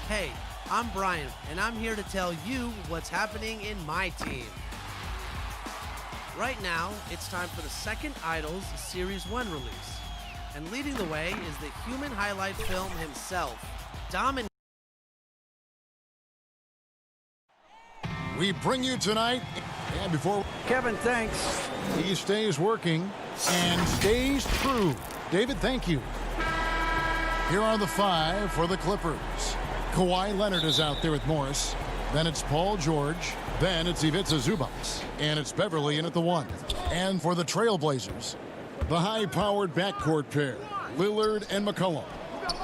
Hey, I'm Brian, and I'm here to tell you what's happening in my team. Right now, it's time for the second Idols Series 1 release. And leading the way is the human highlight film himself, Domin. We bring you tonight, and before Kevin, thanks. He stays working and stays true. David, thank you. Here are the five for the Clippers. Kawhi Leonard is out there with Morris. Then it's Paul George. Then it's Ivica Zubac. And it's Beverly in at the 1. And for the Trailblazers, the high-powered backcourt pair, Lillard and McCollum.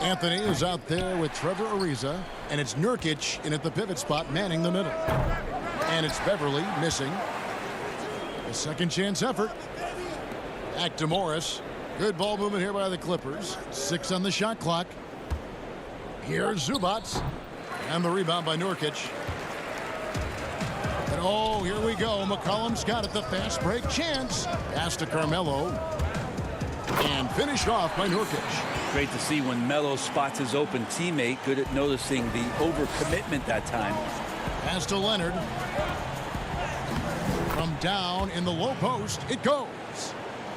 Anthony is out there with Trevor Ariza. And it's Nurkic in at the pivot spot, manning the middle. And it's Beverly missing. A second chance effort. Back to Morris. Good ball movement here by the Clippers. 6 on the shot clock. Here's Zubac. And the rebound by Nurkic. And oh, here we go. McCollum's got it. The fast break chance. Pass to Carmelo. And finished off by Nurkic. Great to see when Melo spots his open teammate. Good at noticing the overcommitment that time. Pass to Leonard. From down in the low post, it goes.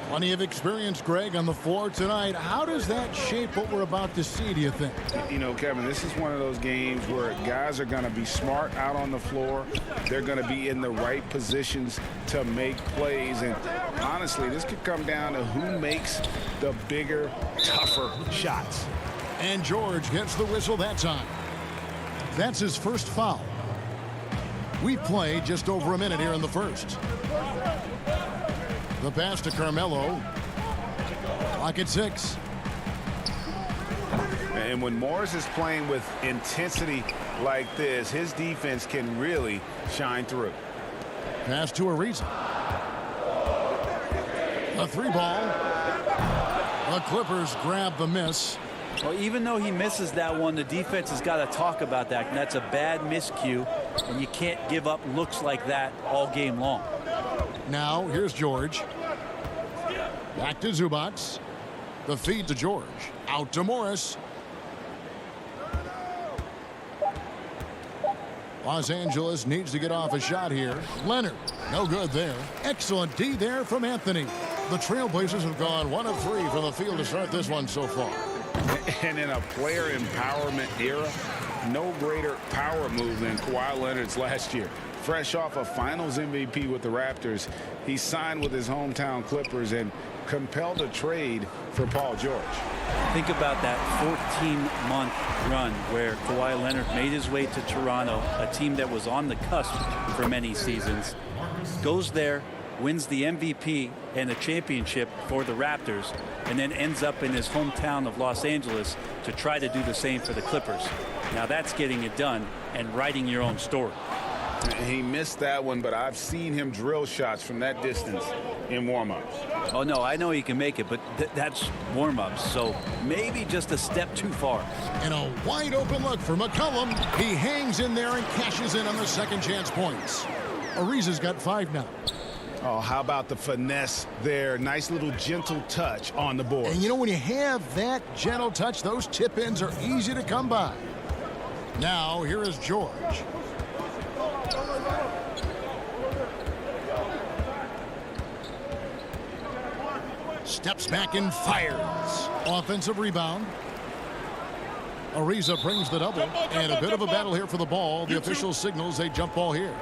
Plenty of experience, Greg, on the floor tonight. How does that shape what we're about to see, do you think? You know, Kevin, this is one of those games where guys are going to be smart out on the floor. They're going to be in the right positions to make plays. And honestly, this could come down to who makes the bigger, tougher shots. And George gets the whistle that time. That's his first foul. We play just over a minute here in the first. The pass to Carmelo. Clock at 6. And when Morris is playing with intensity like this, his defense can really shine through. Pass to Ariza. A 3-ball. The Clippers grab the miss. Well, even though he misses that one, the defense has got to talk about that. And that's a bad miscue, and you can't give up looks like that all game long. Now, here's George. Back to Zubac. The feed to George. Out to Morris. Los Angeles needs to get off a shot here. Leonard, no good there. Excellent D there from Anthony. The Trailblazers have gone 1 of 3 from the field to start this one so far. And in a player empowerment era, no greater power move than Kawhi Leonard's last year. Fresh off a finals MVP with the Raptors, he signed with his hometown Clippers and compelled a trade for Paul George. Think about that 14-month run where Kawhi Leonard made his way to Toronto, a team that was on the cusp for many seasons. Goes there, wins the MVP and a championship for the Raptors, and then ends up in his hometown of Los Angeles to try to do the same for the Clippers. Now that's getting it done and writing your own story. He missed that one, but I've seen him drill shots from that distance in warm-ups. Oh, no, I know he can make it, but that's warm-ups, so maybe just a step too far. And a wide-open look for McCollum. He hangs in there and cashes in on the second chance points. Ariza's got 5 now. Oh, how about the finesse there? Nice little gentle touch on the board. And you know, when you have that gentle touch, those tip-ins are easy to come by. Now, here is George. Steps back and fires. Offensive rebound. Ariza brings the double. And a bit of a battle here for the ball. The official signals a jump ball here.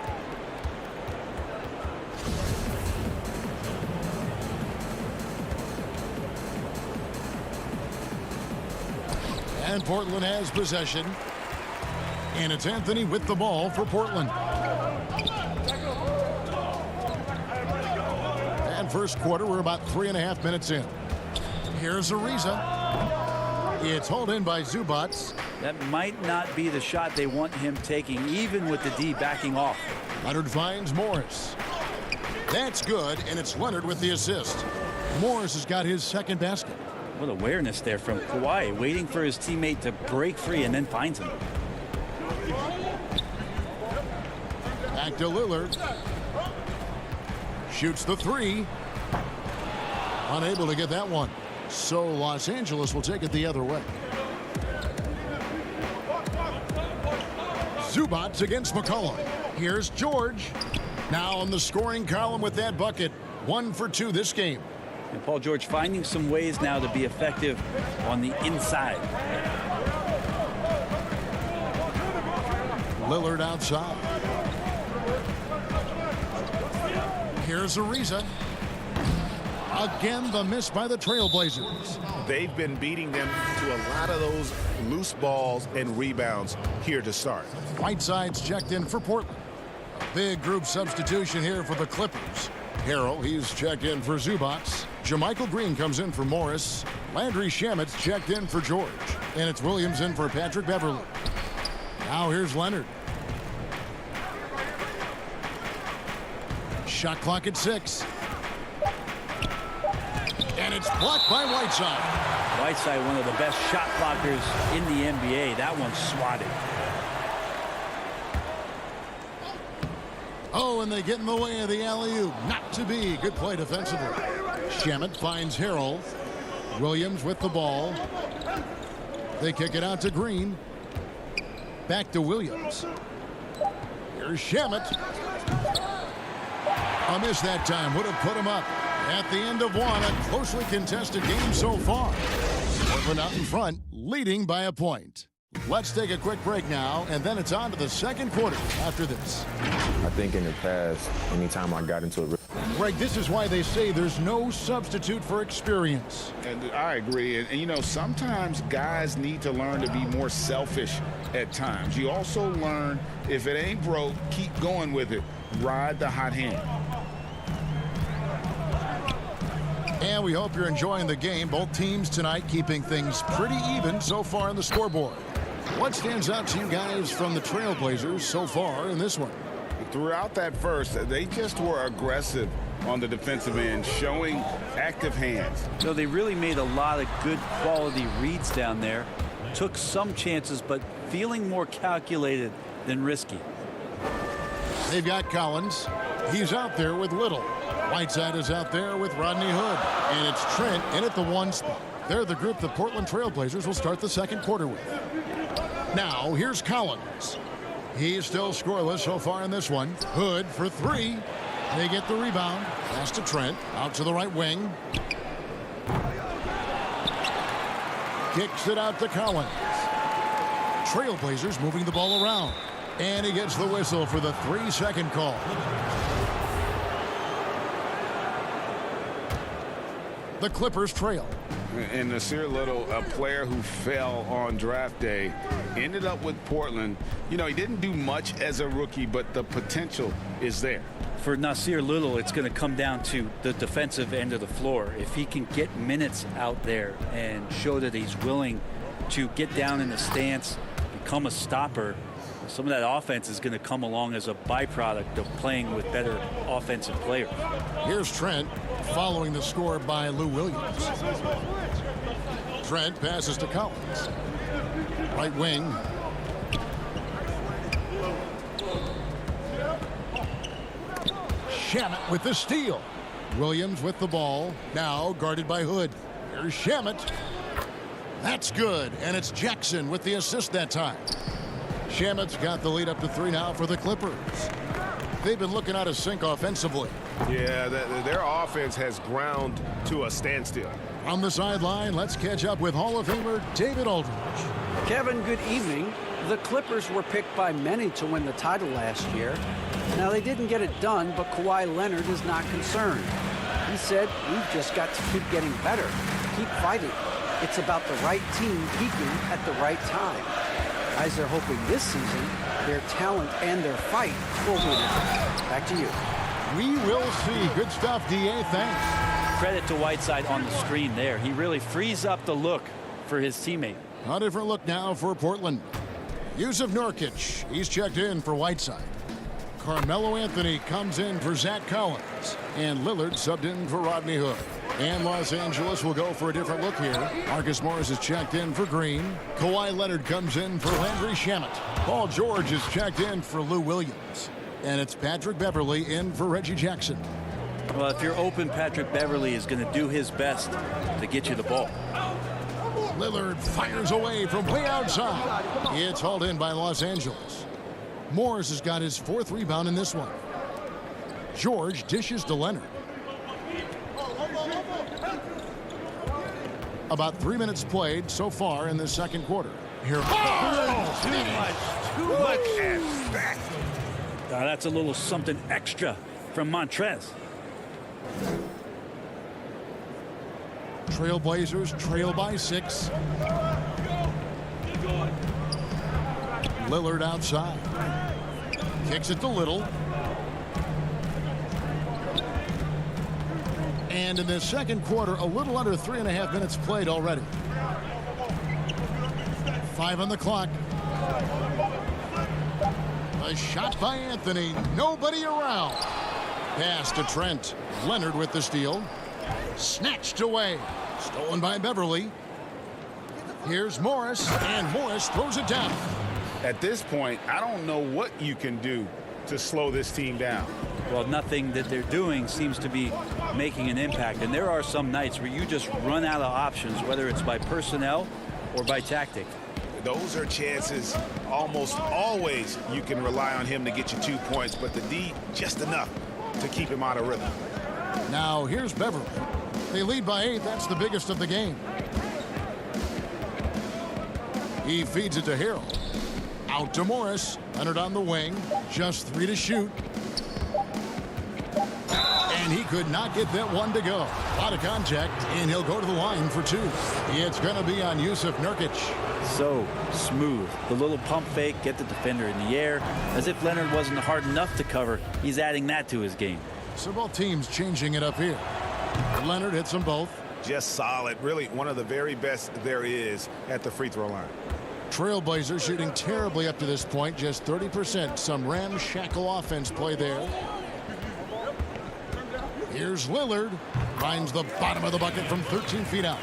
And Portland has possession. And it's Anthony with the ball for Portland. And first quarter, we're about 3.5 minutes in. Here's Ariza. It's hauled in by Zubac. That might not be the shot they want him taking, even with the D backing off. Leonard finds Morris. That's good, and it's Leonard with the assist. Morris has got his second basket. What awareness there from Kawhi, waiting for his teammate to break free and then finds him. Back to Lillard. Shoots the 3. Unable to get that one. So Los Angeles will take it the other way. Zubats against McCollum. Here's George. Now on the scoring column with that bucket. 1 for 2 this game. And Paul George finding some ways now to be effective on the inside. Lillard outside. Here's Ariza. Again, the miss by the Trailblazers. They've been beating them to a lot of those loose balls and rebounds here to start. Whiteside's checked in for Portland. A big group substitution here for the Clippers. Harrell, he's checked in for Zubats. Jermichael Green comes in for Morris. Landry Shamet's checked in for George. And it's Williams in for Patrick Beverly. Now here's Leonard. Shot clock at 6. And it's blocked by Whiteside. Whiteside, one of the best shot blockers in the NBA. That one's swatted. Oh, and they get in the way of the alley-oop. Not to be. Good play defensively. Shamet finds Harrell. Williams with the ball. They kick it out to Green. Back to Williams. Here's Shamet. A miss that time. Would have put him up. At the end of one, a closely contested game so far. Portland out in front, leading by a point. Let's take a quick break now, and then it's on to the second quarter after this. I think in the past, anytime I got into it. Greg, this is why they say there's no substitute for experience. And I agree. And, you know, sometimes guys need to learn to be more selfish at times. You also learn if it ain't broke, keep going with it. Ride the hot hand. And we hope you're enjoying the game. Both teams tonight keeping things pretty even so far on the scoreboard. What stands out to you guys from the Trailblazers so far in this one? Throughout that first, they just were aggressive on the defensive end, showing active hands. So they really made a lot of good quality reads down there. Took some chances, but feeling more calculated than risky. They've got Collins. He's out there with Little. Whiteside is out there with Rodney Hood. And it's Trent in at the 1 spot. They're the group the Portland Trailblazers will start the second quarter with. Now, here's Collins. He's still scoreless so far in this one. Hood for 3. They get the rebound. Pass to Trent. Out to the right wing. Kicks it out to Collins. Trailblazers moving the ball around. And he gets the whistle for the 3-second call. The Clippers trail. And Nasir Little, a player who fell on draft day, ended up with Portland. You know, he didn't do much as a rookie, but the potential is there. For Nasir Little, it's going to come down to the defensive end of the floor. If he can get minutes out there and show that he's willing to get down in the stance, become a stopper, some of that offense is going to come along as a byproduct of playing with better offensive players. Here's Trent following the score by Lou Williams. Trent passes to Collins. Right wing. Shamet with the steal. Williams with the ball. Now guarded by Hood. Here's Shamet. That's good. And it's Jackson with the assist that time. Shamet's got the lead up to 3 now for the Clippers. They've been looking out of sync offensively. Yeah, their offense has ground to a standstill. On the sideline, let's catch up with Hall of Famer David Aldridge. Kevin, good evening. The Clippers were picked by many to win the title last year. Now, they didn't get it done, but Kawhi Leonard is not concerned. He said, "We've just got to keep getting better, keep fighting. It's about the right team peaking at the right time." Guys are hoping this season their talent and their fight will win out. Back to you. We will see. Good stuff, D.A. Thanks. Credit to Whiteside on the screen there. He really frees up the look for his teammate. A different look now for Portland. Yusuf Nurkic, he's checked in for Whiteside. Carmelo Anthony comes in for Zach Collins. And Lillard subbed in for Rodney Hood. And Los Angeles will go for a different look here. Marcus Morris is checked in for Green. Kawhi Leonard comes in for Landry Shamet. Paul George is checked in for Lou Williams. And it's Patrick Beverly in for Reggie Jackson. Well, if you're open, Patrick Beverly is going to do his best to get you the ball. Lillard fires away from way outside. It's hauled in by Los Angeles. Morris has got his 4th rebound in this one. George dishes to Leonard. About 3 minutes played so far in the second quarter. Here. Too much at that. That's a little something extra from Montrez. Trailblazers trail by 6. Lillard outside. Kicks it to Little. And in the second quarter, a little under 3.5 minutes played already. 5 on the clock. A shot by Anthony. Nobody around. Pass to Trent. Leonard with the steal. Snatched away. Stolen by Beverly. Here's Morris, and Morris throws it down. At this point, I don't know what you can do to slow this team down. Well, nothing that they're doing seems to be making an impact. And there are some nights where you just run out of options, whether it's by personnel or by tactic. Those are chances almost always you can rely on him to get you 2 points, but the D just enough to keep him out of rhythm. Now here's Beverly. They lead by 8. That's the biggest of the game. He feeds it to Harold. Out to Morris. Leonard on the wing. Just 3 to shoot. And he could not get that one to go. A lot of contact, and he'll go to the line for 2. It's going to be on Yusuf Nurkic. So smooth. The little pump fake, get the defender in the air. As if Leonard wasn't hard enough to cover, he's adding that to his game. So both teams changing it up here. Leonard hits them both. Just solid. Really one of the very best there is at the free throw line. Trailblazers shooting terribly up to this point. Just 30%. Some ramshackle offense play there. Here's Lillard. Finds the bottom of the bucket from 13 feet out.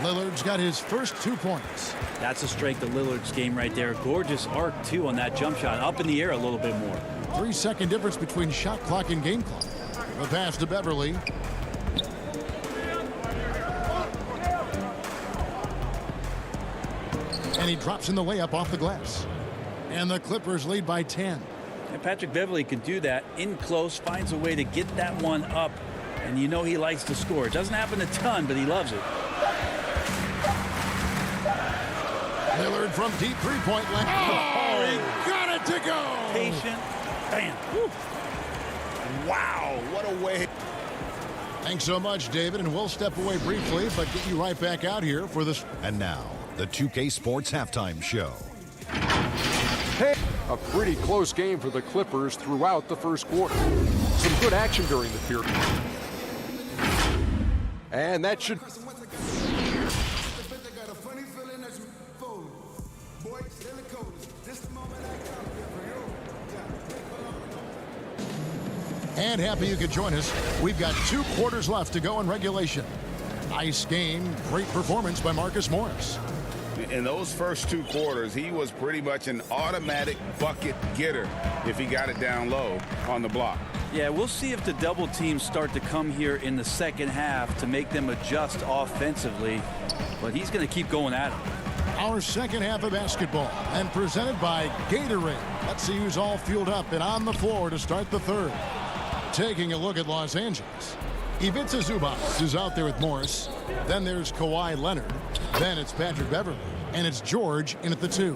Lillard's got his first 2 points. That's the strength of Lillard's game right there. Gorgeous arc, too, on that jump shot. Up in the air a little bit more. 3-second difference between shot clock and game clock. The pass to Beverly. And he drops in the layup off the glass. And the Clippers lead by 10. And Patrick Beverly can do that in close, finds a way to get that one up. And you know he likes to score. It doesn't happen a ton, but he loves it. Lillard from deep three-point line. Oh, he got it to go. Patient. Bam. Woo. Wow, what a way. Thanks so much, David, and we'll step away briefly, but get you right back out here for this. And now, the 2K Sports Halftime Show. Hey, a pretty close game for the Clippers throughout the first quarter. Some good action during the period. And that should... And happy you could join us. We've got 2 quarters left to go in regulation. Nice game, great performance by Marcus Morris. In those first 2 quarters, he was pretty much an automatic bucket getter if he got it down low on the block. Yeah, we'll see if the double teams start to come here in the second half to make them adjust offensively. But he's going to keep going at it. Our second half of basketball, and presented by Gatorade. Let's see who's all fueled up and on the floor to start the third. Taking a look at Los Angeles. Ivica Zubac is out there with Morris. Then there's Kawhi Leonard. Then it's Patrick Beverly. And it's George in at the 2.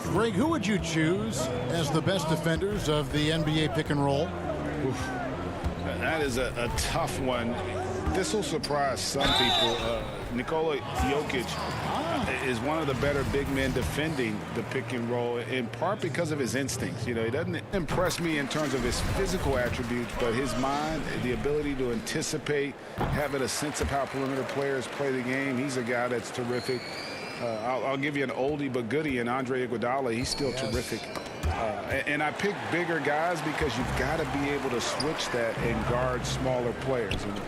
Greg, who would you choose as the best defenders of the NBA pick and roll? Oof. That is a tough one. This will surprise some people. Nikola Jokic is one of the better big men defending the pick and roll, in part because of his instincts. You know, he doesn't impress me in terms of his physical attributes, but his mind, the ability to anticipate, having a sense of how perimeter players play the game. He's a guy that's terrific. I'll give you an oldie but goodie in Andre Iguodala. He's still terrific. And I pick bigger guys because you've got to be able to switch that and guard smaller players. And,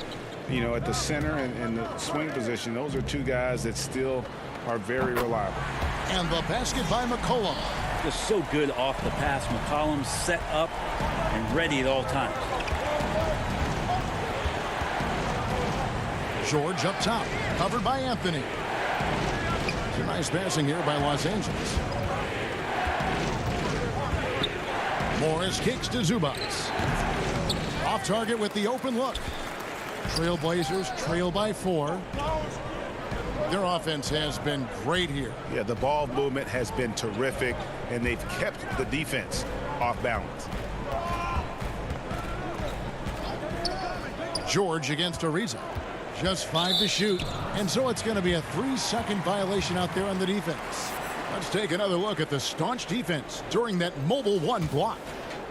you know, at the center and the swing position, those are 2 guys that still are very reliable. And the basket by McCollum. Just so good off the pass. McCollum set up and ready at all times. George up top, covered by Anthony. It's a nice passing here by Los Angeles. Morris kicks to Zubac. Off target with the open look. Trailblazers trail by 4. Their offense has been great here. Yeah, the ball movement has been terrific, and they've kept the defense off balance. George against Ariza. Just 5 to shoot, and so it's going to be a 3-second violation out there on the defense. Let's take another look at the staunch defense during that mobile 1 block.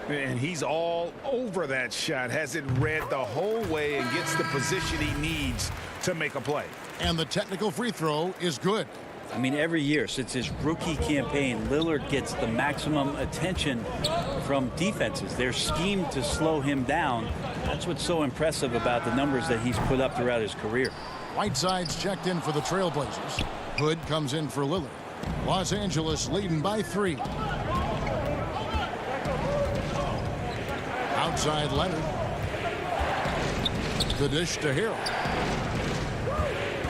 And he's all over that shot, has it read the whole way and gets the position he needs to make a play. And the technical free throw is good. I mean, every year since his rookie campaign, Lillard gets the maximum attention from defenses. They're schemed to slow him down. That's what's so impressive about the numbers that he's put up throughout his career. Whiteside's checked in for the Trailblazers. Hood comes in for Lillard. Los Angeles leading by 3. Outside Leonard. The dish to Harrell.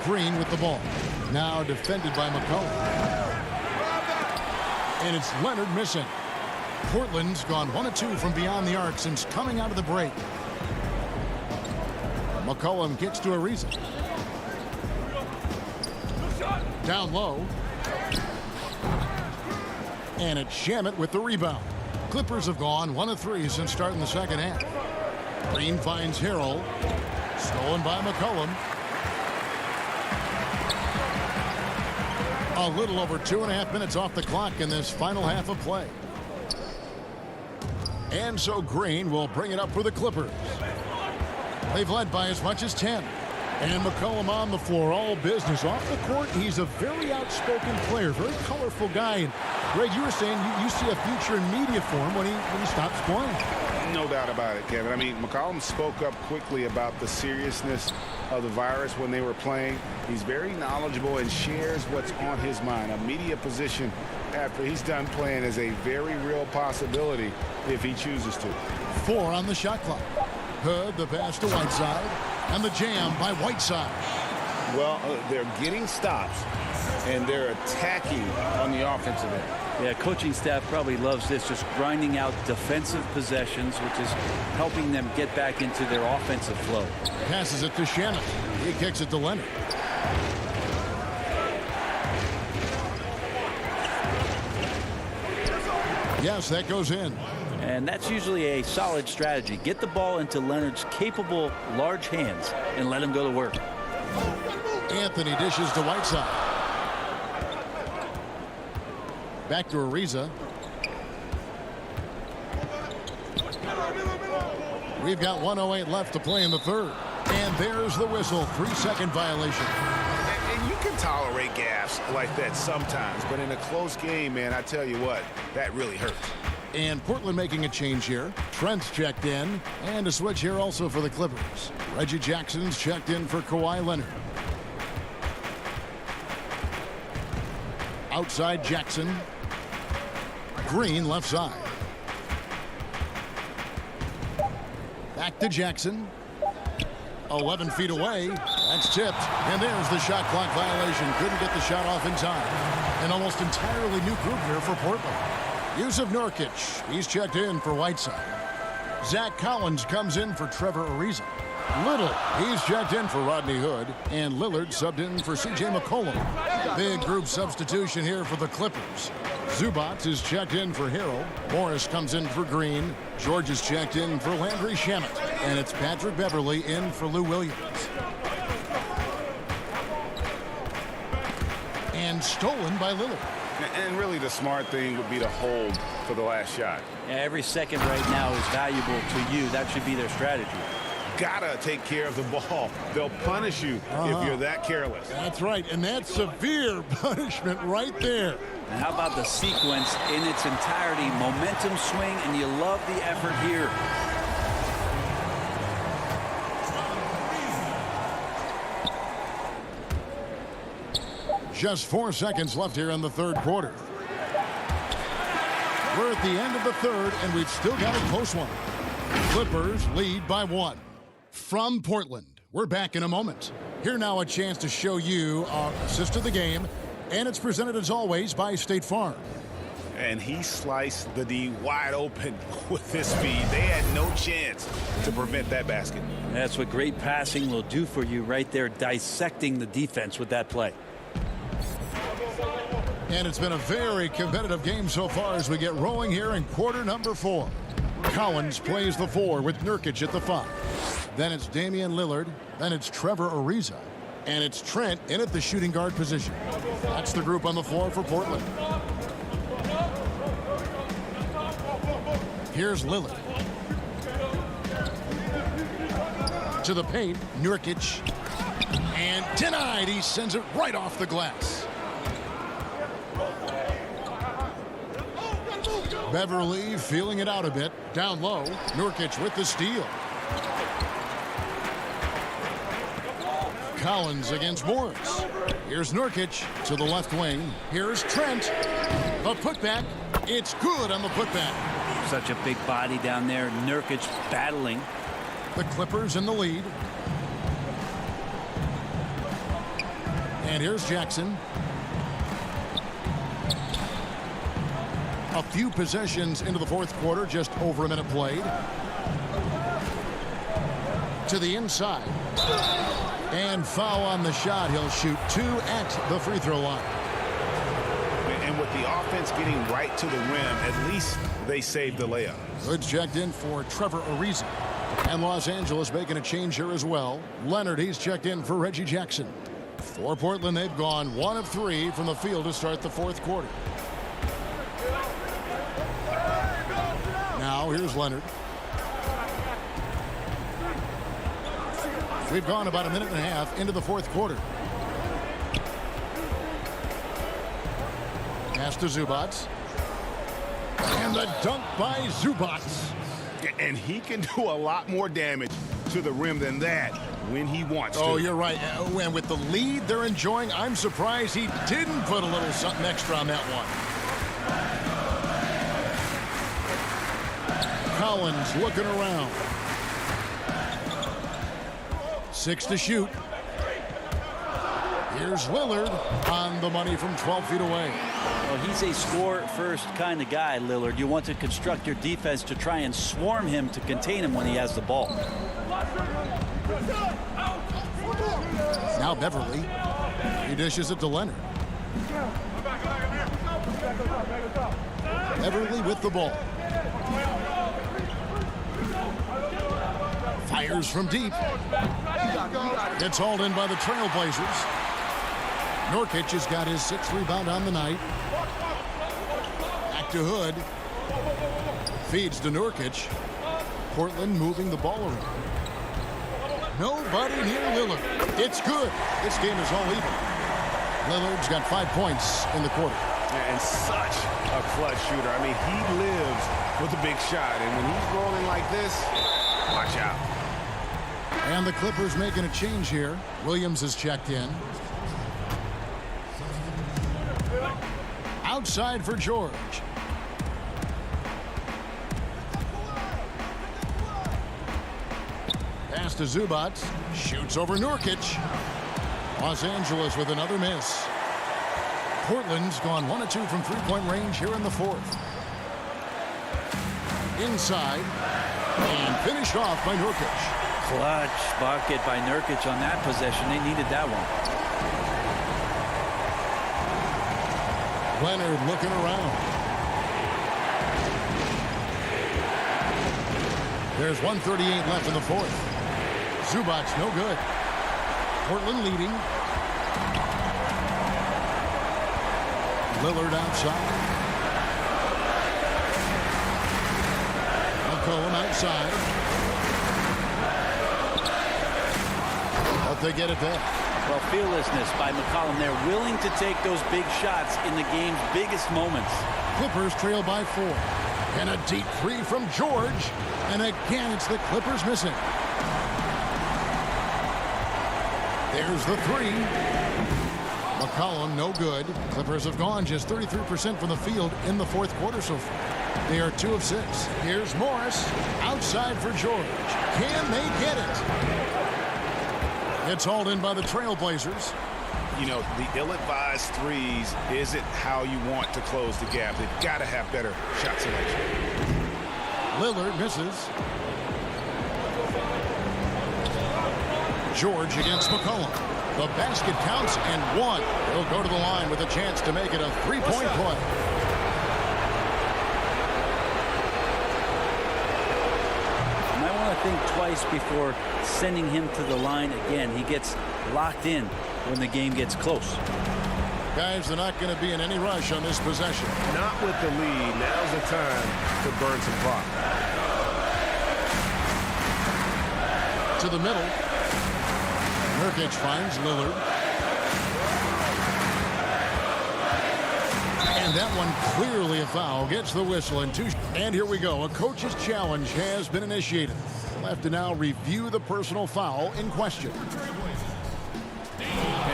Green with the ball. Now defended by McCollum. And it's Leonard missing. Portland's gone 1 of 2 from beyond the arc since coming out of the break. McCollum kicks to Ariza. Down low. And it's Shamet with the rebound. Clippers have gone 1 of 3 since starting the second half. Green finds Harrell. Stolen by McCollum. A little over 2.5 minutes off the clock in this final half of play. And so Green will bring it up for the Clippers. They've led by as much as 10. And McCollum on the floor, all business. Off the court, he's a very outspoken player, very colorful guy. And Greg, you were saying you see a future in media for him when he stops playing. No doubt about it, Kevin. I mean, McCollum spoke up quickly about the seriousness of the virus when they were playing. He's very knowledgeable and shares what's on his mind. A media position after he's done playing is a very real possibility if he chooses to. 4 on the shot clock. Hood, the pass to Whiteside, and the jam by Whiteside. Well, they're getting stops, and they're attacking on the offensive end. Yeah, coaching staff probably loves this, just grinding out defensive possessions, which is helping them get back into their offensive flow. Passes it to Shannon. He kicks it to Leonard. Yes, that goes in. And that's usually a solid strategy. Get the ball into Leonard's capable, large hands and let him go to work. Anthony dishes to Whiteside. Back to Ariza. We've got 1:08 left to play in the third. And there's the whistle. 3-second violation. And you can tolerate gaffes like that sometimes, but in a close game, man, I tell you what, that really hurts. And Portland making a change here. Trent's checked in. And a switch here also for the Clippers. Reggie Jackson's checked in for Kawhi Leonard. Outside Jackson. Green left side. Back to Jackson. 11 feet away. That's tipped. And there's the shot clock violation. Couldn't get the shot off in time. An almost entirely new group here for Portland. Yusuf Nurkic. He's checked in for Whiteside. Zach Collins comes in for Trevor Ariza. Little. He's checked in for Rodney Hood. And Lillard subbed in for C.J. McCollum. Big group substitution here for the Clippers. Zubac is checked in for Harrell. Morris comes in for Green. George is checked in for Landry Shamet. And it's Patrick Beverly in for Lou Williams. And stolen by Lillard. And really the smart thing would be to hold for the last shot. Yeah, every second right now is valuable to you. That should be their strategy. Gotta take care of the ball. They'll punish you if you're that careless. That's right, and that's severe punishment right there. And how about the sequence in its entirety? Momentum swing, and you love the effort here. Just 4 seconds left here in the third quarter. We're at the end of the third, and we've still got a close one. Clippers lead by 1. From Portland, we're back in a moment. Here now a chance to show you our assist of the game, and it's presented as always by State Farm. And he sliced the D wide open with his speed. They had no chance to prevent that basket. That's what great passing will do for you right there, dissecting the defense with that play. And it's been a very competitive game so far as we get rolling here in quarter number 4. Collins plays the 4 with Nurkic at the 5. Then it's Damian Lillard. Then it's Trevor Ariza. And it's Trent in at the shooting guard position. That's the group on the floor for Portland. Here's Lillard. To the paint, Nurkic. And denied. He sends it right off the glass. Beverly feeling it out a bit. Down low, Nurkic with the steal. Collins against Morris. Here's Nurkic to the left wing. Here's Trent. The putback. It's good on the putback. Such a big body down there. Nurkic battling. The Clippers in the lead. And here's Jackson. A few possessions into the fourth quarter, just over a minute played. To the inside. And foul on the shot. He'll shoot 2 at the free throw line. And with the offense getting right to the rim, at least they saved the layup. Goods checked in for Trevor Ariza. And Los Angeles making a change here as well. Leonard, he's checked in for Reggie Jackson. For Portland, they've gone 1 of 3 from the field to start the fourth quarter. Now here's Leonard. We've gone about a minute and a half into the fourth quarter. Pass to Zubac. And the dunk by Zubac. And he can do a lot more damage to the rim than that when he wants to. Oh, you're right. And with the lead they're enjoying, I'm surprised he didn't put a little something extra on that one. Collins looking around. 6 to shoot. Here's Lillard on the money from 12 feet away. Well, he's a score-first kind of guy, Lillard. You want to construct your defense to try and swarm him to contain him when he has the ball. Now Beverly. He dishes it to Leonard. Beverly with the ball. Fires from deep. Gets hauled in by the Trailblazers. Nurkic has got his 6th rebound on the night. Back to Hood. Feeds to Nurkic. Portland moving the ball around. Nobody near Lillard. It's good. This game is all even. Lillard's got 5 points in the quarter. And such a clutch shooter. I mean, he lives with a big shot. And when he's rolling like this, watch out. And the Clippers making a change here. Williams is checked in. Outside for George. Pass to Zubac. Shoots over Nurkic. Los Angeles with another miss. Portland's gone 1 of 2 from three-point range here in the fourth. Inside. And finished off by Nurkic. Clutch bucket by Nurkic on that possession. They needed that one. Leonard looking around. There's 1:38 left in the fourth. Zubac no good. Portland leading. Lillard outside. McCollum outside. But they get it back. Well, fearlessness by McCollum there, willing to take those big shots in the game's biggest moments. Clippers trail by 4. And a deep 3 from George. And again, it's the Clippers missing. There's the 3. McCollum, no good. Clippers have gone just 33% from the field in the fourth quarter so far. They are 2 of 6. Here's Morris. Outside for George. Can they get it? It's hauled in by the Trailblazers. you know, the ill-advised threes isn't how you want to close the gap. They've got to have better shot selection. Lillard misses. George against McCollum. The basket counts and one. He'll go to the line with a chance to make it a three-point play. You might want to think twice before sending him to the line again. He gets locked in when the game gets close. Guys, they're not going to be in any rush on this possession. Not with the lead. Now's the time to burn some clock. To the middle. Nurkic finds Lillard. And that one clearly a foul. Gets the whistle and two. And here we go. A coach's challenge has been initiated. We'll have to now review the personal foul in question.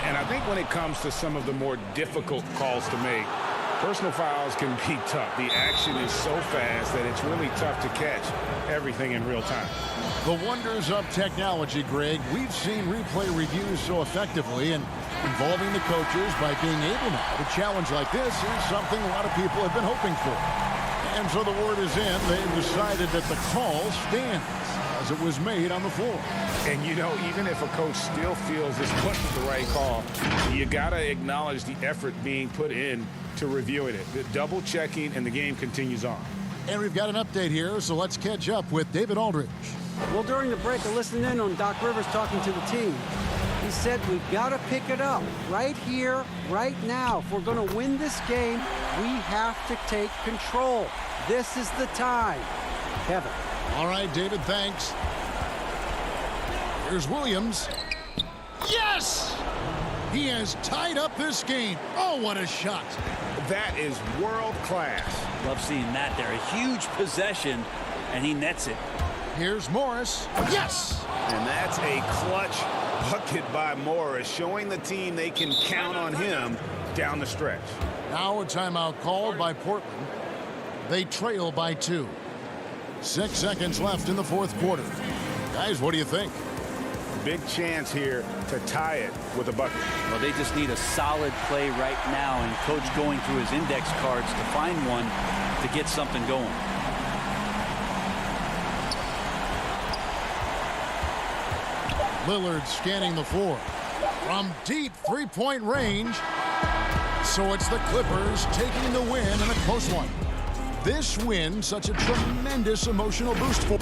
And I think when it comes to some of the more difficult calls to make, personal fouls can be tough. The action is so fast that it's really tough to catch everything in real time. The wonders of technology, Greg. We've seen replay reviews so effectively, and involving the coaches by being able now to challenge like this is something a lot of people have been hoping for. And so the word is in. They've decided that the call stands as it was made on the floor. And, you know, even if a coach still feels this wasn't the right call, you got to acknowledge the effort being put in to reviewing it. The double checking, and the game continues on. And we've got an update here, so let's catch up with David Aldridge. Well, during the break, I listened in on Doc Rivers talking to the team. He said we've got to pick it up right here, right now. If we're going to win this game, we have to take control. This is the time. Kevin. All right, David, thanks. Here's Williams. Yes! He has tied up this game. Oh, what a shot. That is world class. Love seeing that there. A huge possession, and he nets it. Here's Morris. Yes! And that's a clutch bucket by Morris, showing the team they can count on him down the stretch. Now a timeout called by Portland. They trail by 2. 6 seconds left in the fourth quarter. Guys, what do you think? Big chance here to tie it with a bucket. Well, they just need a solid play right now, and Coach going through his index cards to find one to get something going. Lillard scanning the floor. From deep three-point range. So it's the Clippers taking the win in a close one. This win, such a tremendous emotional boost for...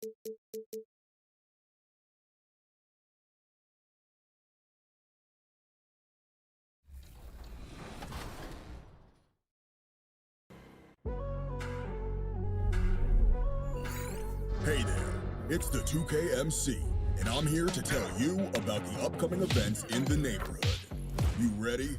Hey there, it's the 2K MC, and I'm here to tell you about the upcoming events in the neighborhood. You ready?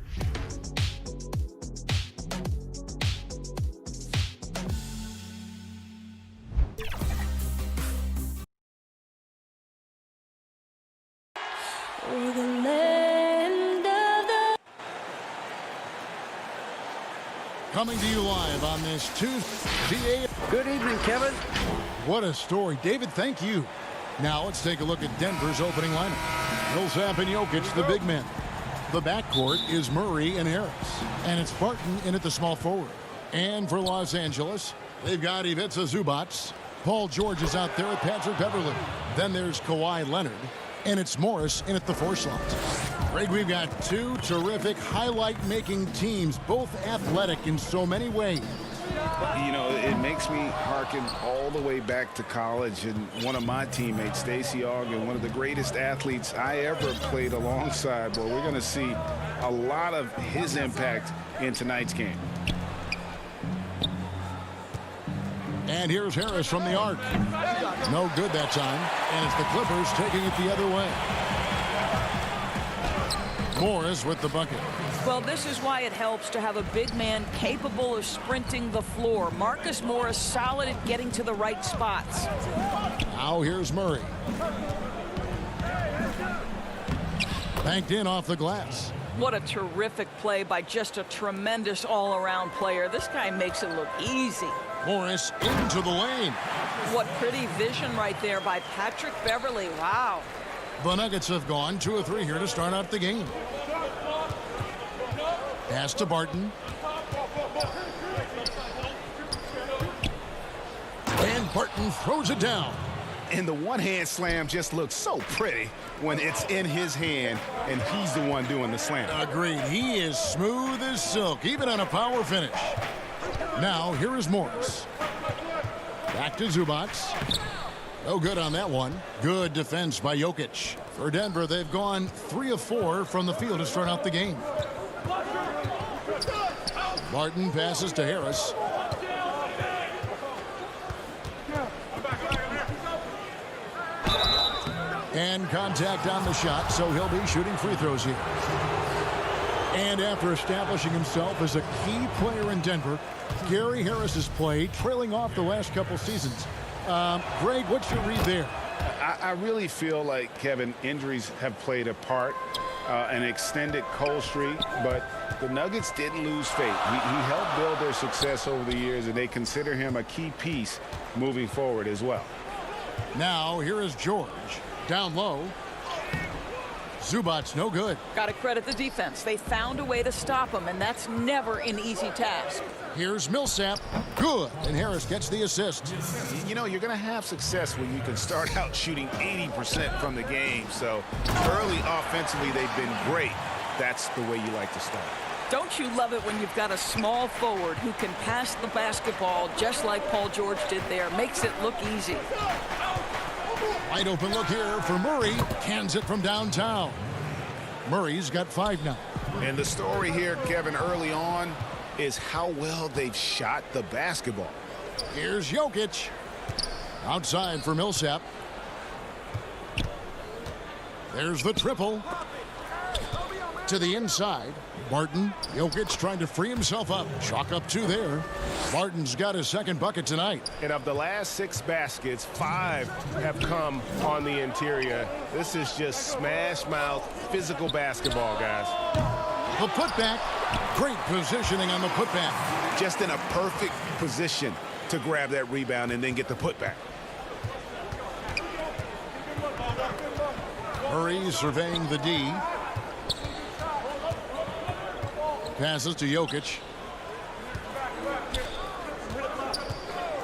Coming to you live on this Tuesday. Good evening, Kevin. What a story. David, thank you. Now let's take a look at Denver's opening lineup. Millsap and Jokic, the big men. The backcourt is Murray and Harris. And it's Barton in at the small forward. And for Los Angeles, they've got Ivica Zubac. Paul George is out there with Patrick Beverley. Then there's Kawhi Leonard. And it's Morris in at the 4 slot. Greg, we've got two terrific highlight-making teams, both athletic in so many ways. You know, it makes me hearken all the way back to college, and one of my teammates, Stacey Ogden, one of the greatest athletes I ever played alongside. Well, we're going to see a lot of his impact in tonight's game. And here's Harris from the arc. No good that time. And it's the Clippers taking it the other way. Morris with the bucket. Well, this is why it helps to have a big man capable of sprinting the floor. Marcus Morris solid at getting to the right spots. Now here's Murray. Banked in off the glass. What a terrific play by just a tremendous all-around player. This guy makes it look easy. Morris into the lane. What pretty vision right there by Patrick Beverley. Wow. The Nuggets have gone 2 of 3 here to start out the game. Pass to Barton. And Barton throws it down. And the one-hand slam just looks so pretty when it's in his hand and he's the one doing the slam. Agreed. He is smooth as silk, even on a power finish. Now, here is Morris. Back to Zubac. No good on that one. Good defense by Jokic. For Denver, they've gone 3 of 4 from the field to start out the game. Barton passes to Harris. And contact on the shot, so he'll be shooting free throws here. And after establishing himself as a key player in Denver, Gary Harris has played, trailing off the last couple seasons. Greg, what's your read there? I really feel like, Kevin, injuries have played a part, an extended cold streak, but the Nuggets didn't lose faith. He helped build their success over the years, and they consider him a key piece moving forward as well. Now, here is George. Down low. Zubac, no good. Got to credit the defense. They found a way to stop him, and that's never an easy task. Here's Millsap. Good. And Harris gets the assist. You know, you're going to have success when you can start out shooting 80% from the game. So early offensively, they've been great. That's the way you like to start. Don't you love it when you've got a small forward who can pass the basketball just like Paul George did there? Makes it look easy. Wide open look here for Murray. Cans it from downtown. Murray's got 5 now. And the story here, Kevin, early on is how well they've shot the basketball. Here's Jokic. Outside for Millsap. There's the triple. To the inside. Barton. Jokic trying to free himself up. Chalk up 2 there. Barton's got his second bucket tonight. And of the last 6 baskets, 5 have come on the interior. This is just smash mouth physical basketball, guys. The putback. Great positioning on the putback. Just in a perfect position to grab that rebound and then get the putback. Murray surveying the D. Passes to Jokic.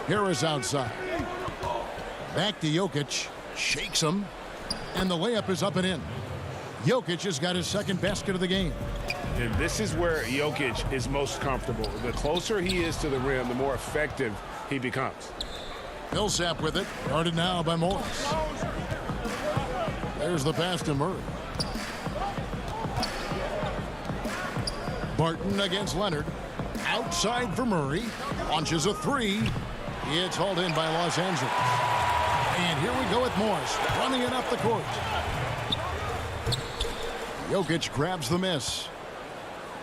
Harris outside. Back to Jokic. Shakes him. And the layup is up and in. Jokic has got his second basket of the game. And this is where Jokic is most comfortable. The closer he is to the rim, the more effective he becomes. Millsap with it. Guarded now by Morris. There's the pass to Murray. Barton against Leonard. Outside for Murray. Launches a three. It's hauled in by Los Angeles. And here we go with Morris. Running it up the court. Jokic grabs the miss.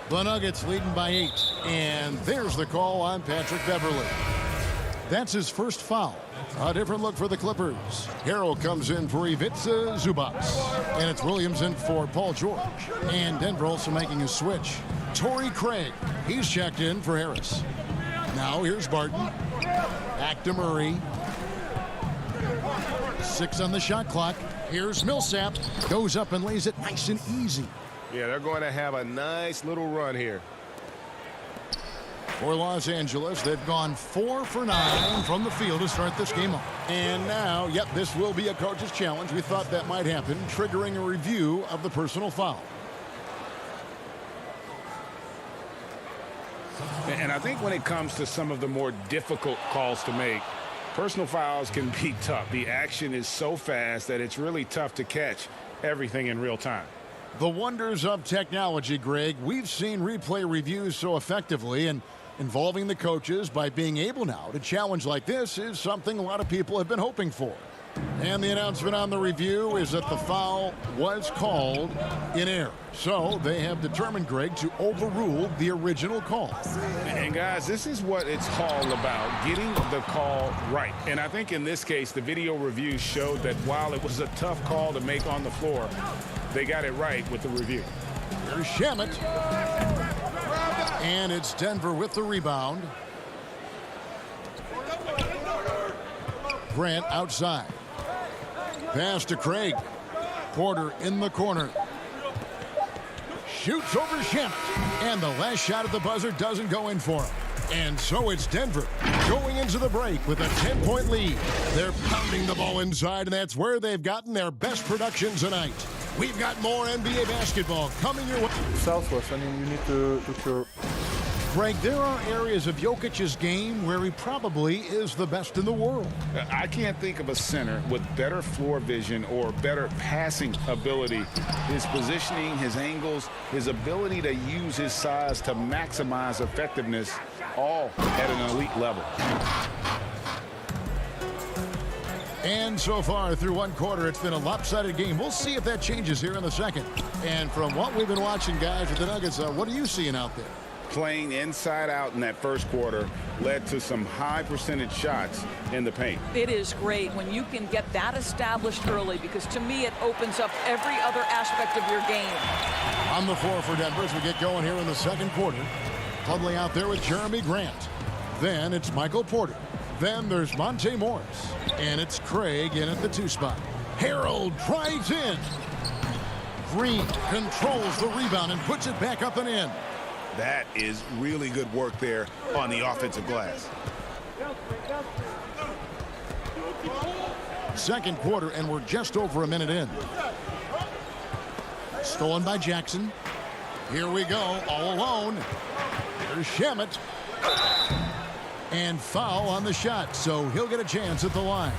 The Nuggets leading by 8. And there's the call on Patrick Beverley. That's his first foul. A different look for the Clippers. Harrell comes in for Ivica Zubac. And it's Williams in for Paul George. And Denver also making a switch. Torrey Craig. He's checked in for Harris. Now here's Barton. Back to Murray. 6 on the shot clock. Here's Millsap. Goes up and lays it nice and easy. Yeah, they're going to have a nice little run here. For Los Angeles, they've gone 4 for 9 from the field to start this game off. And now, yep, this will be a coach's challenge. We thought that might happen, triggering a review of the personal foul. And I think when it comes to some of the more difficult calls to make, personal fouls can be tough. The action is so fast that it's really tough to catch everything in real time. The wonders of technology, Greg. We've seen replay reviews so effectively, and involving the coaches by being able now to challenge like this is something a lot of people have been hoping for. And the announcement on the review is that the foul was called in error. So they have determined, Greg, to overrule the original call. And guys, this is what it's all about, getting the call right. And I think in this case, the video review showed that while it was a tough call to make on the floor, they got it right with the review. Here's Shamet. And it's Denver with the rebound. Grant outside. Pass to Craig. Porter in the corner. Shoots over Shamet. And the last shot at the buzzer doesn't go in for him. And so it's Denver going into the break with a 10-point lead. They're pounding the ball inside, and that's where they've gotten their best production tonight. We've got more NBA basketball coming your way. Southwest, I mean, you need to put your... Greg, there are areas of Jokic's game where he probably is the best in the world. I can't think of a center with better floor vision or better passing ability. His positioning, his angles, his ability to use his size to maximize effectiveness, all at an elite level. And so far through one quarter, it's been a lopsided game. We'll see if that changes here in the second. And from what we've been watching, guys, with the Nuggets, what are you seeing out there? Playing inside out in that first quarter led to some high percentage shots in the paint. It is great when you can get that established early, because to me it opens up every other aspect of your game. On the floor for Denver as we get going here in the second quarter. Cludley out there with Jeremy Grant. Then it's Michael Porter. Then there's Monte Morris. And it's Craig in at the 2 spot. Harold drives in. Green controls the rebound and puts it back up and in. That is really good work there on the offensive glass. Second quarter, and we're just over a minute in. Stolen by Jackson. Here we go, all alone. Here's Shamet. And foul on the shot, so he'll get a chance at the line.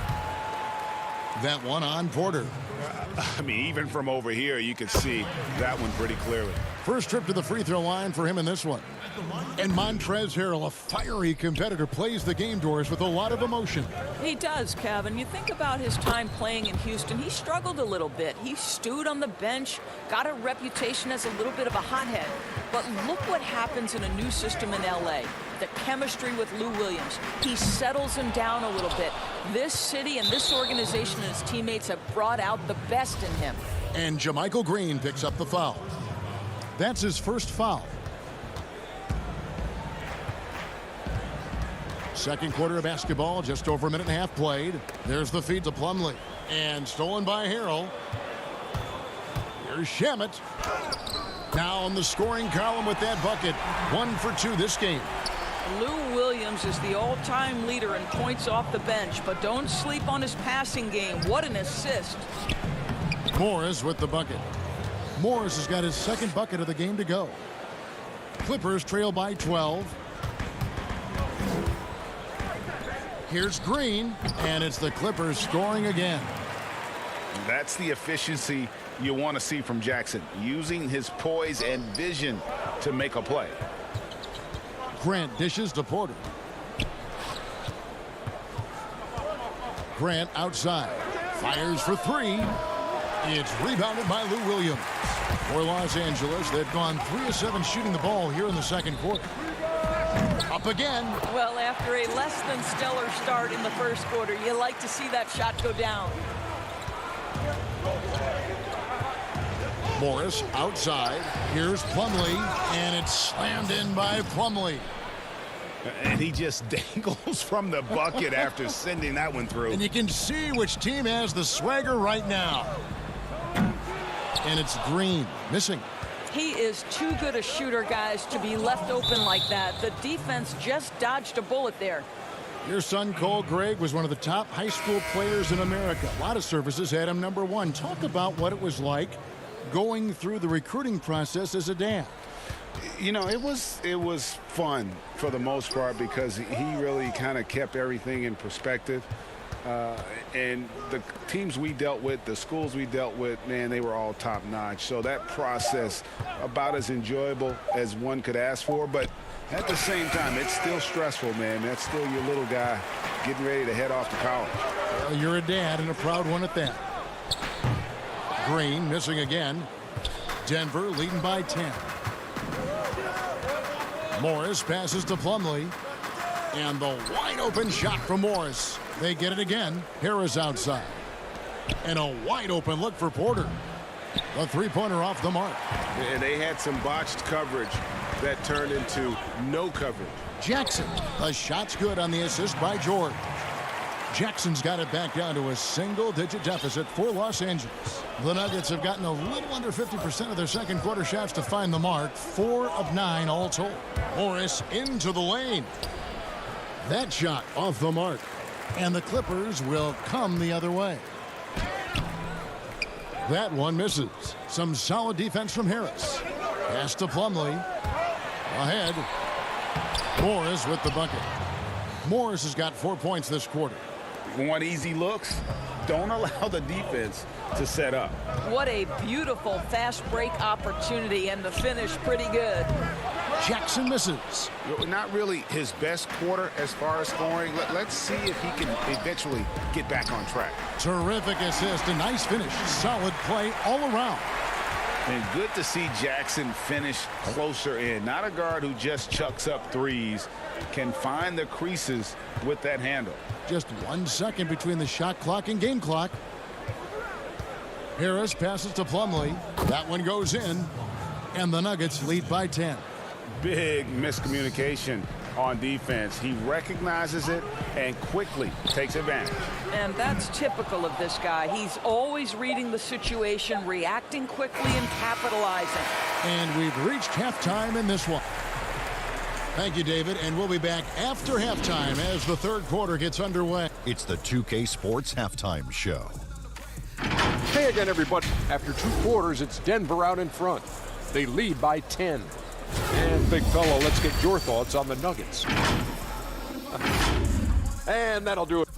That one on Porter. I mean, even from over here, you can see that one pretty clearly. First trip to the free throw line for him in this one. And Montrezl Harrell, a fiery competitor, plays the game doors with a lot of emotion. He does, Kevin. You think about his time playing in Houston, he struggled a little bit. He stewed on the bench, got a reputation as a little bit of a hothead. But look what happens in a new system in LA. The chemistry with Lou Williams. He settles him down a little bit. This city and this organization and his teammates have brought out the best in him. And JaMychal Green picks up the foul. That's his first foul. Second quarter of basketball, just over a minute and a half played. There's the feed to Plumlee. And stolen by Harrell. Here's Shamet. Now on the scoring column with that bucket. 1 for 2 this game. Lou Williams is the all-time leader in points off the bench, but don't sleep on his passing game. What an assist. Morris with the bucket. Morris has got his second bucket of the game to go. Clippers trail by 12. Here's Green, and it's the Clippers scoring again. That's the efficiency you want to see from Jackson, using his poise and vision to make a play. Grant dishes to Porter. Grant outside. Fires for three. It's rebounded by Lou Williams. For Los Angeles, they've gone 3 of 7 shooting the ball here in the second quarter. Up again. Well, after a less than stellar start in the first quarter, you like to see that shot go down. Morris outside. Here's Plumlee, and it's slammed in by Plumlee. And he just dangles from the bucket after sending that one through. And you can see which team has the swagger right now. And it's Green missing. He is too good a shooter, guys, to be left open like that. The defense just dodged a bullet there. Your son, Cole Gregg, was one of the top high school players in America. A lot of services had him #1. Talk about what it was like going through the recruiting process as a dad. You know, it was fun for the most part because he really kind of kept everything in perspective. And the teams we dealt with, the schools we dealt with, man, they were all top notch. So that process about as enjoyable as one could ask for. But at the same time, it's still stressful, man. That's still your little guy getting ready to head off to college. Well, you're a dad and a proud one at that. Green missing again. Denver leading by 10. Morris passes to Plumlee. And the wide open shot from Morris. They get it again. Harris outside. And a wide open look for Porter. The three-pointer off the mark. And they had some botched coverage that turned into no coverage. Jackson. The shot's good on the assist by George. Jackson's got it back down to a single-digit deficit for Los Angeles. The Nuggets have gotten a little under 50% of their second quarter shots to find the mark. 4 of 9 all told. Morris into the lane. That shot off the mark. And the Clippers will come the other way. That one misses. Some solid defense from Harris. Pass to Plumlee. Ahead. Morris with the bucket. Morris has got 4 points this quarter. Want easy looks? Don't allow the defense to set up. What a beautiful fast break opportunity, and the finish pretty good. Jackson misses. Not really his best quarter as far as scoring. Let's see if he can eventually get back on track. Terrific assist, a nice finish. Solid play all around. And good to see Jackson finish closer in. Not a guard who just chucks up threes. Can find the creases with that handle. Just 1 second between the shot clock and game clock. Harris passes to Plumlee. That one goes in. And the Nuggets lead by 10. Big miscommunication on defense. He recognizes it and quickly takes advantage. And that's typical of this guy. He's always reading the situation, reacting quickly, and capitalizing. And we've reached halftime in this one. Thank you, David, and we'll be back after halftime as the third quarter gets underway. It's the 2K Sports Halftime Show. Hey again, everybody. After 2 quarters, it's Denver out in front. They lead by 10. And big fella, let's get your thoughts on the Nuggets. And that'll do it.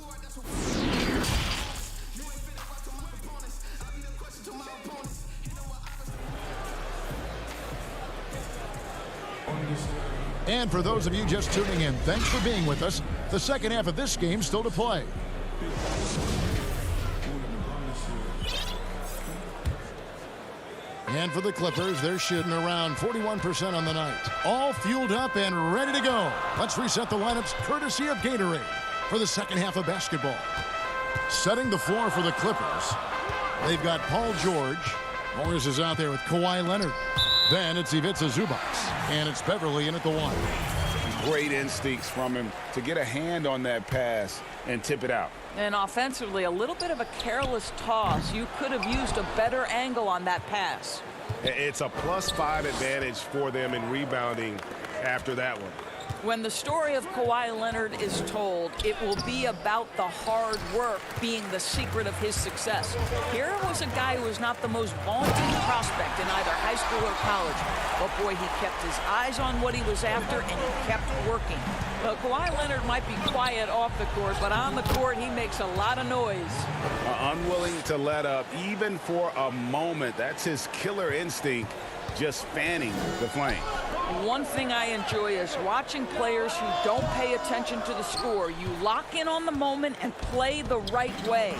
And for those of you just tuning in, thanks for being with us. The second half of this game still to play. And for the Clippers, they're shooting around 41% on the night. All fueled up and ready to go. Let's reset the lineups courtesy of Gatorade for the second half of basketball. Setting the floor for the Clippers, they've got Paul George. Morris is out there with Kawhi Leonard. Then it's Ivica Zubac, and it's Beverly in at the 1. Great instincts from him to get a hand on that pass and tip it out. And offensively, a little bit of a careless toss. You could have used a better angle on that pass. It's a +5 advantage for them in rebounding after that one. When the story of Kawhi Leonard is told, it will be about the hard work being the secret of his success. Here was a guy who was not the most vaunted prospect in either high school or college. But boy, he kept his eyes on what he was after, and he kept working. Well, Kawhi Leonard might be quiet off the court, but on the court, he makes a lot of noise. Unwilling to let up, even for a moment. That's his killer instinct, just fanning the flame. One thing I enjoy is watching players who don't pay attention to the score. You lock in on the moment and play the right way.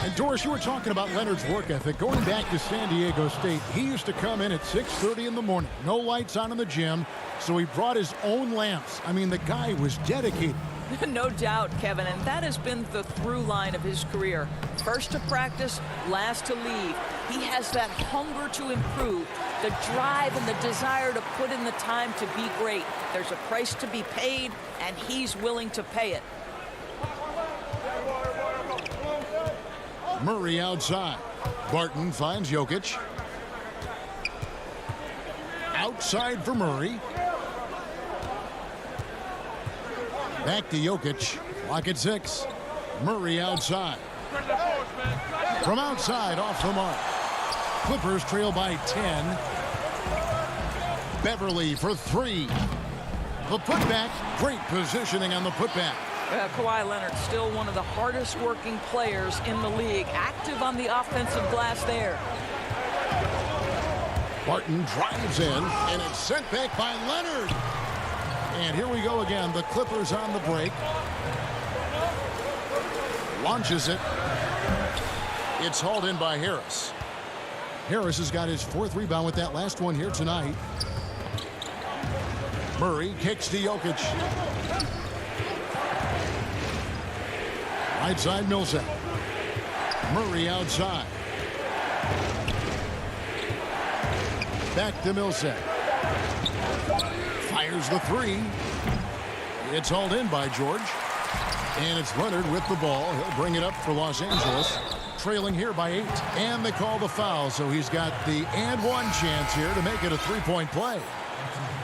And Doris, you were talking about Leonard's work ethic. Going back to San Diego State, he used to come in at 6:30 in the morning. No lights on in the gym, so he brought his own lamps. I mean, the guy was dedicated. No doubt, Kevin, and that has been the through line of his career. First to practice, last to leave. He has that hunger to improve, the drive and the desire to put in the time to be great. There's a price to be paid, and he's willing to pay it. Murray outside. Barton finds Jokic. Outside for Murray. Back to Jokic. Clock at 6. Murray outside. From outside, off the mark. Clippers trail by 10. Beverly for 3. The putback. Great positioning on the putback. Kawhi Leonard, still one of the hardest working players in the league. Active on the offensive glass there. Barton drives in, and it's sent back by Leonard. And here we go again. The Clippers on the break. Launches it. It's hauled in by Harris. Harris has got his 4th rebound with that last one here tonight. Murray kicks to Jokic. Right side, Millsap. Murray outside. Back to Millsap. Fires the 3. It's hauled in by George. And it's Leonard with the ball. He'll bring it up for Los Angeles. Trailing here by 8. And they call the foul, so he's got the and one chance here to make it a 3-point play.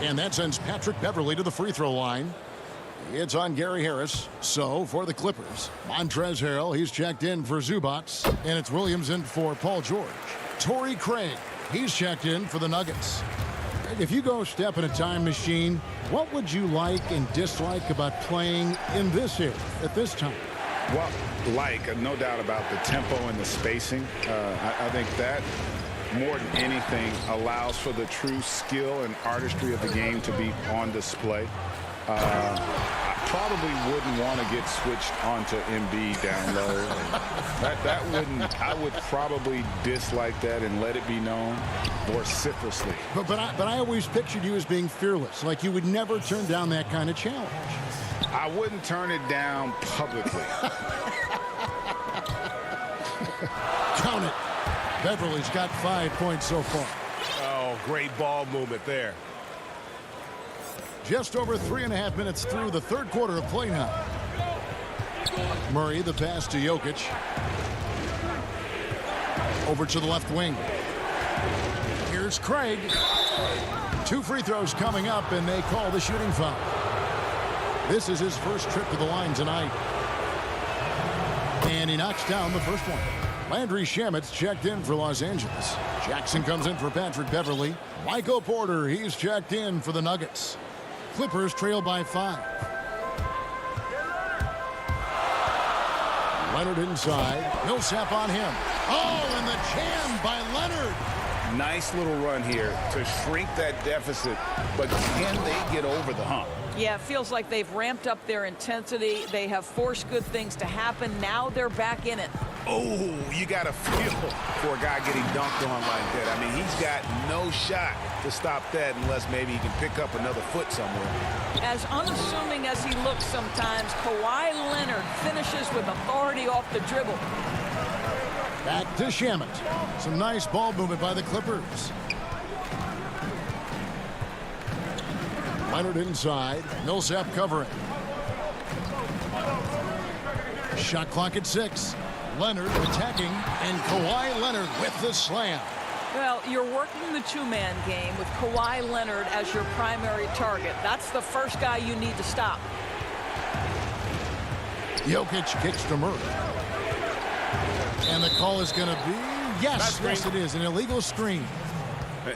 And that sends Patrick Beverly to the free throw line. It's on Gary Harris. So for the Clippers, Montrezl Harrell, he's checked in for Zubats. And it's Williams in for Paul George. Torrey Craig, he's checked in for the Nuggets. If you go step in a time machine, what would you like and dislike about playing in this era at this time? Well, no doubt about the tempo and the spacing. I think that more than anything allows for the true skill and artistry of the game to be on display. I probably wouldn't want to get switched onto Embiid down low. That wouldn't. I would probably dislike that and let it be known vociferously. But I always pictured you as being fearless, like you would never turn down that kind of challenge. I wouldn't turn it down publicly. Count it. Beverly's got 5 points so far. Oh, great ball movement there. Just over 3.5 minutes through the third quarter of play now. Murray, the pass to Jokic. Over to the left wing. Here's Craig. 2 free throws coming up, and they call the shooting foul. This is his first trip to the line tonight. And he knocks down the first one. Landry Shamet's checked in for Los Angeles. Jackson comes in for Patrick Beverly. Michael Porter, he's checked in for the Nuggets. Clippers trail by 5. Leonard inside. Millsap on him. Oh, and the jam by Leonard. Nice little run here to shrink that deficit, but can they get over the hump? Yeah, it feels like they've ramped up their intensity. They have forced good things to happen. Now they're back in it. Oh, you got to feel for a guy getting dunked on like that. I mean, he's got no shot to stop that unless maybe he can pick up another foot somewhere. As unassuming as he looks sometimes, Kawhi Leonard finishes with authority off the dribble. Back to Shamet. Some nice ball movement by the Clippers. Leonard inside. Millsap covering. Shot clock at 6. Leonard attacking, and Kawhi Leonard with the slam. Well, you're working the two-man game with Kawhi Leonard as your primary target. That's the first guy you need to stop. Jokic kicks to Murray. And the call is going to be, yes, it is, an illegal screen.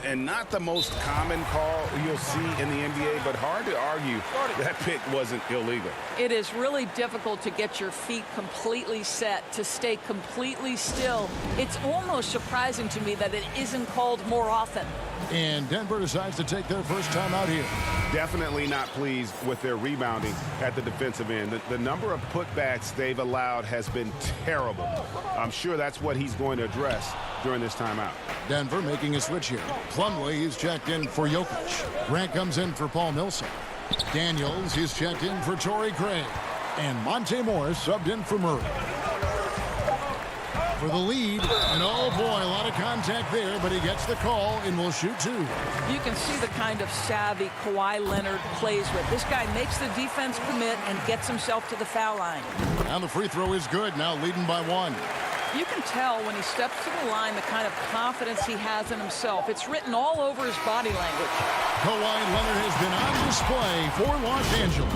And not the most common call you'll see in the NBA, but hard to argue that pick wasn't illegal. It is really difficult to get your feet completely set, to stay completely still. It's almost surprising to me that it isn't called more often. And Denver decides to take their first time out here. Definitely not pleased with their rebounding at the defensive end. The number of putbacks they've allowed has been terrible. I'm sure that's what he's going to address during this timeout. Denver making a switch here. Plumlee is checked in for Jokic. Grant comes in for Paul Millsap. Daniels is checked in for Torrey Craig. And Monte Morris subbed in for Murray. For the lead, and oh boy, a lot of contact there, but he gets the call and will shoot two. You can see the kind of savvy Kawhi Leonard plays with. This guy makes the defense commit and gets himself to the foul line. And the free throw is good, now leading by one. You can tell when he steps to the line the kind of confidence he has in himself. It's written all over his body language. Kawhi Leonard has been on display for Los Angeles.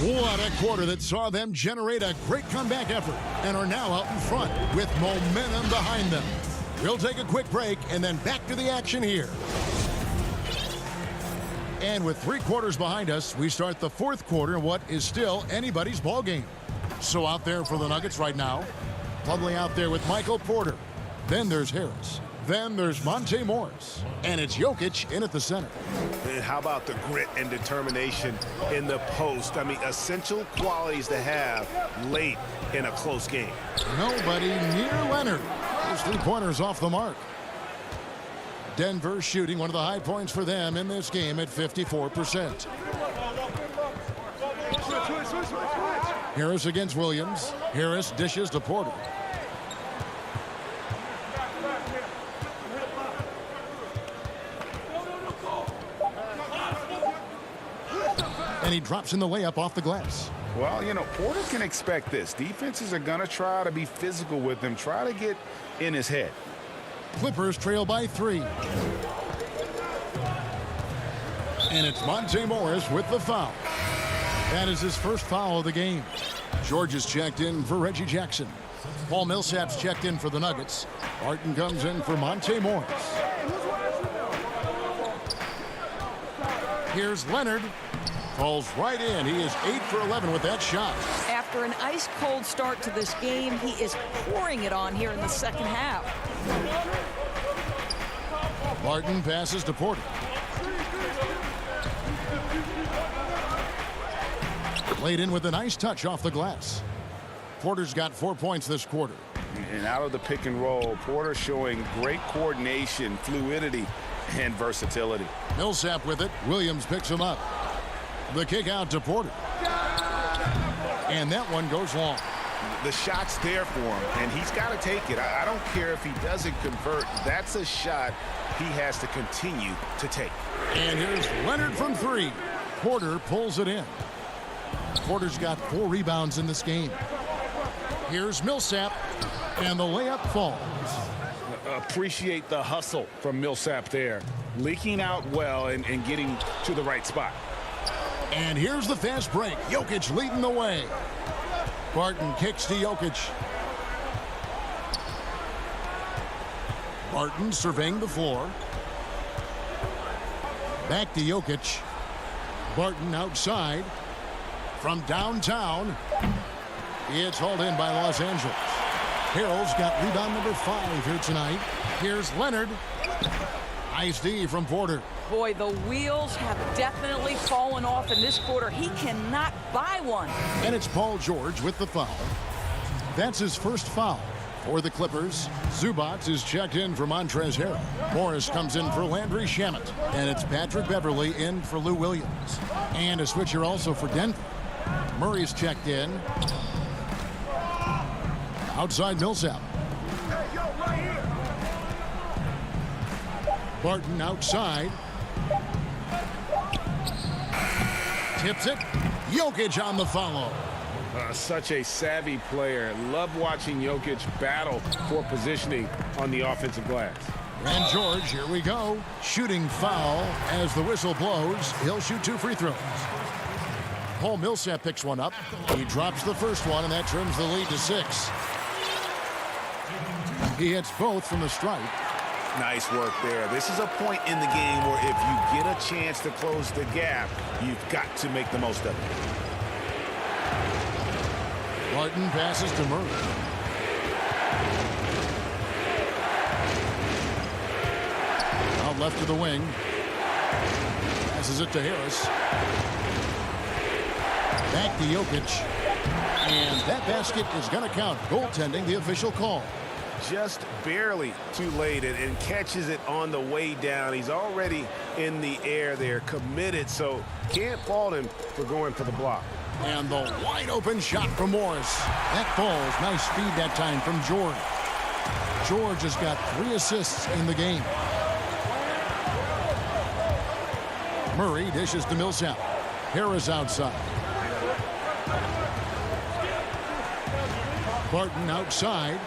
What a quarter that saw them generate a great comeback effort and are now out in front with momentum behind them. We'll take a quick break and then back to the action here. And with 3 quarters behind us, we start the 4th quarter in what is still anybody's ball game. So out there for the Nuggets right now, Plumlee out there with Michael Porter. Then there's Harris. Then there's Monte Morris. And it's Jokic in at the center. And how about the grit and determination in the post? I mean, essential qualities to have late in a close game. Nobody near Leonard. His 3-pointers off the mark. Denver shooting one of the high points for them in this game at 54%. Harris against Williams. Harris dishes to Porter. And he drops in the layup off the glass. Well, you know, Porter can expect this. Defenses are going to try to be physical with him, try to get in his head. Clippers trail by 3. And it's Monte Morris with the foul. That is his first foul of the game. George is checked in for Reggie Jackson. Paul Millsap's checked in for the Nuggets. Barton comes in for Monte Morris. Here's Leonard. Falls right in. He is 8 for 11 with that shot. After an ice-cold start to this game, he is pouring it on here in the second half. Barton passes to Porter. Played in with a nice touch off the glass. Porter's got 4 points this quarter. And out of the pick and roll, Porter showing great coordination, fluidity, and versatility. Millsap with it. Williams picks him up. The kick out to Porter. And that one goes long. The shot's there for him, and he's got to take it. I don't care if he doesn't convert. That's a shot he has to continue to take. And here's Leonard from 3. Porter pulls it in. Porter's got 4 rebounds in this game. Here's Millsap, and the layup falls. Appreciate the hustle from Millsap there. Leaking out well and getting to the right spot. And here's the fast break. Jokic leading the way. Barton kicks to Jokic. Barton surveying the floor. Back to Jokic. Barton outside. From downtown. It's hauled in by Los Angeles. Harrell's got rebound number 5 here tonight. Here's Leonard. Nice D from Porter. Boy, the wheels have definitely fallen off in this quarter. He cannot buy one. And it's Paul George with the foul. That's his first foul for the Clippers. Zubac is checked in for Montrezl Harrell. Morris comes in for Landry Shamet. And it's Patrick Beverley in for Lou Williams. And a switcher also for Denver. Murray's checked in. Outside Millsap. Barton outside. Tips it. Jokic on the follow. Such a savvy player. Love watching Jokic battle for positioning on the offensive glass. And George, here we go. Shooting foul as the whistle blows. He'll shoot 2 free throws. Paul Millsap picks one up. He drops the first one, and that trims the lead to 6. He hits both from the stripe. Nice work there. This is a point in the game where if you get a chance to close the gap, you've got to make the most of it. Barton passes to Murray. Out left to the wing. Passes it to Harris. Back to Jokic. And that basket is going to count. Goaltending, the official call. Just barely too late and catches it on the way down. He's already in the air there, committed, so can't fault him for going for the block. And the wide open shot from Morris. That falls. Nice speed that time from George. George has got 3 assists in the game. Murray dishes to Millsap. Harris outside. Barton outside.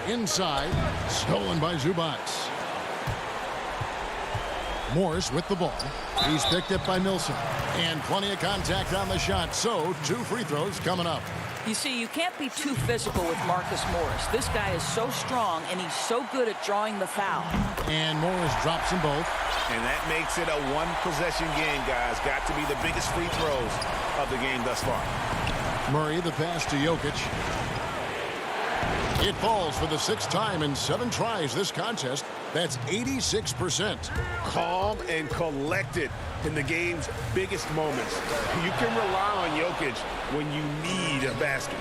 Inside. Stolen by Zubac. Morris with the ball. He's picked up by Millsap. And plenty of contact on the shot. So 2 free throws coming up. You see, you can't be too physical with Marcus Morris. This guy is so strong, and he's so good at drawing the foul. And Morris drops them both. And that makes it a 1-possession game, guys. Got to be the biggest free throws of the game thus far. Murray, the pass to Jokic. It falls for the 6th time in 7 tries this contest. That's 86%. Calm and collected in the game's biggest moments. You can rely on Jokic when you need a basket.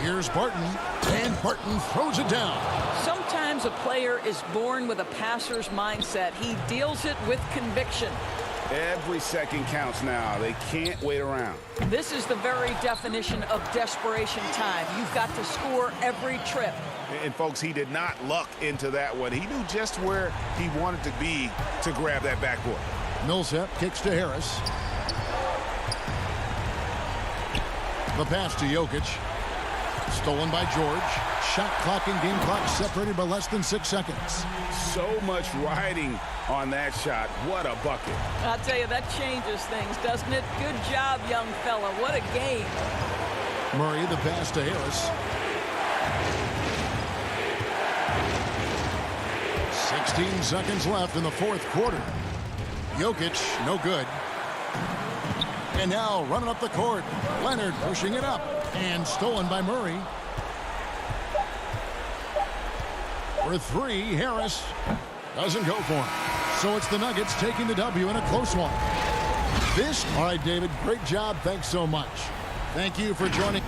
Here's Barton, and Barton throws it down. Sometimes a player is born with a passer's mindset. He deals it with conviction. Every second counts now. They can't wait around. This is the very definition of desperation time. You've got to score every trip. And folks, he did not luck into that one. He knew just where he wanted to be to grab that backboard. Millsap kicks to Harris. The pass to Jokic. Stolen by George. Shot clock and game clock separated by less than 6 seconds. So much riding on that shot. What a bucket. I'll tell you, that changes things, doesn't it? Good job, young fella. What a game. Murray, the pass to Harris. 16 seconds left in the 4th quarter. Jokic, no good. And now running up the court. Leonard pushing it up. And stolen by Murray. For 3, Harris doesn't go for him. So it's the Nuggets taking the W in a close one. All right, David, great job. Thanks so much. Thank you for joining.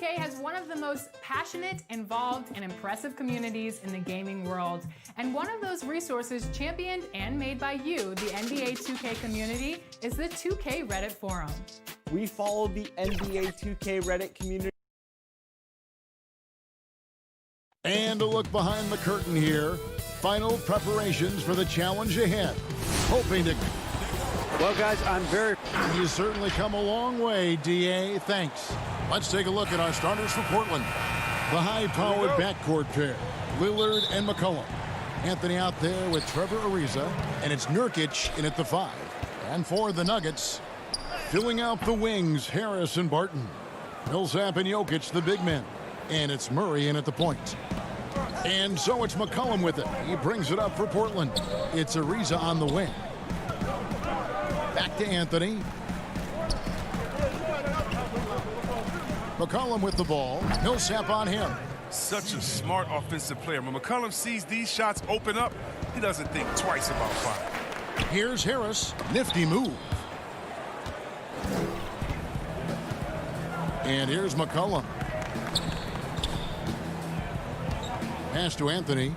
2K has one of the most passionate, involved, and impressive communities in the gaming world. And one of those resources championed and made by you, the NBA 2K community, is the 2K Reddit forum. We follow the NBA 2K Reddit community. And a look behind the curtain here. Final preparations for the challenge ahead. Hoping to... Well, guys, I'm very... You certainly come a long way, DA. Thanks. Let's take a look at our starters for Portland. The high-powered backcourt pair, Lillard and McCollum. Anthony out there with Trevor Ariza, and it's Nurkic in at the 5. And for the Nuggets, filling out the wings, Harris and Barton. Millsap and Jokic, the big men. And it's Murray in at the point. And so it's McCollum with it. He brings it up for Portland. It's Ariza on the wing. Back to Anthony. McCollum with the ball. Millsap on him. Such a smart offensive player. When McCollum sees these shots open up, he doesn't think twice about firing. Here's Harris. Nifty move. And here's McCollum. Pass to Anthony.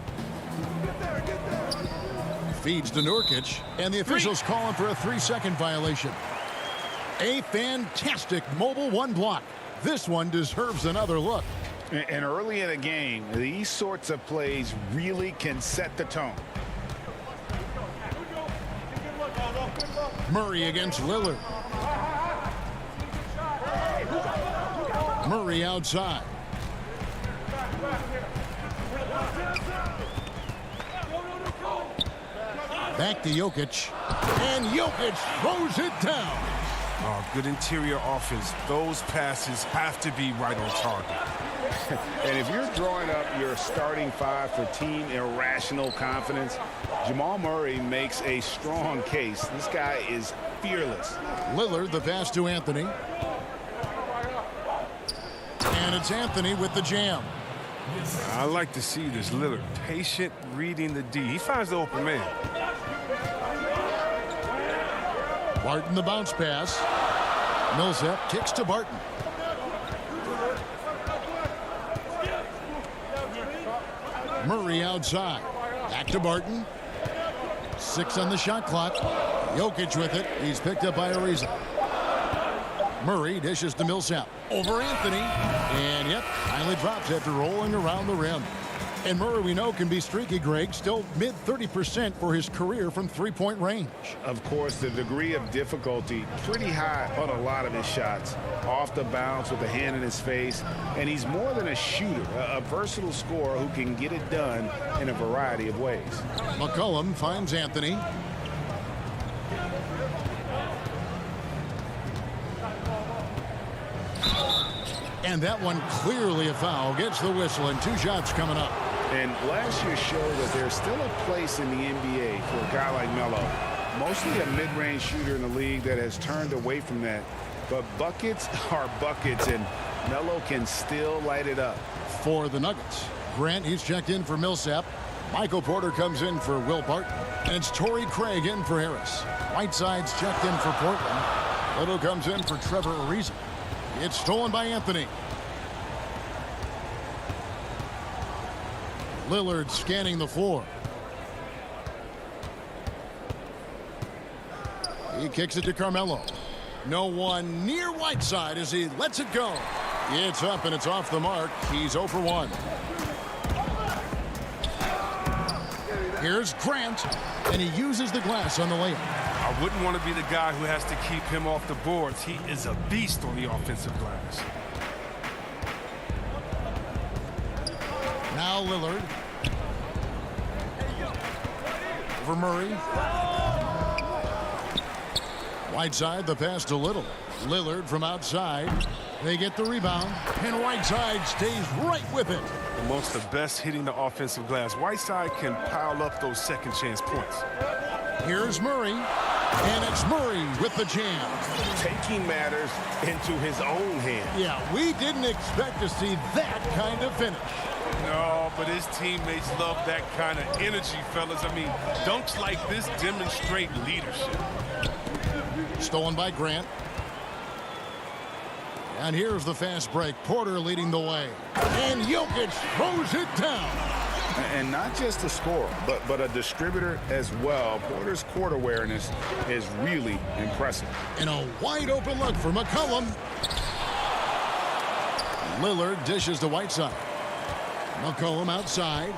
Feeds to Nurkic. And the officials calling for a 3-second violation. A fantastic mobile one block. This one deserves another look. And early in a game, these sorts of plays really can set the tone. Murray against Lillard. Murray outside. Back to Jokic. And Jokic throws it down. Oh, good interior offense. Those passes have to be right on target. And if you're drawing up your starting 5 for team irrational confidence, Jamal Murray makes a strong case. This guy is fearless. Lillard, the pass to Anthony. And it's Anthony with the jam. I like to see this. Lillard patient reading the D. He finds the open man. Barton the bounce pass. Millsap kicks to Barton. Murray outside. Back to Barton. 6 on the shot clock. Jokic with it. He's picked up by Ariza. Murray dishes to Millsap. Over Anthony. And yep, finally drops after rolling around the rim. And Murray, we know, can be streaky, Greg. Still mid-30% for his career from three-point range. Of course, the degree of difficulty pretty high on a lot of his shots. Off the bounce with a hand in his face. And he's more than a shooter, a versatile scorer who can get it done in a variety of ways. McCollum finds Anthony. And that one clearly a foul. Gets the whistle and 2 shots coming up. And last year showed that there's still a place in the NBA for a guy like Melo. Mostly a mid-range shooter in the league that has turned away from that. But buckets are buckets, and Melo can still light it up. For the Nuggets, Grant, he's checked in for Millsap. Michael Porter comes in for Will Barton. And it's Torrey Craig in for Harris. Whiteside's checked in for Portland. Little comes in for Trevor Ariza. It's stolen by Anthony. Lillard scanning the floor. He kicks it to Carmelo. No one near Whiteside as he lets it go. It's up and it's off the mark. He's 0 for 1. Here's Grant, and he uses the glass on the layup. I wouldn't want to be the guy who has to keep him off the boards. He is a beast on the offensive glass. Now Lillard. Over Murray. Whiteside, the pass to Little. Lillard from outside. They get the rebound, and Whiteside stays right with it. Amongst the best hitting the offensive glass, Whiteside can pile up those second chance points. Here's Murray, and it's Murray with the jam. Taking matters into his own hands. Yeah, we didn't expect to see that kind of finish. No, but his teammates love that kind of energy, fellas. I mean, dunks like this demonstrate leadership. Stolen by Grant. And here's the fast break. Porter leading the way. And Jokic throws it down. And not just a scorer, but a distributor as well. Porter's court awareness is really impressive. And a wide open look for McCollum. Lillard dishes to Whiteside. McCollum outside.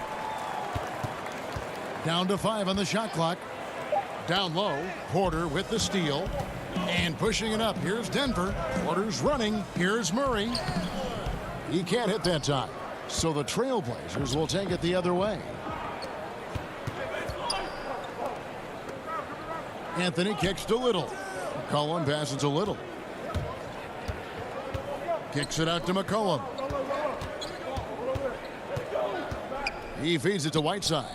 Down to 5 on the shot clock. Down low. Porter with the steal. And pushing it up. Here's Denver. Porter's running. Here's Murray. He can't hit that time. So the Trailblazers will take it the other way. Anthony kicks to Little. McCollum passes to Little. Kicks it out to McCollum. He feeds it to Whiteside.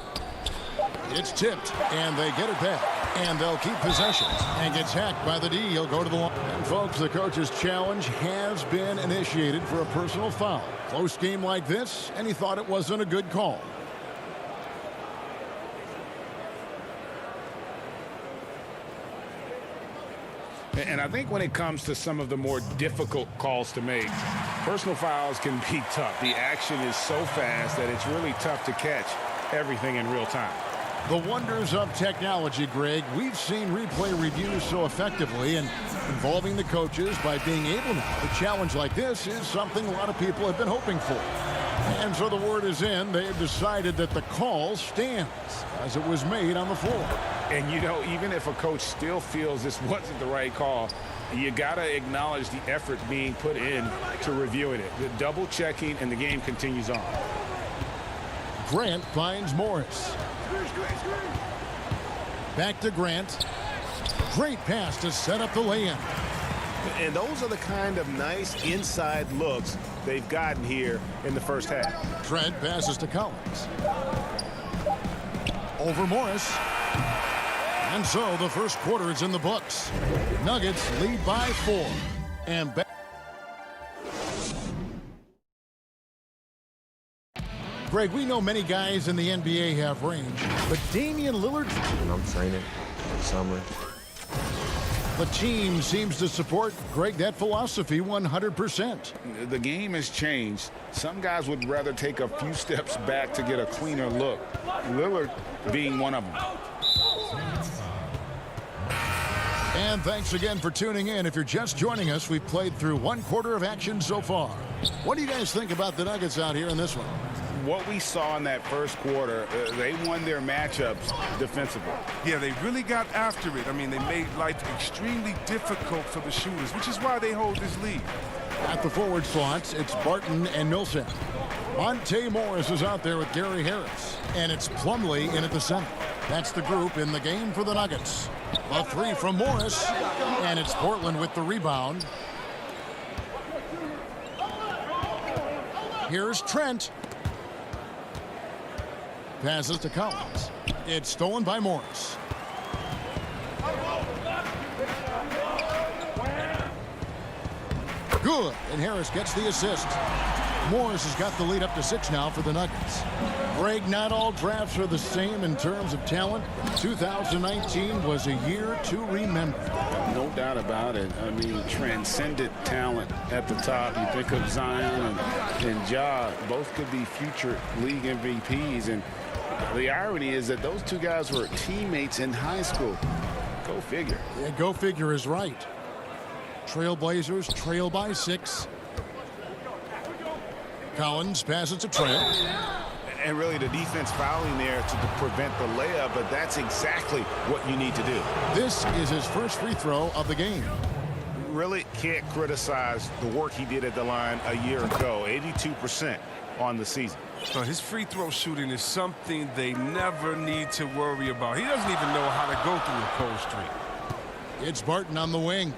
It's tipped, and they get it back. And they'll keep possession. And gets hacked by the D. He'll go to the line. And folks, the coach's challenge has been initiated for a personal foul. Close game like this, and he thought it wasn't a good call. And I think when it comes to some of the more difficult calls to make, personal fouls can be tough. The action is so fast that it's really tough to catch everything in real time. The wonders of technology, Greg. We've seen replay reviews so effectively, and involving the coaches by being able now to challenge like this is something a lot of people have been hoping for. And so the word is in. They've decided that the call stands as it was made on the floor. And, you know, even if a coach still feels this wasn't the right call, you got to acknowledge the effort being put in to reviewing it. The double checking, and the game continues on. Grant finds Morris. Back to Grant. Great pass to set up the lay-in. And those are the kind of nice inside looks they've gotten here in the first half. Trent passes to Collins. Over Morris. And so the first quarter is in the books. Nuggets lead by 4. And back. Greg, we know many guys in the NBA have range, but Damian Lillard... When I'm training in summer. The team seems to support, Greg, that philosophy 100%. The game has changed. Some guys would rather take a few steps back to get a cleaner look. Lillard being one of them. And thanks again for tuning in. If you're just joining us, we've played through 1 quarter of action so far. What do you guys think about the Nuggets out here in this one? What we saw in that first quarter, they won their matchups defensively. Yeah, they really got after it. I mean, they made life extremely difficult for the shooters, which is why they hold this lead. At the forward slots, it's Barton and Millsap. Monte Morris is out there with Gary Harris. And it's Plumlee in at the center. That's the group in the game for the Nuggets. A 3 from Morris. And it's Portland with the rebound. Here's Trent. Passes to Collins. It's stolen by Morris. Good, and Harris gets the assist. Morris has got the lead up to 6 now for the Nuggets. Greg, not all drafts are the same in terms of talent. 2019 was a year to remember. No doubt about it. I mean, transcendent talent at the top. You think of Zion and Ja, both could be future league MVPs. And the irony is that those two guys were teammates in high school. Go figure. Yeah, go figure is right. Trailblazers trail by 6. Collins passes to Trent. And really the defense fouling there to prevent the layup, but that's exactly what you need to do. This is his first free throw of the game. Really can't criticize the work he did at the line a year ago. 82% on the season. So his free throw shooting is something they never need to worry about. He doesn't even know how to go through a cold streak. It's Barton on the wing.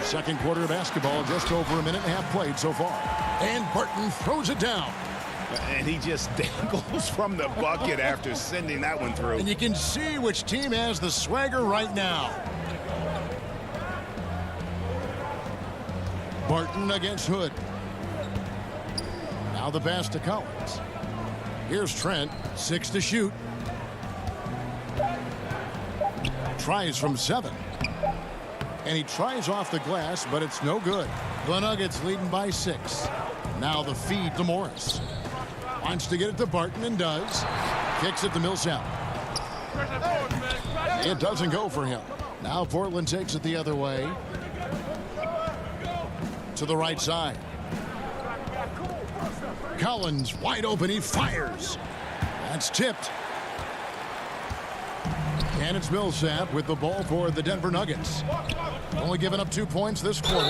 Second quarter of basketball, just over a minute and a half played so far. And Barton throws it down. And he just dangles from the bucket after sending that one through. And you can see which team has the swagger right now. Barton against Hood. Now the pass to Collins. Here's Trent, 6 to shoot. Tries from 7. And he tries off the glass, but it's no good. The Nuggets leading by 6. Now the feed to Morris. Wants to get it to Barton and does. Kicks it to Millsap. It doesn't go for him. Now Portland takes it the other way. To the right side. Collins wide open. He fires. That's tipped. And it's Millsap with the ball for the Denver Nuggets. Only giving up 2 points this quarter.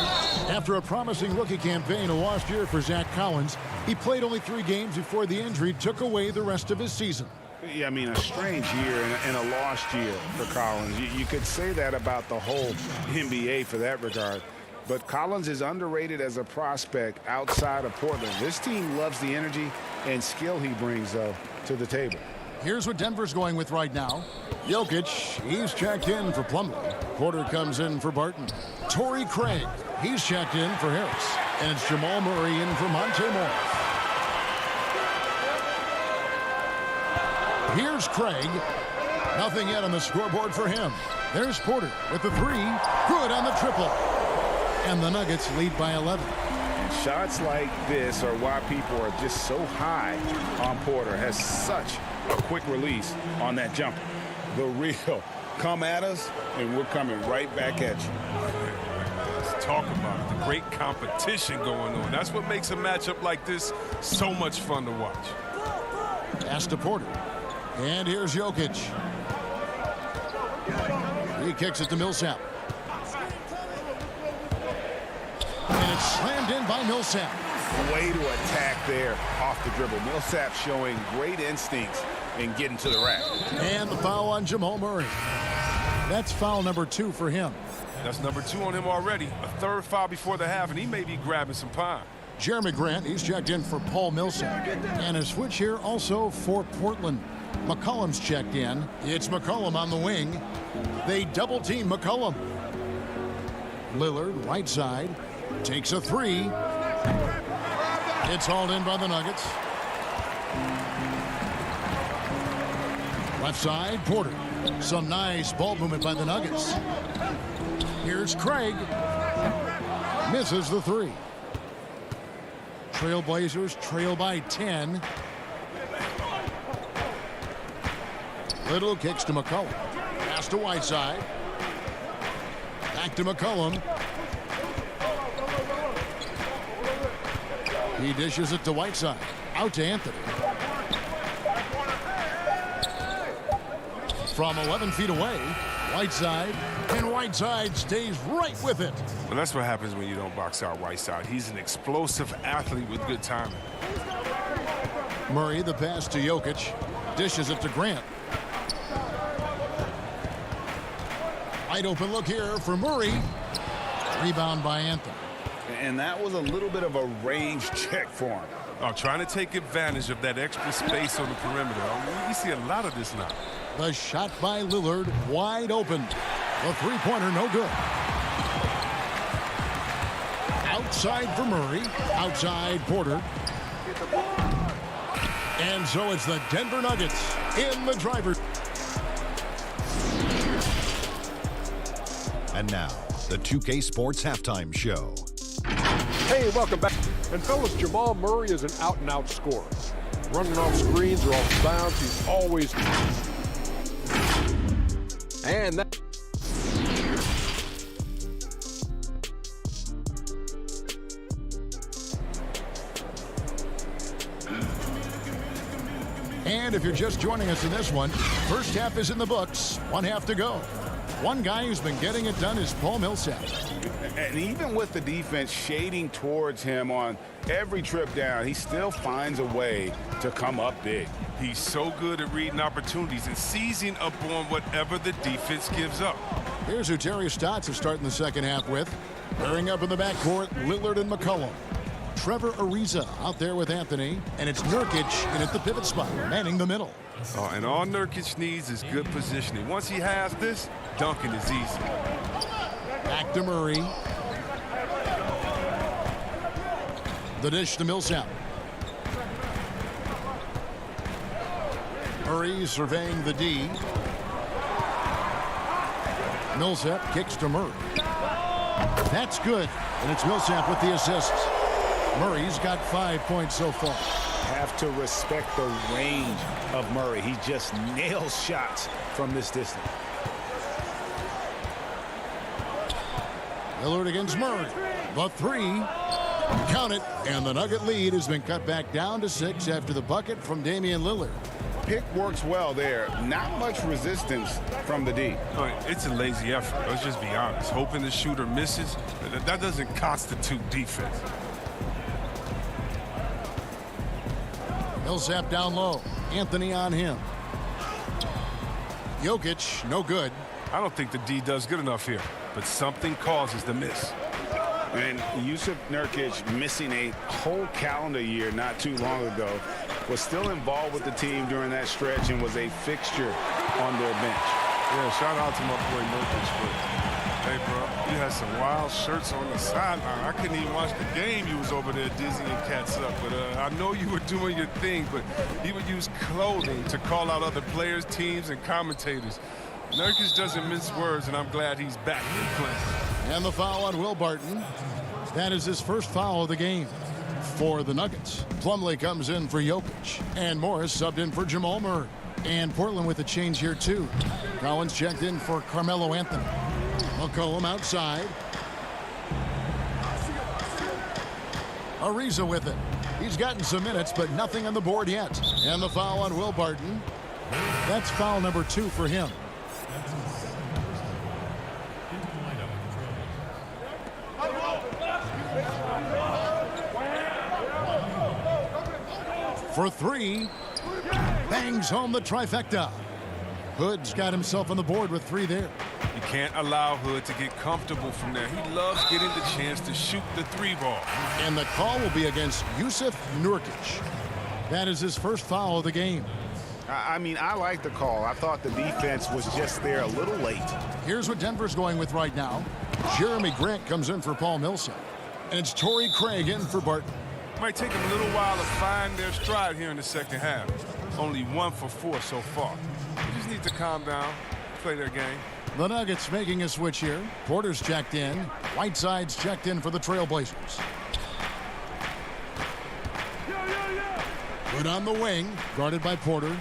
After a promising rookie campaign, a lost year for Zach Collins, he played only 3 games before the injury took away the rest of his season. Yeah, I mean, a strange year and a lost year for Collins. You could say that about the whole NBA for that regard. But Collins is underrated as a prospect outside of Portland. This team loves the energy and skill he brings, though, to the table. Here's what Denver's going with right now. Jokic, he's checked in for Plumlee. Porter comes in for Barton. Torrey Craig, he's checked in for Harris. And it's Jamal Murray in for Monte Morris. Here's Craig. Nothing yet on the scoreboard for him. There's Porter with the 3. Good on the triple. And the Nuggets lead by 11. Shots like this are why people are just so high on Porter. Has such a quick release on that jumper. The real come at us, and we're coming right back at you. Let's talk about it. The great competition going on. That's what makes a matchup like this so much fun to watch. Pass to Porter. And here's Jokic. He kicks it to Millsap. And it's slammed in by Millsap. Way to attack there off the dribble. Millsap showing great instincts in getting to the rack. And the foul on Jamal Murray. That's foul number 2 for him. That's number 2 on him already. A 3rd foul before the half, and he may be grabbing some pine. Jeremy Grant, he's checked in for Paul Millsap. And a switch here also for Portland. McCollum's checked in. It's McCollum on the wing. They double team McCollum. Lillard, right side, takes a 3. It's hauled in by the Nuggets. Left side, Porter. Some nice ball movement by the Nuggets. Here's Craig. Misses the 3. Trailblazers trail by 10. Little kicks to McCollum. Pass to Whiteside. Back to McCollum. He dishes it to Whiteside. Out to Anthony. From 11 feet away, Whiteside. And Whiteside stays right with it. Well, that's what happens when you don't box out Whiteside. He's an explosive athlete with good timing. Murray, the pass to Jokic. Dishes it to Grant. Wide open look here for Murray. Rebound by Anthony. And that was a little bit of a range check for him. Oh, trying to take advantage of that extra space on the perimeter. We see a lot of this now. The shot by Lillard, wide open. The three-pointer, no good. Outside for Murray. Outside Porter. And so it's the Denver Nuggets in the driver's. And now, the 2K Sports Halftime Show. Hey, welcome back. And fellas, Jamal Murray is an out-and-out scorer. Running off screens or off bounds, he's always... And that... And if you're just joining us in this one, first half is in the books. 1 half to go. One guy who's been getting it done is Paul Millsap. And even with the defense shading towards him on every trip down, he still finds a way to come up big. He's so good at reading opportunities and seizing up on whatever the defense gives up. Here's who Terry Stotts is starting the second half with. Pairing up in the backcourt, Lillard and McCollum. Trevor Ariza out there with Anthony, and it's Nurkic in at the pivot spot, manning the middle. Oh, and all Nurkic needs is good positioning. Once he has this, dunking is easy. Back to Murray. The dish to Millsap. Murray surveying the D. Millsap kicks to Murray. That's good. And it's Millsap with the assist. Murray's got 5 points so far. Have to respect the range of Murray. He just nails shots from this distance. Lillard against Murray. The three. Count it. And the Nugget lead has been cut back down to 6 after the bucket from Damian Lillard. Pick works well there. Not much resistance from the D. It's a lazy effort. Let's just be honest. Hoping the shooter misses, that doesn't constitute defense. Millsap down low. Anthony on him. Jokic, no good. I don't think the D does good enough here, but something causes the miss. And Yusuf Nurkic, missing a whole calendar year not too long ago, was still involved with the team during that stretch and was a fixture on their bench. Yeah, shout out to my boy Nurkic. But hey, bro, you had some wild shirts on the sideline. I couldn't even watch the game. You was over there dizzying cats up. But I know you were doing your thing, but he would use clothing to call out other players, teams, and commentators. Nurkic doesn't mince words, and I'm glad he's back in play. And the foul on Will Barton. That is his first foul of the game for the Nuggets. Plumlee comes in for Jokic. And Morris subbed in for Jamal Murray. And Portland with a change here, too. Collins checked in for Carmelo Anthony. McCollum outside. Ariza with it. He's gotten some minutes, but nothing on the board yet. And the foul on Will Barton. That's foul number 2 for him. For 3. Bangs home the trifecta. Hood's got himself on the board with 3 there. You can't allow Hood to get comfortable from there. He loves getting the chance to shoot the 3 ball. And the call will be against Yusuf Nurkic. That is his first foul of the game. I mean, I like the call. I thought the defense was just there a little late. Here's what Denver's going with right now. Jeremy Grant comes in for Paul Millsap. And it's Torrey Craig in for Barton. Might take them a little while to find their stride here in the second half. Only 1 for 4 so far. They just need to calm down, play their game. The Nuggets making a switch here. Porter's checked in. Whiteside's checked in for the Trailblazers. Good on the wing, guarded by Porter.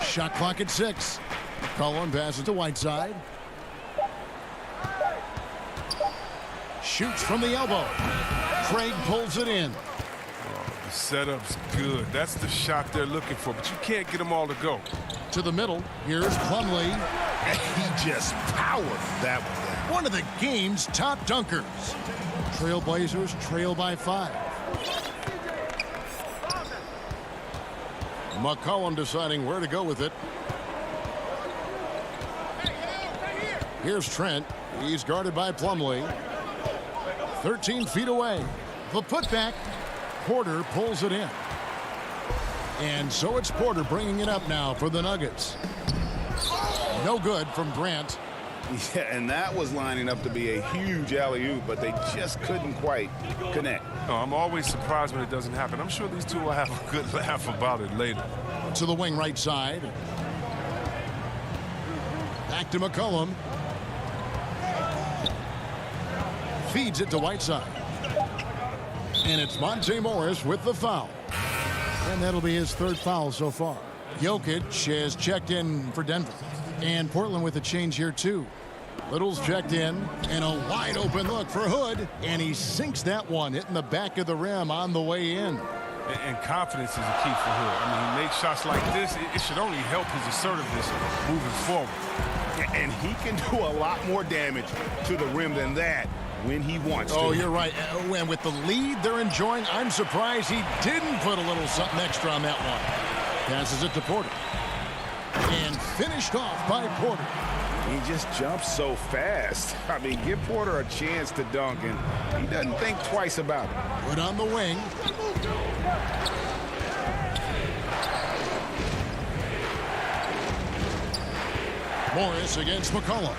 Shot clock at 6. Cullen passes to Whiteside. Shoots from the elbow. Craig pulls it in. The setup's good. That's the shot they're looking for, but you can't get them all to go. To the middle. Here's Plumlee. He just powered that one down. One of the game's top dunkers. Trailblazers trail by 5. McCollum deciding where to go with it. Here's Trent. He's guarded by Plumlee. 13 feet away. The putback. Porter pulls it in. And so it's Porter bringing it up now for the Nuggets. No good from Grant. Yeah, and that was lining up to be a huge alley-oop, but they just couldn't quite connect. No, I'm always surprised when it doesn't happen. I'm sure these two will have a good laugh about it later. To the wing right side. Back to McCollum. Feeds it to Whiteside. And it's Monte Morris with the foul. And that'll be his 3rd foul so far. Jokic has checked in for Denver. And Portland with a change here too. Little's checked in. And a wide open look for Hood. And he sinks that one, hitting the back of the rim on the way in. And confidence is a key for Hood. I mean, he makes shots like this. It should only help his assertiveness moving forward. And he can do a lot more damage to the rim than that when he wants to. Oh, you're right. And with the lead they're enjoying, I'm surprised he didn't put a little something extra on that one. Passes it to Porter. And finished off by Porter. He just jumps so fast. I mean, give Porter a chance to dunk, and he doesn't think twice about it. Put on the wing. Morris against McCollum.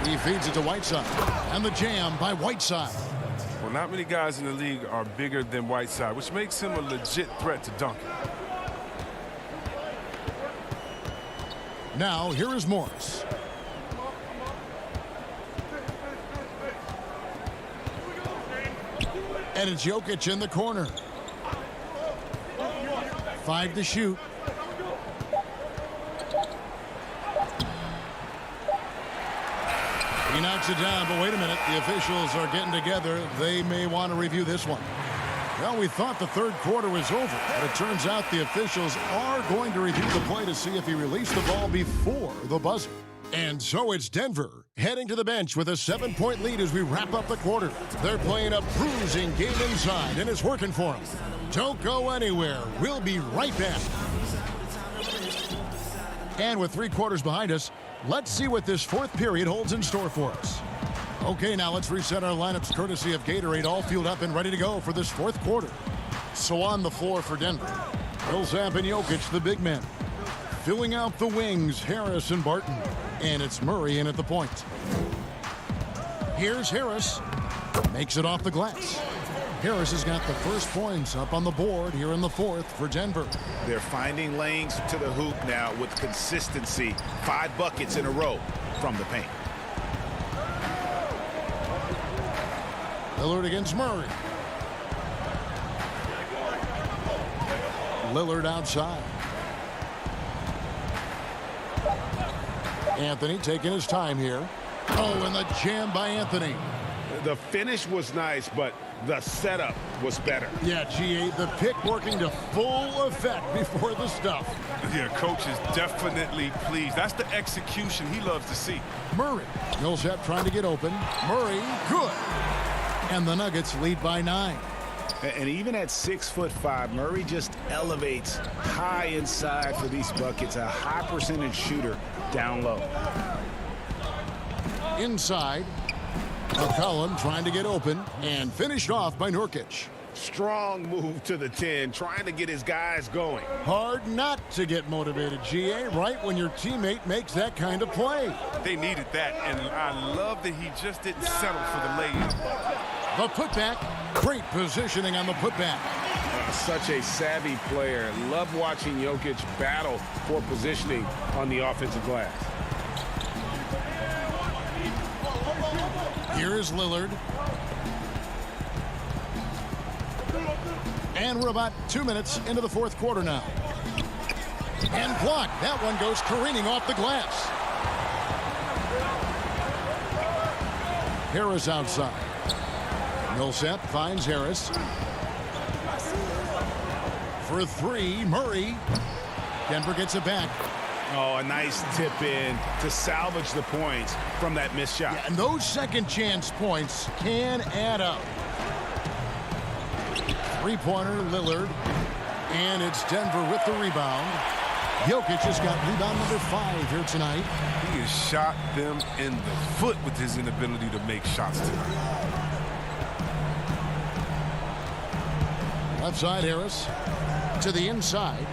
He feeds it to Whiteside. And the jam by Whiteside. Well, not many guys in the league are bigger than Whiteside, which makes him a legit threat to dunk. Now, here is Morris. And it's Jokic in the corner. 5 to shoot. He knocks it down, but wait a minute. The officials are getting together. They may want to review this one. Well, we thought the third quarter was over, but it turns out the officials are going to review the play to see if he released the ball before the buzzer. And so it's Denver heading to the bench with a 7-point lead as we wrap up the quarter. They're playing a bruising game inside, and it's working for them. Don't go anywhere. We'll be right back. And with 3 quarters behind us, let's see what this fourth period holds in store for us. Okay, now let's reset our lineups courtesy of Gatorade, all fueled up and ready to go for this fourth quarter. So on the floor for Denver, Millsap and Jokic, the big men. Filling out the wings, Harris and Barton. And it's Murray in at the point. Here's Harris. Makes it off the glass. Harris has got the first points up on the board here in the fourth for Denver. They're finding lanes to the hoop now with consistency. 5 buckets in a row from the paint. Lillard against Murray. Lillard outside. Anthony taking his time here. Oh, and the jam by Anthony. The finish was nice, but the setup was better. Yeah, GA, the pick working to full effect before the stuff. Yeah, coach is definitely pleased. That's the execution he loves to see. Murray. Millsap trying to get open. Murray, good. And the Nuggets lead by 9. And even at 6'5", Murray just elevates high inside for these buckets. A high percentage shooter down low. Inside. McCollum trying to get open and finished off by Nurkic. Strong move to the 10, trying to get his guys going. Hard not to get motivated, GA, right when your teammate makes that kind of play. They needed that, and I love that he just didn't settle for the lay-in. The putback, great positioning on the putback. Such a savvy player. Love watching Jokic battle for positioning on the offensive glass. Here is Lillard. And we're about 2 minutes into the fourth quarter now. And blocked. That one goes careening off the glass. Harris outside. Millsap finds Harris. For 3, Murray. Denver gets it back. Oh, a nice tip in to salvage the points from that missed shot. Yeah, and those second chance points can add up. 3-pointer, Lillard. And it's Denver with the rebound. Jokic has got rebound number 5 here tonight. He has shot them in the foot with his inability to make shots tonight. Left side, Harris. To the inside.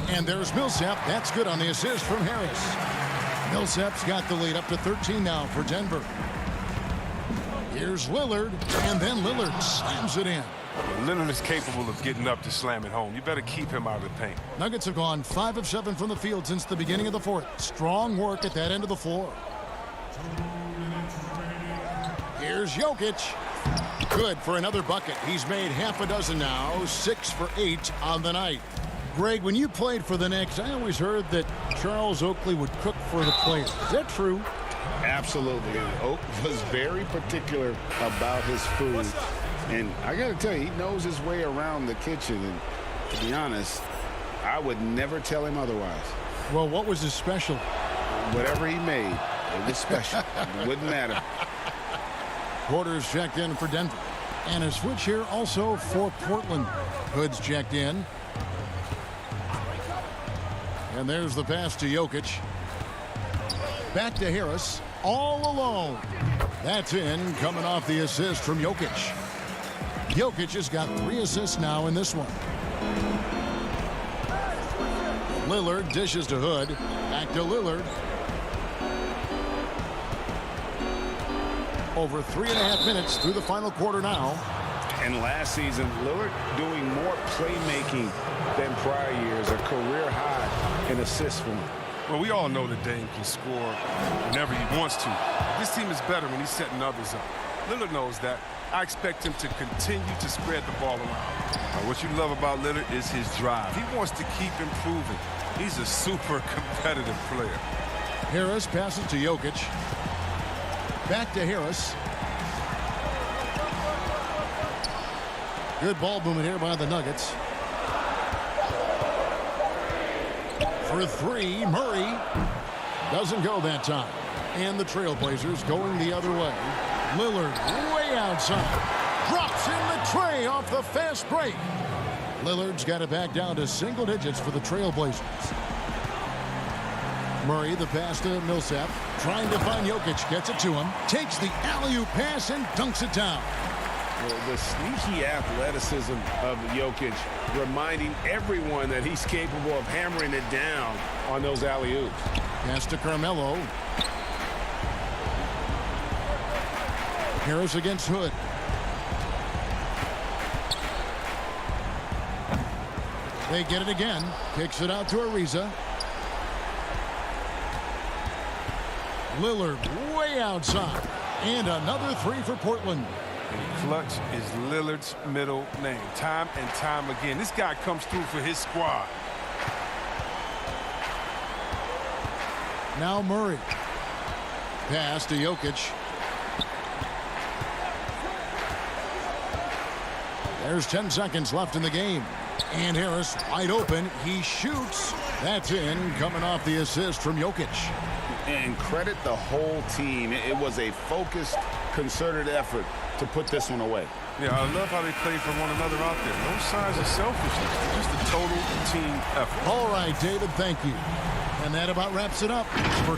And there's Millsap. That's good on the assist from Harris. Millsap's got the lead up to 13 now for Denver. Here's Lillard, and then Lillard slams it in. Lillard is capable of getting up to slam it home. You better keep him out of the paint. Nuggets have gone 5 of 7 from the field since the beginning of the fourth. Strong work at that end of the floor. Here's Jokic. Good for another bucket. He's made half a dozen now, 6 for 8 on the night. Greg, when you played for the Knicks, I always heard that Charles Oakley would cook for the players. Is that true? Absolutely. Oak was very particular about his food. And I got to tell you, he knows his way around the kitchen. And to be honest, I would never tell him otherwise. Well, what was his special? Whatever he made, it was special. It wouldn't matter. Porter's checked in for Denver. And a switch here also for Portland. Hood's checked in. And there's the pass to Jokic. Back to Harris. All alone. That's in, coming off the assist from Jokic. Jokic has got 3 assists now in this one. Lillard dishes to Hood. Back to Lillard. Over 3.5 minutes through the final quarter now. And last season, Lillard doing more playmaking than prior years, a career high in assists for him. Well, we all know that Dame can score whenever he wants to. This team is better when he's setting others up. Lillard knows that. I expect him to continue to spread the ball around. What you love about Lillard is his drive. He wants to keep improving. He's a super competitive player. Harris passes to Jokic. Back to Harris. Good ball movement here by the Nuggets. For three, Murray doesn't go that time. And the Trailblazers going the other way. Lillard way outside. Drops in the tray off the fast break. Lillard's got it back down to single digits for the Trailblazers. Murray, the pass to Millsap. Trying to find Jokic. Gets it to him. Takes the alley-oop pass and dunks it down. The sneaky athleticism of Jokic, reminding everyone that he's capable of hammering it down on those alley-oops. Pass to Carmelo. Harris against Hood. They get it again. Kicks it out to Ariza. Lillard way outside. And another three for Portland. And clutch is Lillard's middle name. Time and time again. This guy comes through for his squad. Now Murray. Pass to Jokic. There's 10 seconds left in the game. And Harris wide open. He shoots. That's in, coming off the assist from Jokic. And credit the whole team. It was a focused, concerted effort to put this one away. Yeah, I love how they play for one another out there. No signs of selfishness. Just a total team effort. All right, David, thank you. And that about wraps it up for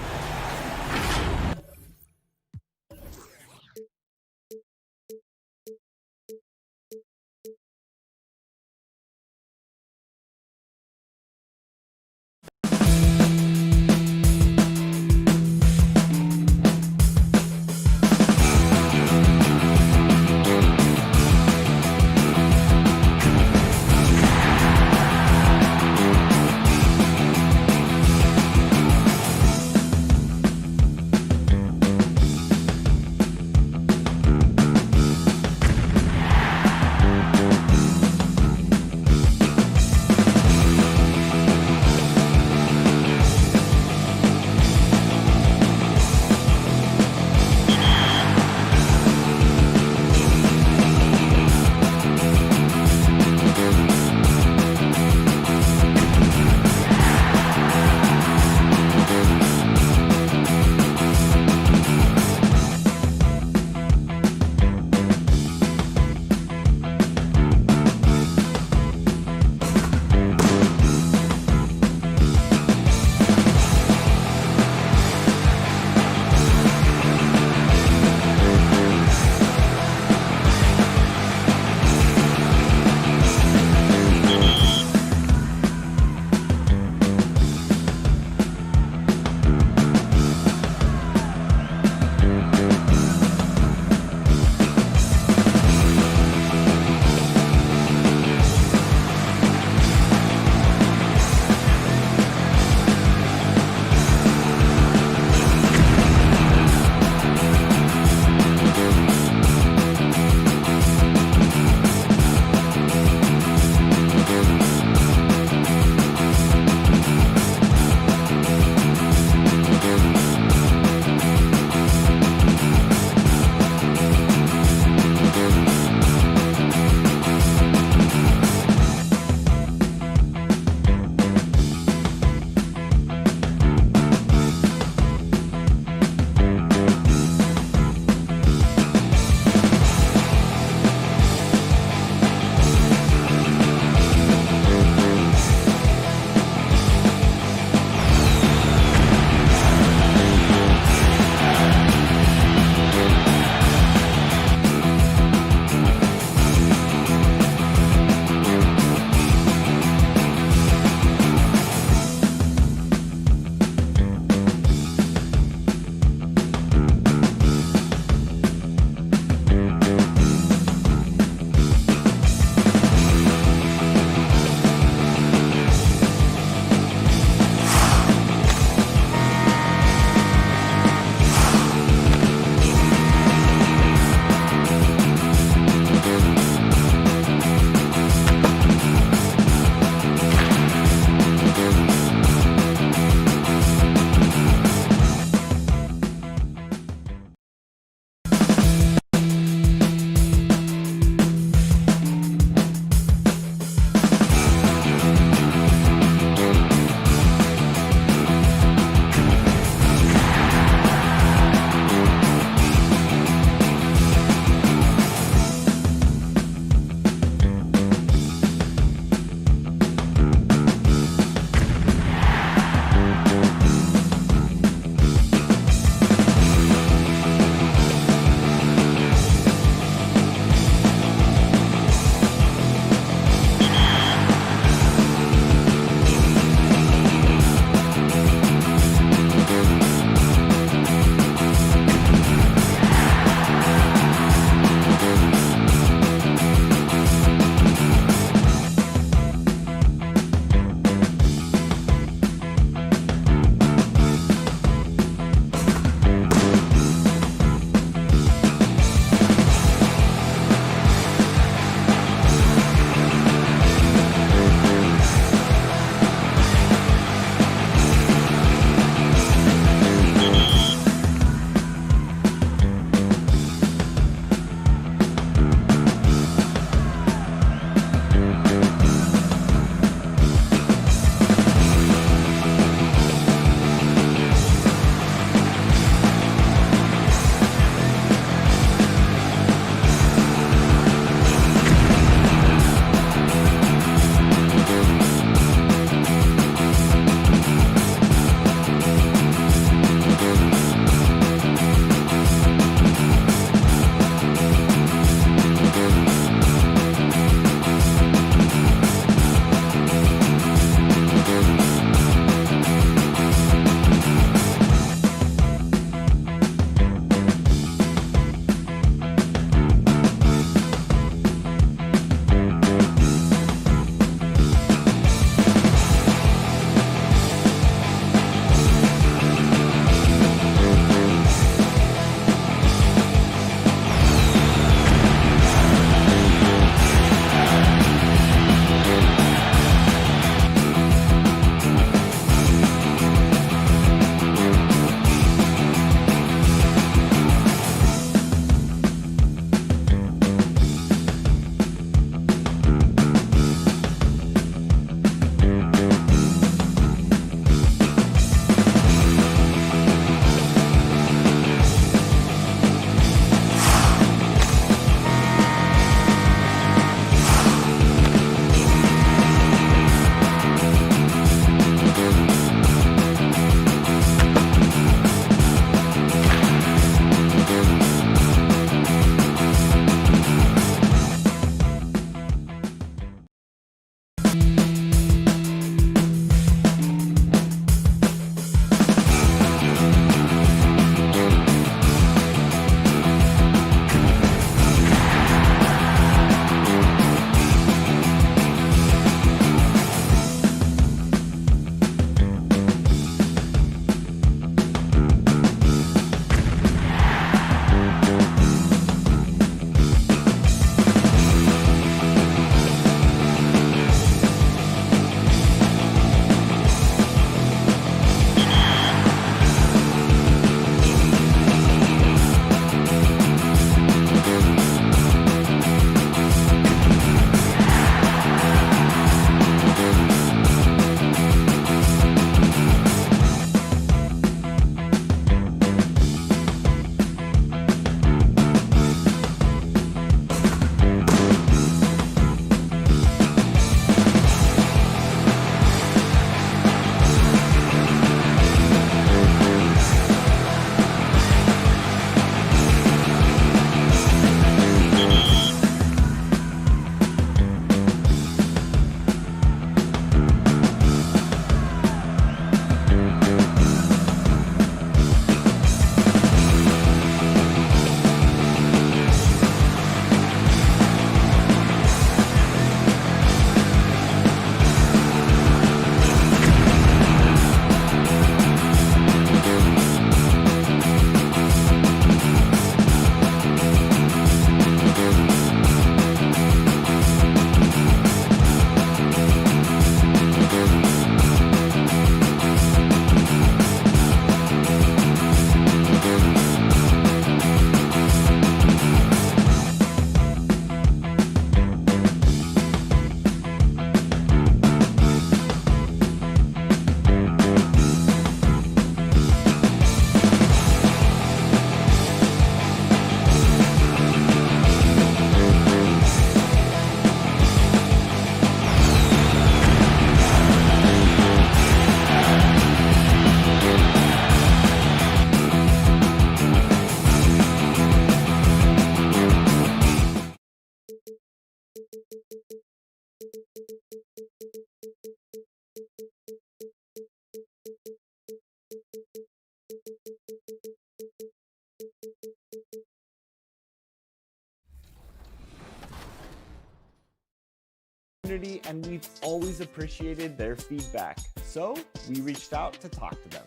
And we've always appreciated their feedback. So we reached out to talk to them.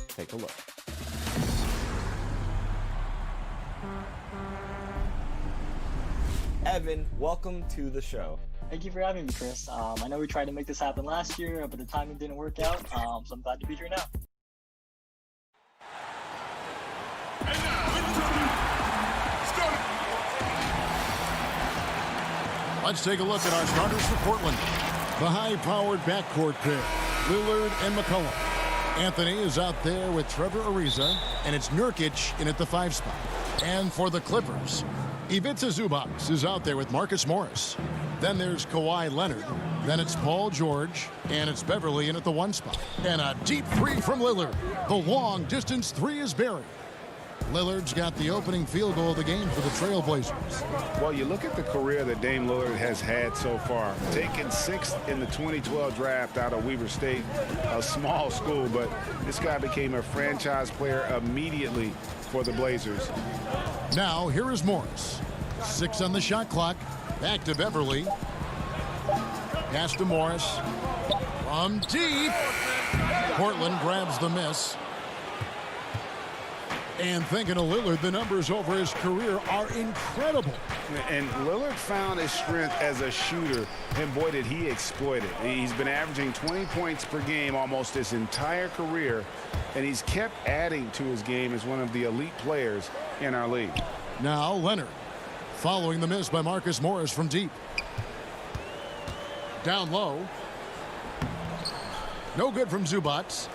Take a look. Evan, welcome to the show. Thank you for having me, Chris. I know we tried to make this happen last year, but the timing didn't work out, so I'm glad to be here now. Let's take a look at our starters for Portland. The high-powered backcourt pair, Lillard and McCollum. Anthony is out there with Trevor Ariza, and it's Nurkic in at the 5 spot. And for the Clippers, Ivica Zubac is out there with Marcus Morris. Then there's Kawhi Leonard. Then it's Paul George, and it's Beverly in at the 1 spot. And a deep 3 from Lillard. The long-distance 3 is buried. Lillard's got the opening field goal of the game for the Trailblazers. Well, you look at the career that Dame Lillard has had so far. Taken 6th in the 2012 draft out of Weber State, a small school, but this guy became a franchise player immediately for the Blazers. Now, here is Morris. 6 on the shot clock. Back to Beverly. Pass to Morris. From deep. Portland grabs the miss. And thinking of Lillard, the numbers over his career are incredible. And Lillard found his strength as a shooter, and boy, did he exploit it. He's been averaging 20 points per game almost his entire career, and he's kept adding to his game as one of the elite players in our league. Now Leonard, following the miss by Marcus Morris from deep. Down low. No good from Zubac.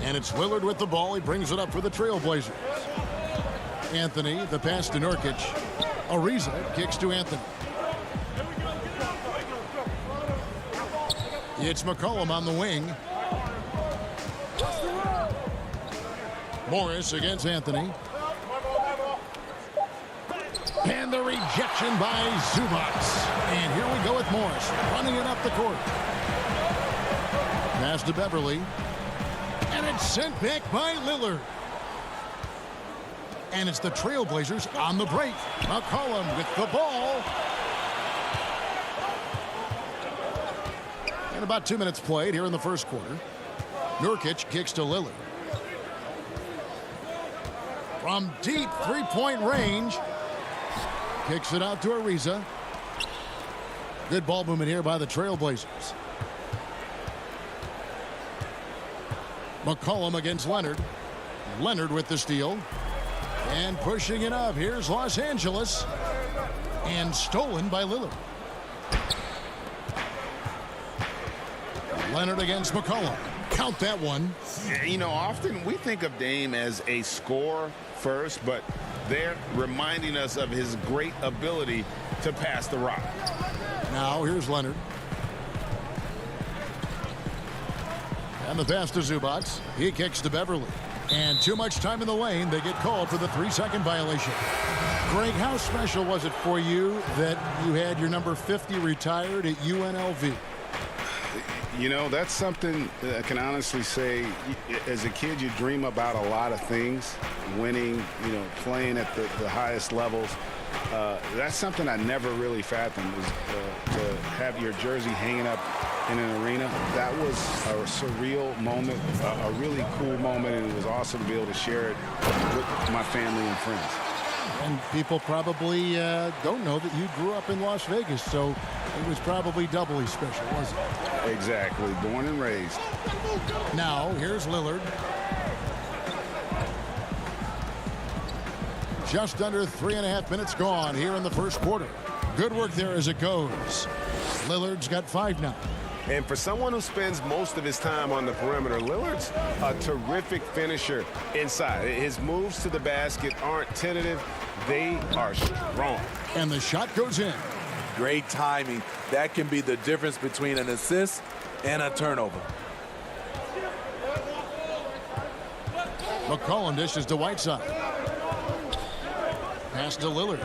And it's Lillard with the ball. He brings it up for the Trailblazers. Anthony, the pass to Nurkic. Ariza kicks to Anthony. It's McCollum on the wing. Morris against Anthony. And the rejection by Zubac. And here we go with Morris running it up the court. Pass to Beverly. And it's sent back by Lillard. And it's the Trailblazers on the break. McCollum with the ball. And about 2 minutes played here in the first quarter. Nurkic kicks to Lillard. From deep three-point range. Kicks it out to Ariza. Good ball movement here by the Trailblazers. McCollum against Leonard. Leonard with the steal. And pushing it up. Here's Los Angeles. And stolen by Lillard. Leonard against McCollum. Count that one. You know, often we think of Dame as a scorer first, but they're reminding us of his great ability to pass the rock. Now here's Leonard. And the pass to Zubac. He kicks to Beverly. And too much time in the lane. They get called for the 3-second violation. Greg, how special was it for you that you had your number 50 retired at UNLV? You know, that's something that I can honestly say. As a kid, you dream about a lot of things. Winning, you know, playing at the highest levels. That's something I never really fathomed, is to have your jersey hanging up in an arena. That was a surreal moment, a really cool moment, and it was awesome to be able to share it with my family and friends. And people probably don't know that you grew up in Las Vegas, so it was probably doubly special, wasn't it? Exactly. Born and raised. Now, here's Lillard. Just under 3.5 minutes gone here in the first quarter. Good work there as it goes. Lillard's got 5 now. And for someone who spends most of his time on the perimeter, Lillard's a terrific finisher inside. His moves to the basket aren't tentative. They are strong. And the shot goes in. Great timing. That can be the difference between an assist and a turnover. McCollum dishes to Whiteside. Pass to Lillard.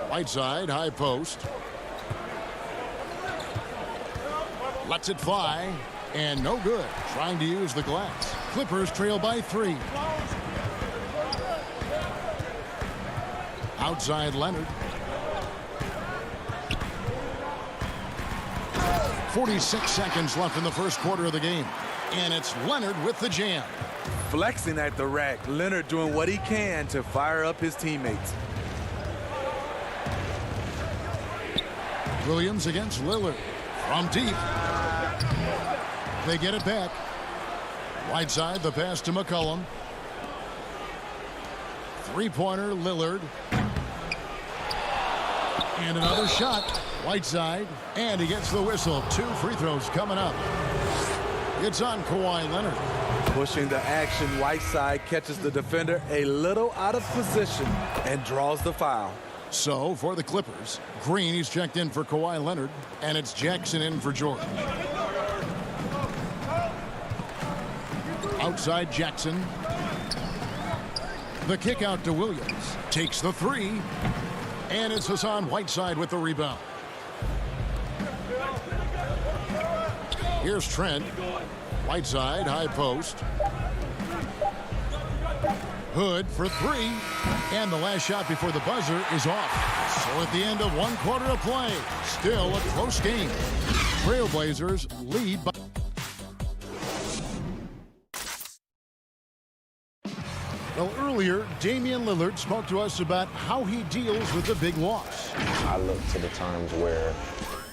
Whiteside, high post. Lets it fly. And no good. Trying to use the glass. Clippers trail by 3. Outside Leonard. 46 seconds left in the first quarter of the game. And it's Leonard with the jam. Flexing at the rack. Leonard doing what he can to fire up his teammates. Williams against Lillard. From deep. They get it back. Right side, the pass to McCollum. Three-pointer, Lillard. And another shot. Right side. And he gets the whistle. 2 free throws coming up. It's on Kawhi Leonard. Pushing the action, Whiteside catches the defender a little out of position and draws the foul. So, for the Clippers, Green, he's checked in for Kawhi Leonard, and it's Jackson in for George. Outside Jackson. The kick out to Williams. Takes the 3. And it's Hassan Whiteside with the rebound. Here's Trent. Whiteside, high post. Hood for 3. And the last shot before the buzzer is off. So at the end of 1 quarter of play, still a close game. Trailblazers lead by... Well, earlier, Damian Lillard spoke to us about how he deals with the big loss. I look to the times where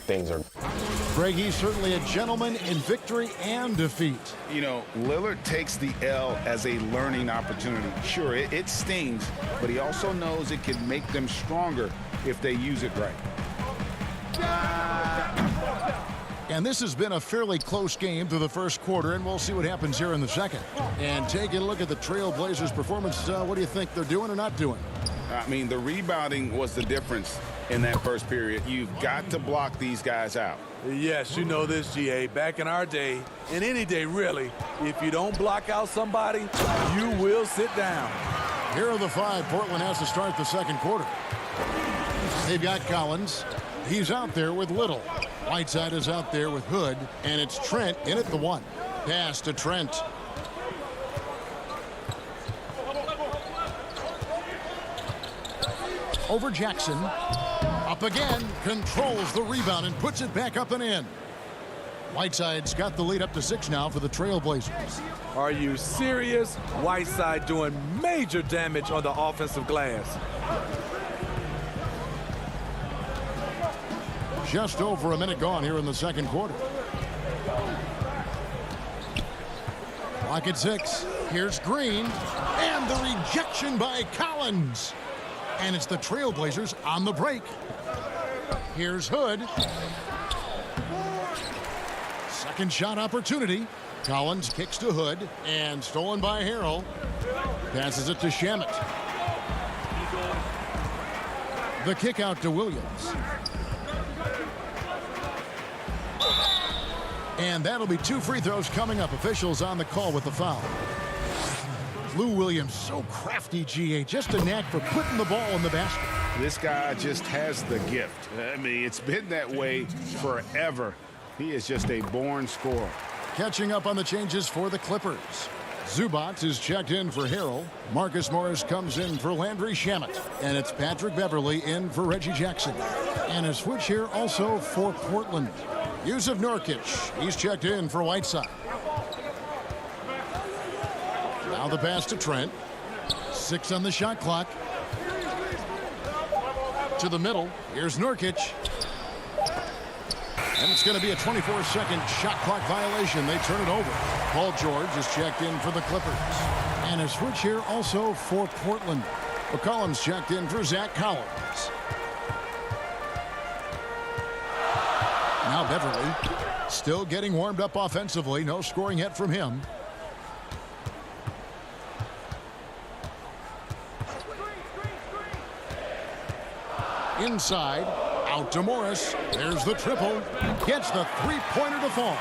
things are... Greg, he's certainly a gentleman in victory and defeat. You know, Lillard takes the L as a learning opportunity. Sure, it stings, but he also knows it can make them stronger if they use it right. And this has been a fairly close game through the first quarter, and we'll see what happens here in the second. And taking a look at the Trailblazers' performance, what do you think they're doing or not doing? I mean, the rebounding was the difference in that first period. You've got to block these guys out. Yes, you know this, GA. Back in our day, and any day really, if you don't block out somebody, you will sit down. Here are the 5 Portland has to start the second quarter. They've got Collins. He's out there with Little. Whiteside is out there with Hood, and it's Trent in at the 1. Pass to Trent. Over Jackson. Up again. Controls the rebound and puts it back up and in. Whiteside's got the lead up to 6 now for the Trailblazers. Are you serious? Whiteside doing major damage on the offensive glass. Just over a minute gone here in the second quarter. Clock at 6. Here's Green. And the rejection by Collins. And it's the Trailblazers on the break. Here's Hood. Second shot opportunity. Collins kicks to Hood. And stolen by Harrell. Passes it to Shamet. The kick out to Williams. And that'll be 2 free throws coming up. Officials on the call with the foul. Lou Williams, so crafty, GA. Just a knack for putting the ball in the basket. This guy just has the gift. I mean, it's been that way forever. He is just a born scorer. Catching up on the changes for the Clippers. Zubac is checked in for Harrell. Marcus Morris comes in for Landry Shamet. And it's Patrick Beverley in for Reggie Jackson. And a switch here also for Portland. Yusuf Nurkic, he's checked in for Whiteside. Now the pass to Trent. 6 on the shot clock. To the middle. Here's Nurkic. And it's going to be a 24-second shot clock violation. They turn it over. Paul George is checked in for the Clippers. And a switch here also for Portland. McCollum's checked in for Zach Collins. Now Beverly still getting warmed up offensively. No scoring yet from him. Inside, out to Morris. There's the triple. Gets the three-pointer to fall.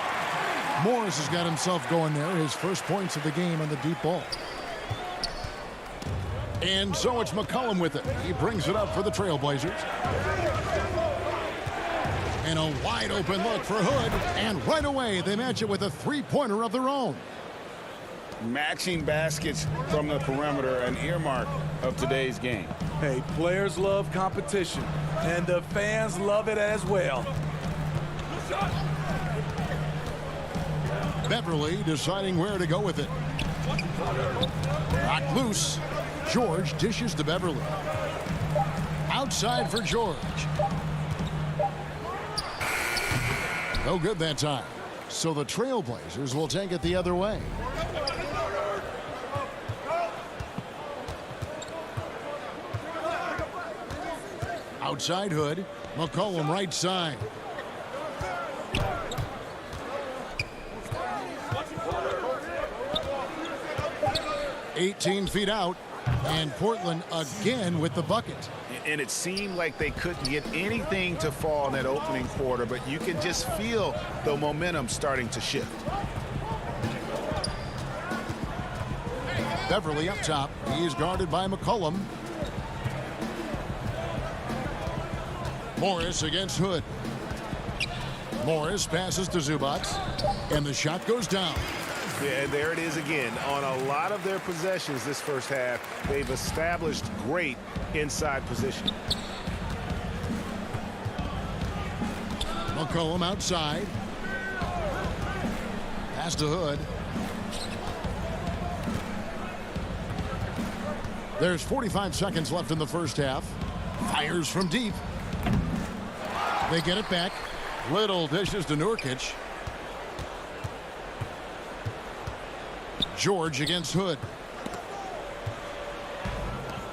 Morris has got himself going there. His first points of the game on the deep ball. And so it's McCollum with it. He brings it up for the Trailblazers. And a wide open look for Hood. And right away, they match it with a three-pointer of their own. Matching baskets from the perimeter, an earmark of today's game. Hey, players love competition, and the fans love it as well. Beverly deciding where to go with it. Knocked loose. George dishes to Beverly. Outside for George. No good that time. So the Trailblazers will take it the other way. Outside Hood. McCollum right side. $18 feet out, and Portland again with the bucket. And it seemed like they couldn't get anything to fall in that opening quarter, but you can just feel the momentum starting to shift. Beverly up top. He is guarded by McCollum. Morris against Hood. Morris passes to Zubac, and the shot goes down. Yeah, and there it is again. On a lot of their possessions this first half, they've established great inside position. McCollum outside. Pass to Hood. There's 45 seconds left in the first half. Fires from deep. They get it back. Little dishes to Nurkic. George against Hood.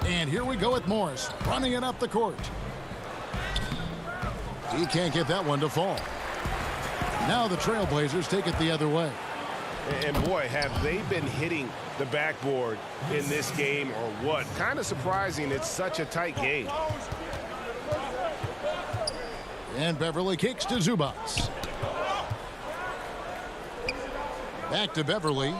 And here we go with Morris running it up the court. He can't get that one to fall. Now the Trailblazers take it the other way. And boy, have they been hitting the backboard in this game or what? Kind of surprising. It's such a tight game. And Beverly kicks to Zubac. Back to Beverly.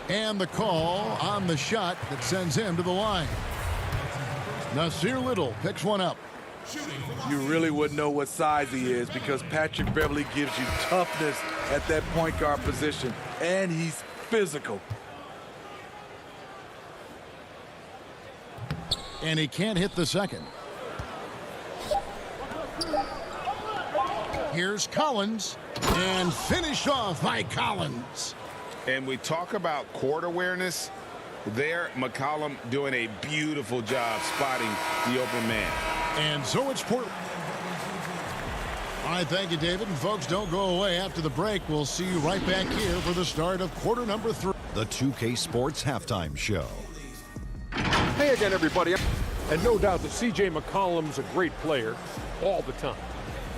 And the call on the shot that sends him to the line. Nasir Little picks one up. You really wouldn't know what size he is because Patrick Beverly gives you toughness at that point guard position, and he's physical. And he can't hit the second. Here's Collins, and finished off by Collins. And we talk about court awareness. There, McCollum doing a beautiful job spotting the open man. And so it's Portland. All right, thank you, David. And folks, don't go away. After the break, we'll see you right back here for the start of quarter number 3. The 2K Sports Halftime Show. Hey again, everybody. And no doubt that C.J. McCollum's a great player all the time.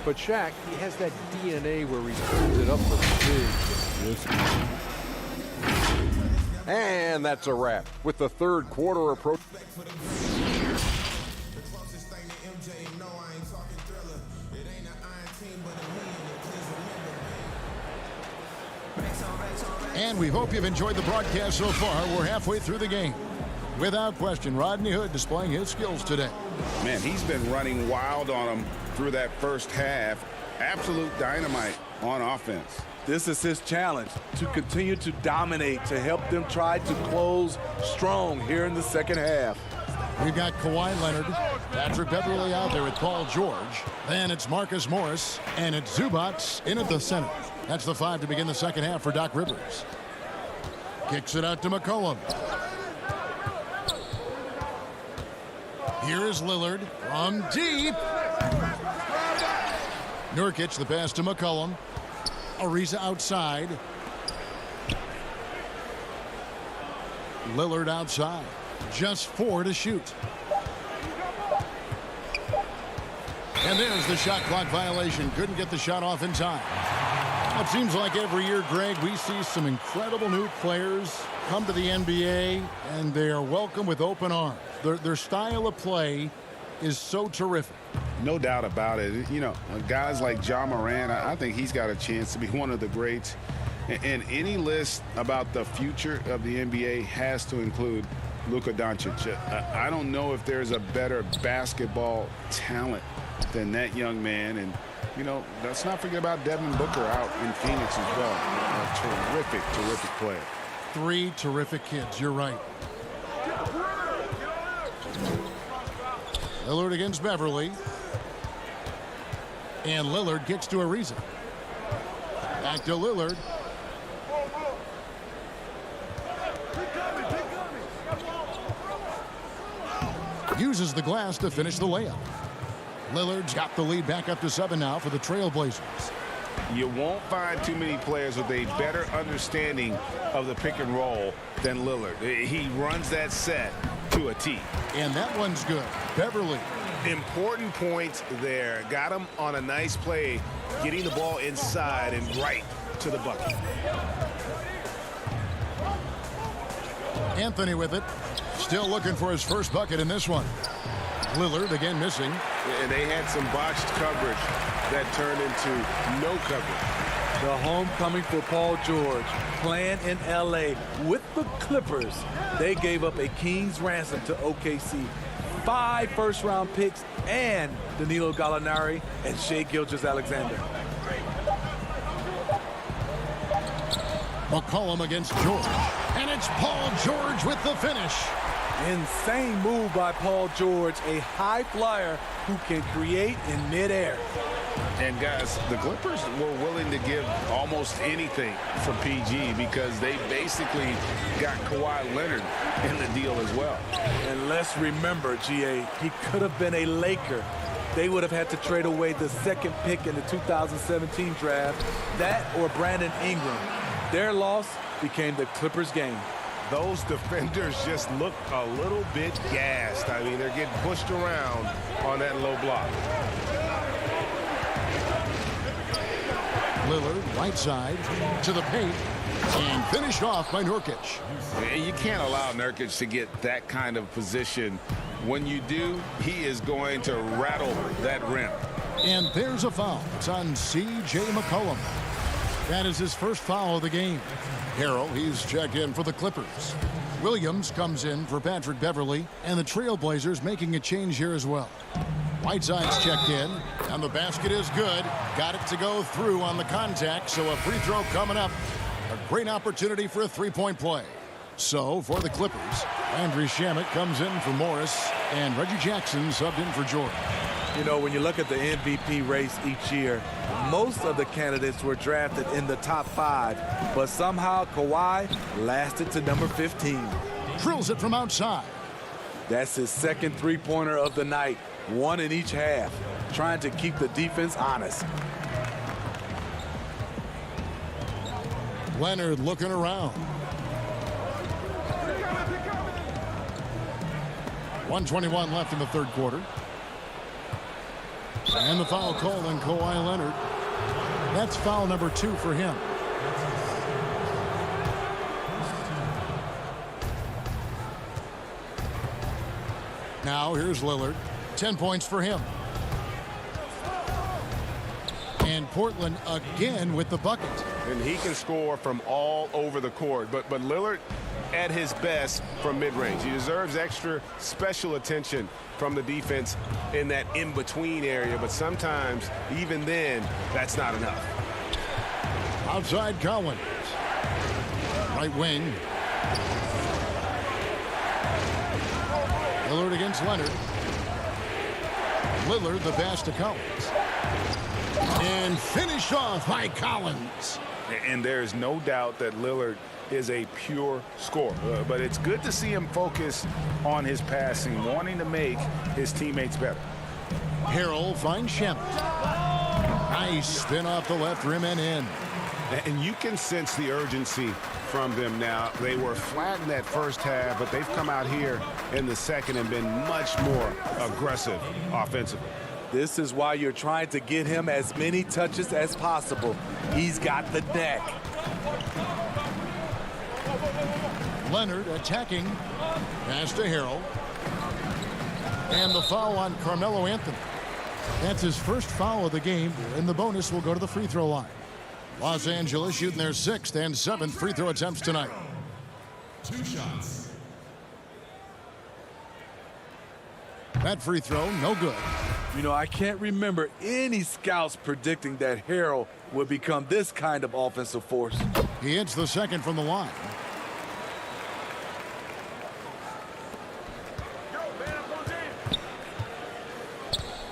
But Shaq, he has that DNA where he turns it up for big. And that's a wrap with the third quarter approach. And we hope you've enjoyed the broadcast so far. We're halfway through the game. Without question, Rodney Hood displaying his skills today. Man, he's been running wild on them through that first half. Absolute dynamite on offense. This is his challenge, to continue to dominate, to help them try to close strong here in the second half. We've got Kawhi Leonard, Patrick Beverly out there with Paul George. Then it's Marcus Morris, and it's Zubac in at the center. That's the 5 to begin the second half for Doc Rivers. Kicks it out to McCollum. Here is Lillard from deep. Nurkic, the pass to McCollum. Ariza outside. Lillard outside. Just 4 to shoot. And there's the shot clock violation. Couldn't get the shot off in time. It seems like every year, Greg, we see some incredible new players come to the NBA, and they are welcome with open arms. Their style of play is so terrific. No doubt about it. You know, guys like Ja Morant, I think he's got a chance to be one of the greats. And any list about the future of the NBA has to include Luka Doncic. I don't know if there's a better basketball talent than that young man. And, you know, let's not forget about Devin Booker out in Phoenix as well. A terrific, terrific player. 3 terrific kids. You're right. Lillard against Beverly. And Lillard gets to Ariza. Back to Lillard. Uses the glass to finish the layup. Lillard's got the lead back up to 7 now for the Trailblazers. You won't find too many players with a better understanding of the pick and roll than Lillard. He runs that set to a T. And that one's good. Beverly. Important point there. Got him on a nice play, getting the ball inside and right to the bucket. Anthony with it. Still looking for his first bucket in this one. Lillard again missing. And they had some botched coverage that turned into no coverage. The homecoming for Paul George, playing in L.A. with the Clippers. They gave up a king's ransom to OKC. 5 first-round picks and Danilo Gallinari and Shai Gilgeous-Alexander. McCollum against George. And it's Paul George with the finish. Insane move by Paul George, a high flyer who can create in midair. And guys, the Clippers were willing to give almost anything for PG because they basically got Kawhi Leonard in the deal as well. And let's remember, GA, he could have been a Laker. They would have had to trade away the 2nd pick in the 2017 draft, that or Brandon Ingram. Their loss became the Clippers' game. Those defenders just look a little bit gassed. I mean, they're getting pushed around on that low block. Lillard, right side, to the paint, and finished off by Nurkic. You can't allow Nurkic to get that kind of position. When you do, he is going to rattle that rim. And there's a foul. It's on C.J. McCollum. That is his first foul of the game. Harrell, he's checked in for the Clippers. Williams comes in for Patrick Beverly, and the Trailblazers making a change here as well. Whiteside's checked in, and the basket is good. Got it to go through on the contact, so a free throw coming up. A great opportunity for a three-point play. So, for the Clippers, Andrew Shamet comes in for Morris, and Reggie Jackson subbed in for Jordan. You know, when you look at the MVP race each year, most of the candidates were drafted in the top 5, but somehow Kawhi lasted to number 15. Drills it from outside. That's his 2nd three-pointer of the night, 1 in each half, trying to keep the defense honest. Leonard looking around. 1:21 left in the 3rd quarter. And the foul called on Kawhi Leonard. That's foul number 2 for him. Now here's Lillard. 10 points for him. And Portland again with the bucket. And he can score from all over the court. But Lillard at his best from mid-range. He deserves extra special attention from the defense in that in-between area. But sometimes, even then, that's not enough. Outside Collins. Right wing. Lillard against Leonard. Lillard the pass to Collins. And finished off by Collins. And there's no doubt that Lillard is a pure scorer. But it's good to see him focus on his passing, wanting to make his teammates better. Harrell finds Shamet. Nice spin off the left rim and in. And you can sense the urgency from them now. They were flat in that first half, but they've come out here in the second and been much more aggressive offensively. This is why you're trying to get him as many touches as possible. He's got the neck. Leonard attacking. Pass to Harrell. And the foul on Carmelo Anthony. That's his first foul of the game, and the bonus will go to the free throw line. Los Angeles shooting their 6th and 7th free throw attempts tonight. 2 shots. That free throw, no good. You know, I can't remember any scouts predicting that Harrell would become this kind of offensive force. He hits the second from the line.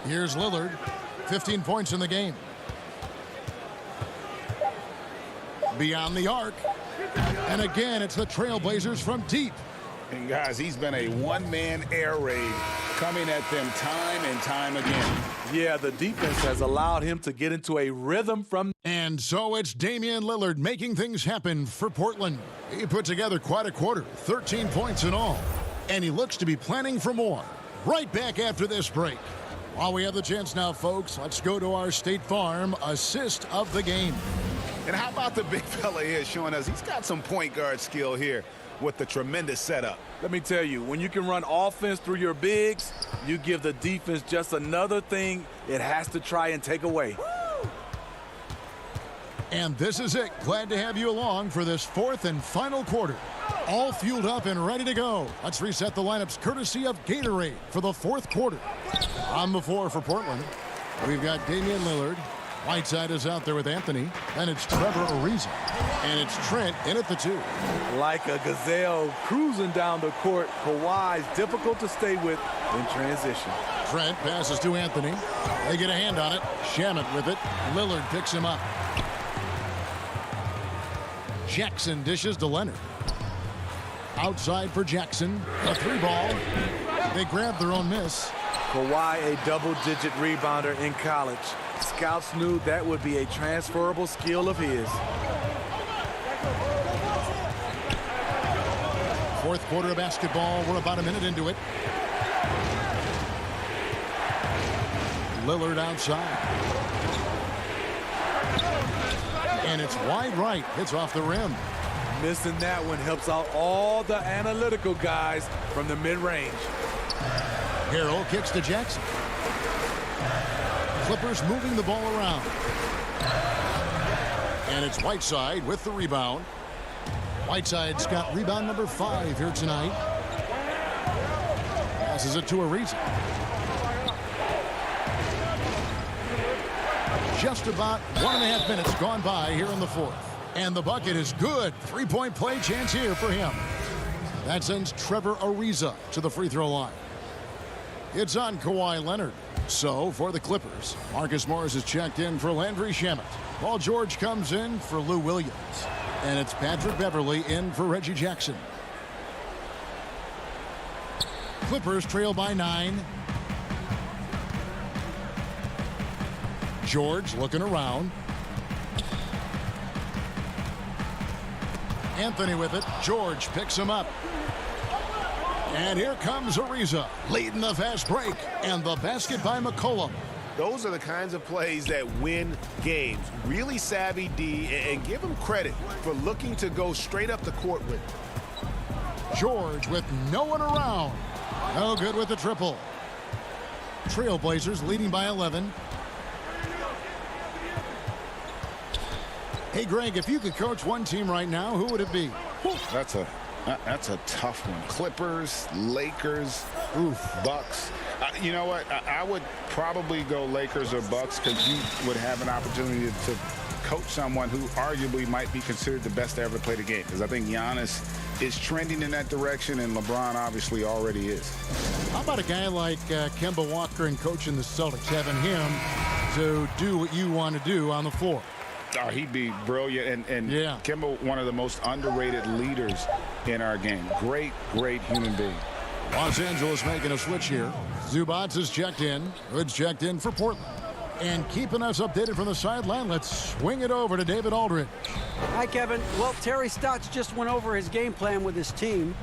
Here's Lillard. 15 points in the game. Beyond the arc. And again, it's the Trailblazers from deep. And guys, he's been a one-man air raid coming at them time and time again. Yeah, the defense has allowed him to get into a rhythm from... And so it's Damian Lillard making things happen for Portland. He put together quite a quarter, 13 points in all. And he looks to be planning for more. Right back after this break. While we have the chance now, folks, let's go to our State Farm assist of the game. And how about the big fella here showing us he's got some point guard skill here with the tremendous setup. Let me tell you, when you can run offense through your bigs, you give the defense just another thing it has to try and take away. And this is it. Glad to have you along for this fourth and final quarter. All fueled up and ready to go. Let's reset the lineups courtesy of Gatorade for the fourth quarter. On the floor for Portland, we've got Damian Lillard. Whiteside is out there with Anthony. Then it's Trevor Ariza. And it's Trent in at the 2. Like a gazelle cruising down the court, Kawhi's difficult to stay with in transition. Trent passes to Anthony. They get a hand on it. Shamet with it. Lillard picks him up. Jackson dishes to Leonard. Outside for Jackson. A 3-ball. They grab their own miss. Kawhi, a double-digit rebounder in college. Scouts knew that would be a transferable skill of his. Fourth quarter of basketball. We're about a minute into it. Lillard outside. And it's wide right. Hits off the rim. Missing that one helps out all the analytical guys from the mid-range. Harrell kicks to Jackson. Clippers moving the ball around. And it's Whiteside with the rebound. Whiteside's got rebound number 5 here tonight. Passes it to Ariza. Just about 1.5 minutes gone by here in the fourth. And the bucket is good. 3-point play chance here for him. That sends Trevor Ariza to the free throw line. It's on Kawhi Leonard. So, for the Clippers, Marcus Morris is checked in for Landry Shamet. Paul George comes in for Lou Williams. And it's Patrick Beverly in for Reggie Jackson. Clippers trail by 9. George looking around. Anthony with it. George picks him up. And here comes Ariza, leading the fast break, and the basket by McCollum. Those are the kinds of plays that win games. Really savvy D, and give him credit for looking to go straight up the court with it. George with no one around. No good with the triple. Trailblazers leading by 11. Hey, Greg, if you could coach one team right now, who would it be? That's a tough one. Clippers, Lakers, Bucks. You know what? I would probably go Lakers or Bucks because you would have an opportunity to coach someone who arguably might be considered the best to ever play the game. Because I think Giannis is trending in that direction, and LeBron obviously already is. How about a guy like Kemba Walker and coaching the Celtics, having him to do what you want to do on the floor? Oh, he'd be brilliant. And yeah. Kemba, one of the most underrated leaders in our game. Great human being. Los Angeles making a switch here. Zubats is checked in. Hood's checked in for Portland. And keeping us updated from the sideline, let's swing it over to David Aldridge. Hi, Kevin. Well, Terry Stotts just went over his game plan with his team.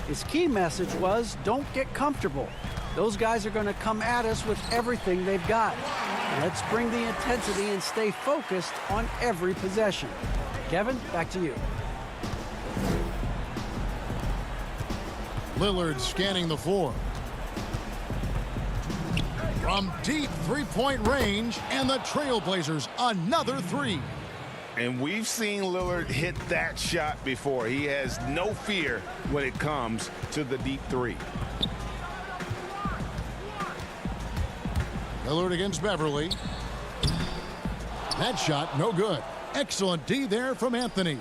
His key message was, don't get comfortable. Those guys are going to come at us with everything they've got. Let's bring the intensity and stay focused on every possession. Kevin, back to you. Lillard scanning the floor. From deep three-point range, and the Trailblazers another 3. And we've seen Lillard hit that shot before. He has no fear when it comes to the deep 3. Lillard against Beverly. That shot, no good. Excellent D there from Anthony.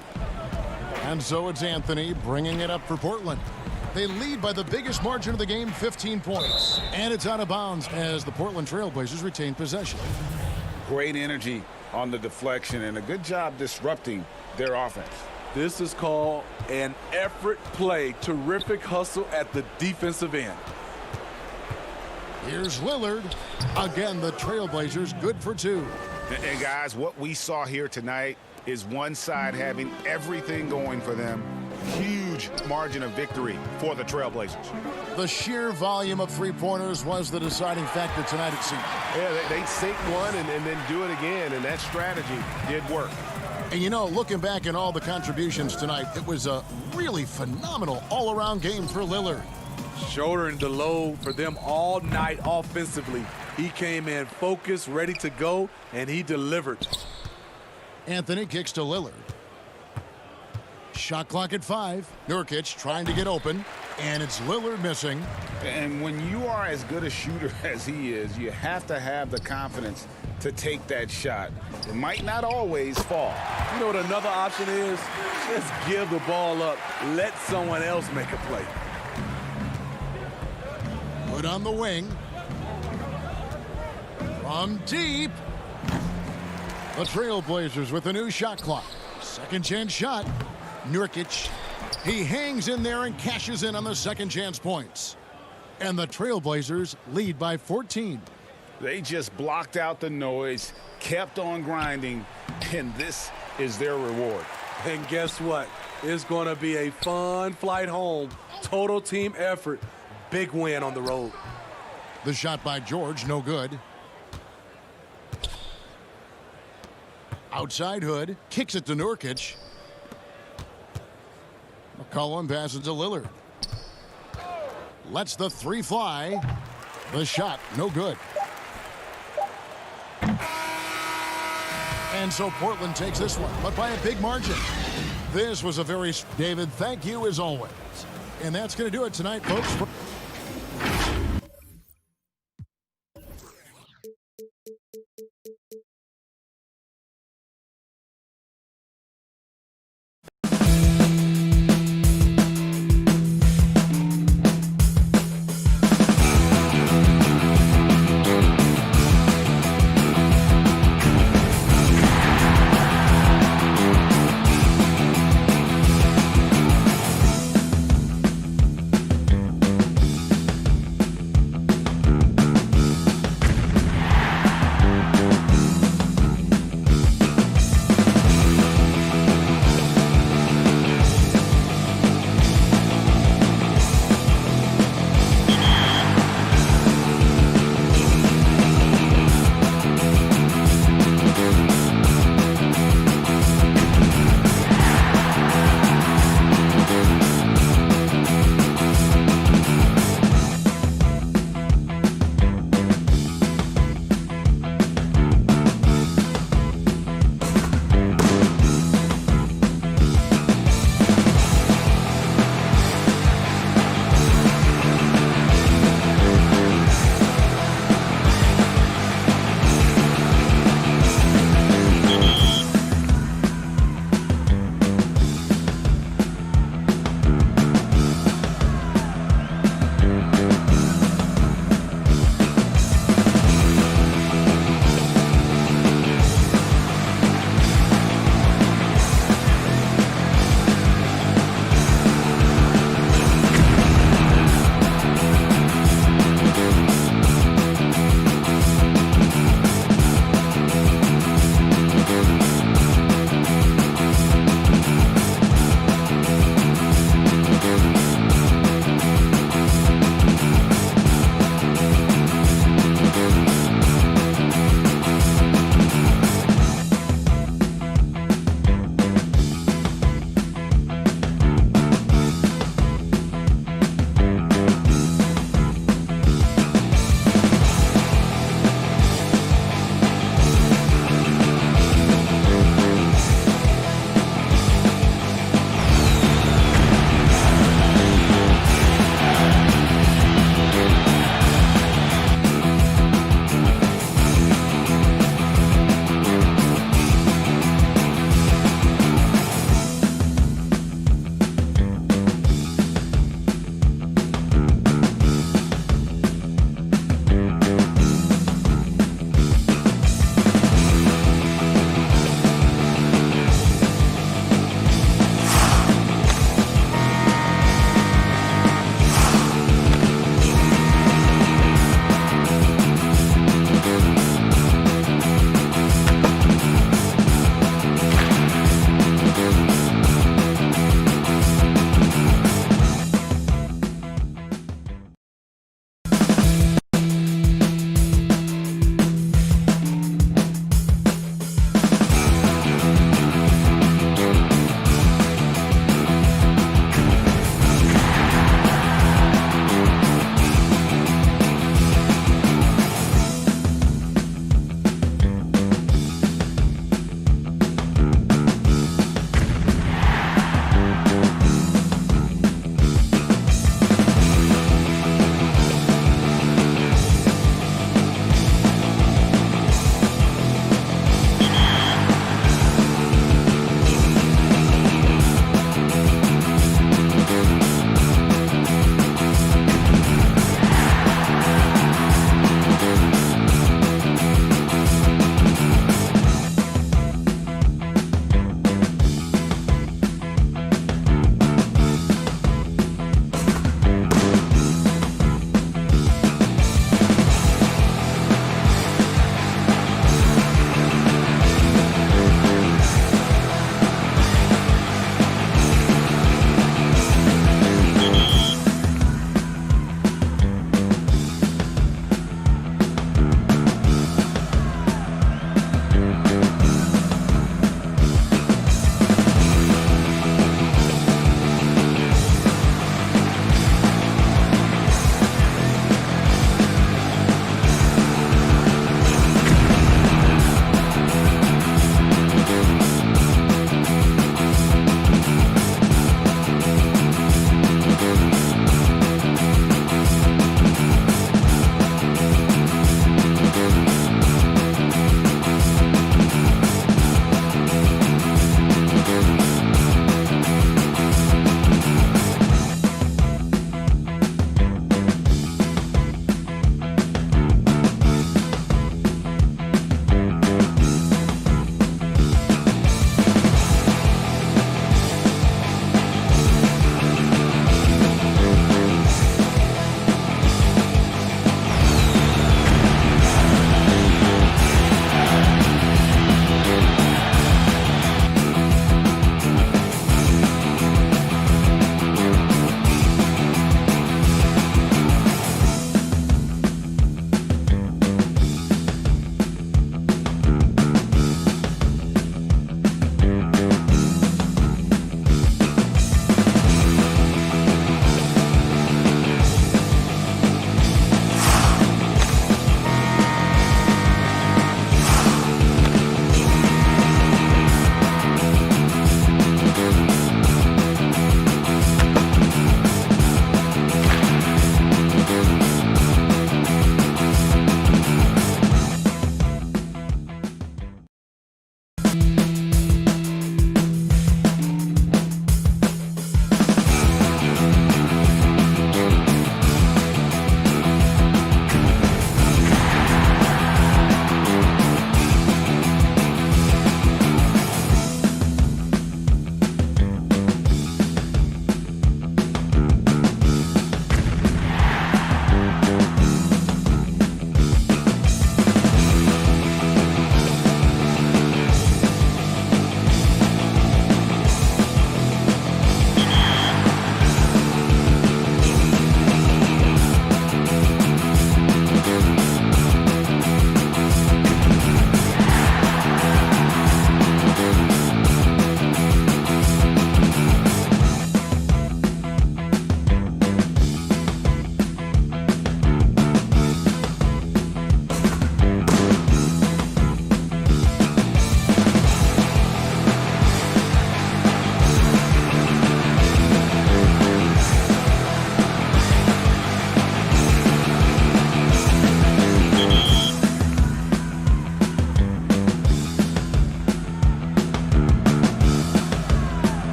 And so it's Anthony bringing it up for Portland. They lead by the biggest margin of the game, 15 points. And it's out of bounds as the Portland Trailblazers retain possession. Great energy on the deflection and a good job disrupting their offense. This is called an effort play. Terrific hustle at the defensive end. Here's Lillard. Again, the Trailblazers good for two. And guys, what we saw here tonight is one side having everything going for them. Huge margin of victory for the Trailblazers. The sheer volume of three-pointers was the deciding factor tonight, it seemed. Yeah, they sink one and then do it again, and that strategy did work. And you know, looking back at all the contributions tonight, it was a really phenomenal all-around game for Lillard. Shouldering the load for them all night offensively. He came in focused, ready to go, and he delivered. Anthony kicks to Lillard. Shot clock at 5. Nurkic trying to get open, and it's Lillard missing. And when you are as good a shooter as he is, you have to have the confidence to take that shot. It might not always fall. You know what another option is? Just give the ball up. Let someone else make a play. Put on the wing. From deep. The Trailblazers with a new shot clock. Second chance shot. Nurkic. He hangs in there and cashes in on the second chance points. And the Trailblazers lead by 14. They just blocked out the noise, kept on grinding, and this is their reward. And guess what? It's going to be a fun flight home. Total team effort. Big win on the road. The shot by George, no good. Outside Hood, kicks it to Nurkic. McCollum passes to Lillard. Lets the three fly. The shot, no good. And so Portland takes this one, but by a big margin. This was a very... David, thank you as always. And that's going to do it tonight, folks.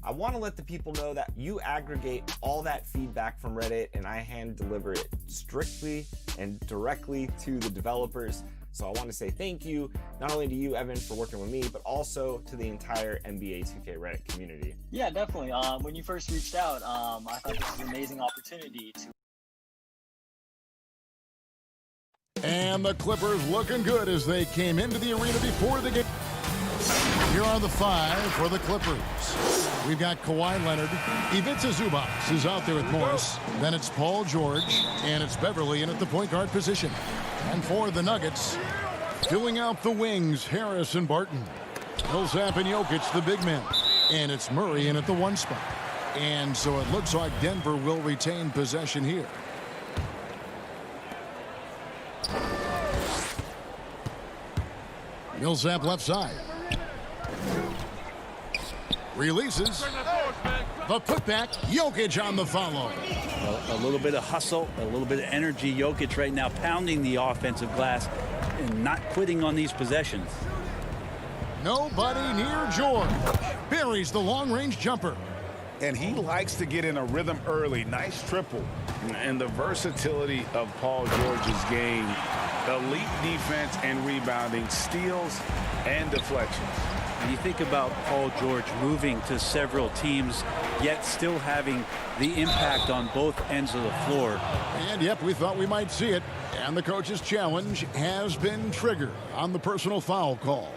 I want to let the people know that you aggregate all that feedback from Reddit and I hand deliver it strictly and directly to the developers. So I want to say thank you, not only to you, Evan, for working with me, but also to the entire NBA 2K Reddit community. Yeah, definitely. When you first reached out, I thought this was an amazing opportunity to. And the Clippers looking good as they came into the arena before the game. Here are the 5 for the Clippers. We've got Kawhi Leonard. Ivica Zubac is out there with Morris. Then it's Paul George. And it's Beverly in at the point guard position. And for the Nuggets, filling out the wings, Harris and Barton. Millsap and Jokic, the big men. And it's Murray in at the 1 spot. And so it looks like Denver will retain possession here. Millsap left side. Releases. The putback. Jokic on the follow. A little bit of hustle, a little bit of energy. Jokic right now pounding the offensive glass and not quitting on these possessions. Nobody near George. Buries the long-range jumper. And he likes to get in a rhythm early. Nice triple. And the versatility of Paul George's game. Elite defense and rebounding, steals and deflections. And you think about Paul George moving to several teams, yet still having the impact on both ends of the floor. And yep, we thought we might see it. And the coach's challenge has been triggered on the personal foul call.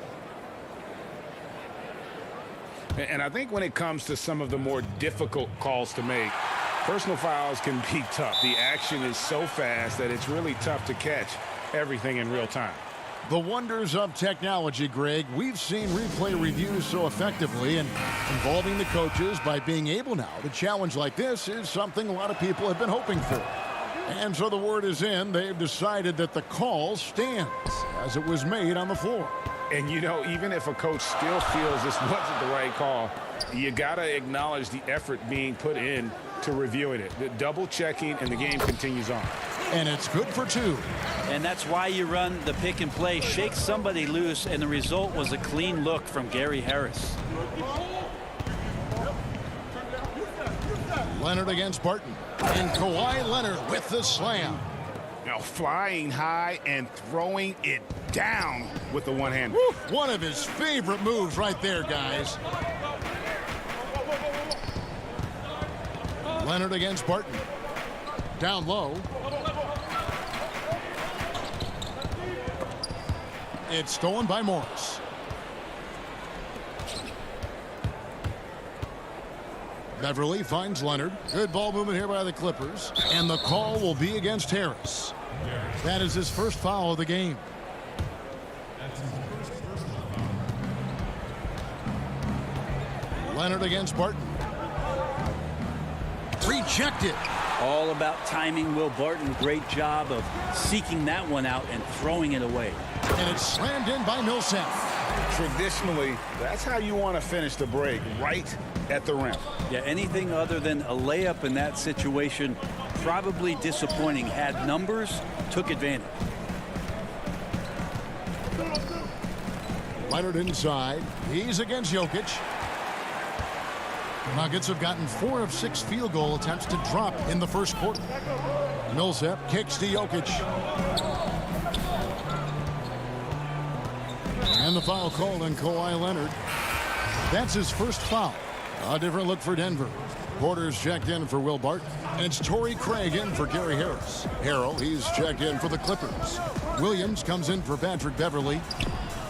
And I think when it comes to some of the more difficult calls to make, personal fouls can be tough. The action is so fast that it's really tough to catch everything in real time. The wonders of technology, Greg. We've seen replay reviews so effectively, and involving the coaches by being able now to challenge like this is something a lot of people have been hoping for. And so the word is in. They've decided that the call stands as it was made on the floor. And, you know, even if a coach still feels this wasn't the right call, you got to acknowledge the effort being put in to reviewing it. The double checking, and the game continues on. And it's good for 2. And that's why you run the pick and play. Shake somebody loose, and the result was a clean look from Gary Harris. Leonard against Barton. And Kawhi Leonard with the slam. Now flying high and throwing it down with the one hand. One of his favorite moves right there, guys. Leonard against Barton. Down low. It's stolen by Morris. Beverly finds Leonard. Good ball movement here by the Clippers. And the call will be against Harris. That is his first foul of the game. Leonard against Barton. Rejected. All about timing. Will Barton, great job of seeking that one out and throwing it away. And it's slammed in by Millsap. Traditionally, that's how you want to finish the break, right at the rim. Yeah, anything other than a layup in that situation, probably disappointing. Had numbers, took advantage. Leonard inside. He's against Jokic. The Nuggets have gotten 4 of 6 field goal attempts to drop in the first quarter. Millsap kicks to Jokic. And the foul called on Kawhi Leonard. That's his first foul. A different look for Denver. Porter's checked in for Will Barton. And it's Torrey Craig in for Gary Harris. Harrell, he's checked in for the Clippers. Williams comes in for Patrick Beverly.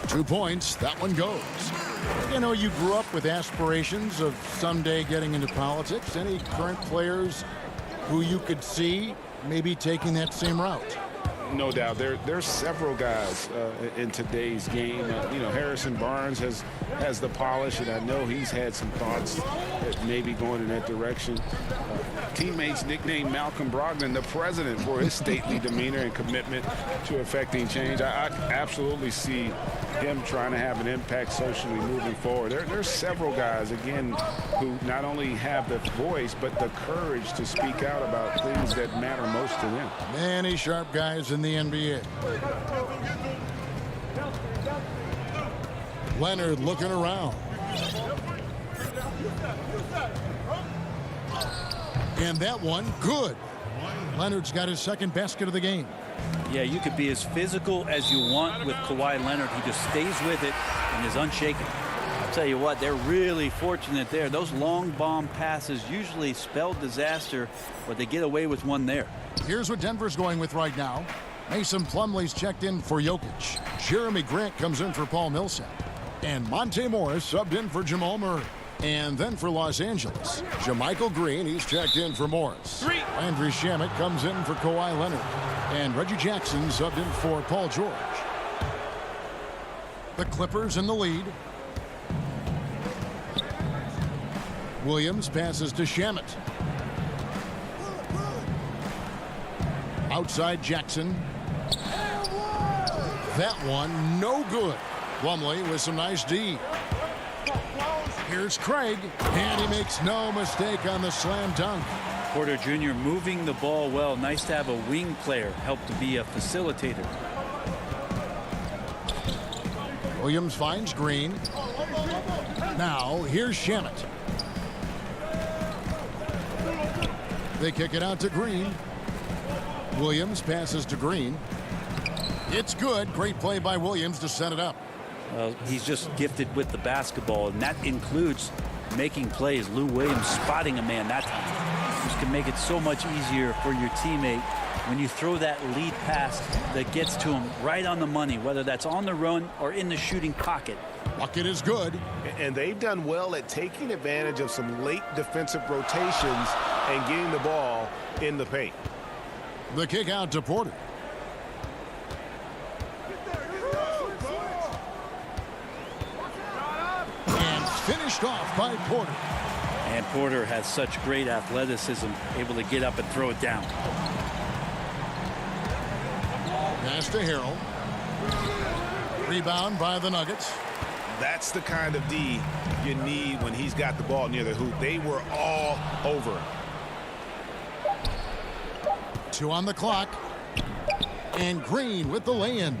2 points. That one goes. You know, you grew up with aspirations of someday getting into politics. Any current players who you could see maybe taking that same route? No doubt. There's several guys in today's game. You know, Harrison Barnes has the polish, and I know he's had some thoughts that maybe going in that direction. Teammates nicknamed Malcolm Brogdon the president for his stately demeanor and commitment to effecting change. I absolutely see him trying to have an impact socially moving forward. There's several guys, again, who not only have the voice, but the courage to speak out about things that matter most to them. Many sharp guys in the NBA. Leonard looking around. And that one, good. Leonard's got his second basket of the game. Yeah, you could be as physical as you want with Kawhi Leonard. He just stays with it and is unshaken. I'll tell you what, they're really fortunate there. Those long bomb passes usually spell disaster, but they get away with one there. Here's what Denver's going with right now. Mason Plumlee's checked in for Jokic. Jeremy Grant comes in for Paul Millsap. And Monte Morris subbed in for Jamal Murray. And then for Los Angeles, JaMychal Green, he's checked in for Morris. Landry Shamet comes in for Kawhi Leonard. And Reggie Jackson subbed in for Paul George. The Clippers in the lead. Williams passes to Shamet. Outside Jackson. That one, no good. Plumlee with some nice D. Here's Craig, and he makes no mistake on the slam dunk. Porter Jr. moving the ball well. Nice to have a wing player help to be a facilitator. Williams finds Green. Now, here's Shamet. They kick it out to Green. Williams passes to Green. It's good. Great play by Williams to set it up. He's just gifted with the basketball, and that includes making plays. Lou Williams spotting a man that time. Which can make it so much easier for your teammate when you throw that lead pass that gets to him right on the money, whether that's on the run or in the shooting pocket. Bucket is good. And they've done well at taking advantage of some late defensive rotations and getting the ball in the paint. The kick out to Porter. And finished off by Porter. And Porter has such great athleticism, able to get up and throw it down. Pass to Harrell. Rebound by the Nuggets. That's the kind of D you need when he's got the ball near the hoop. They were all over him. 2 on the clock. And Green with the lay-in.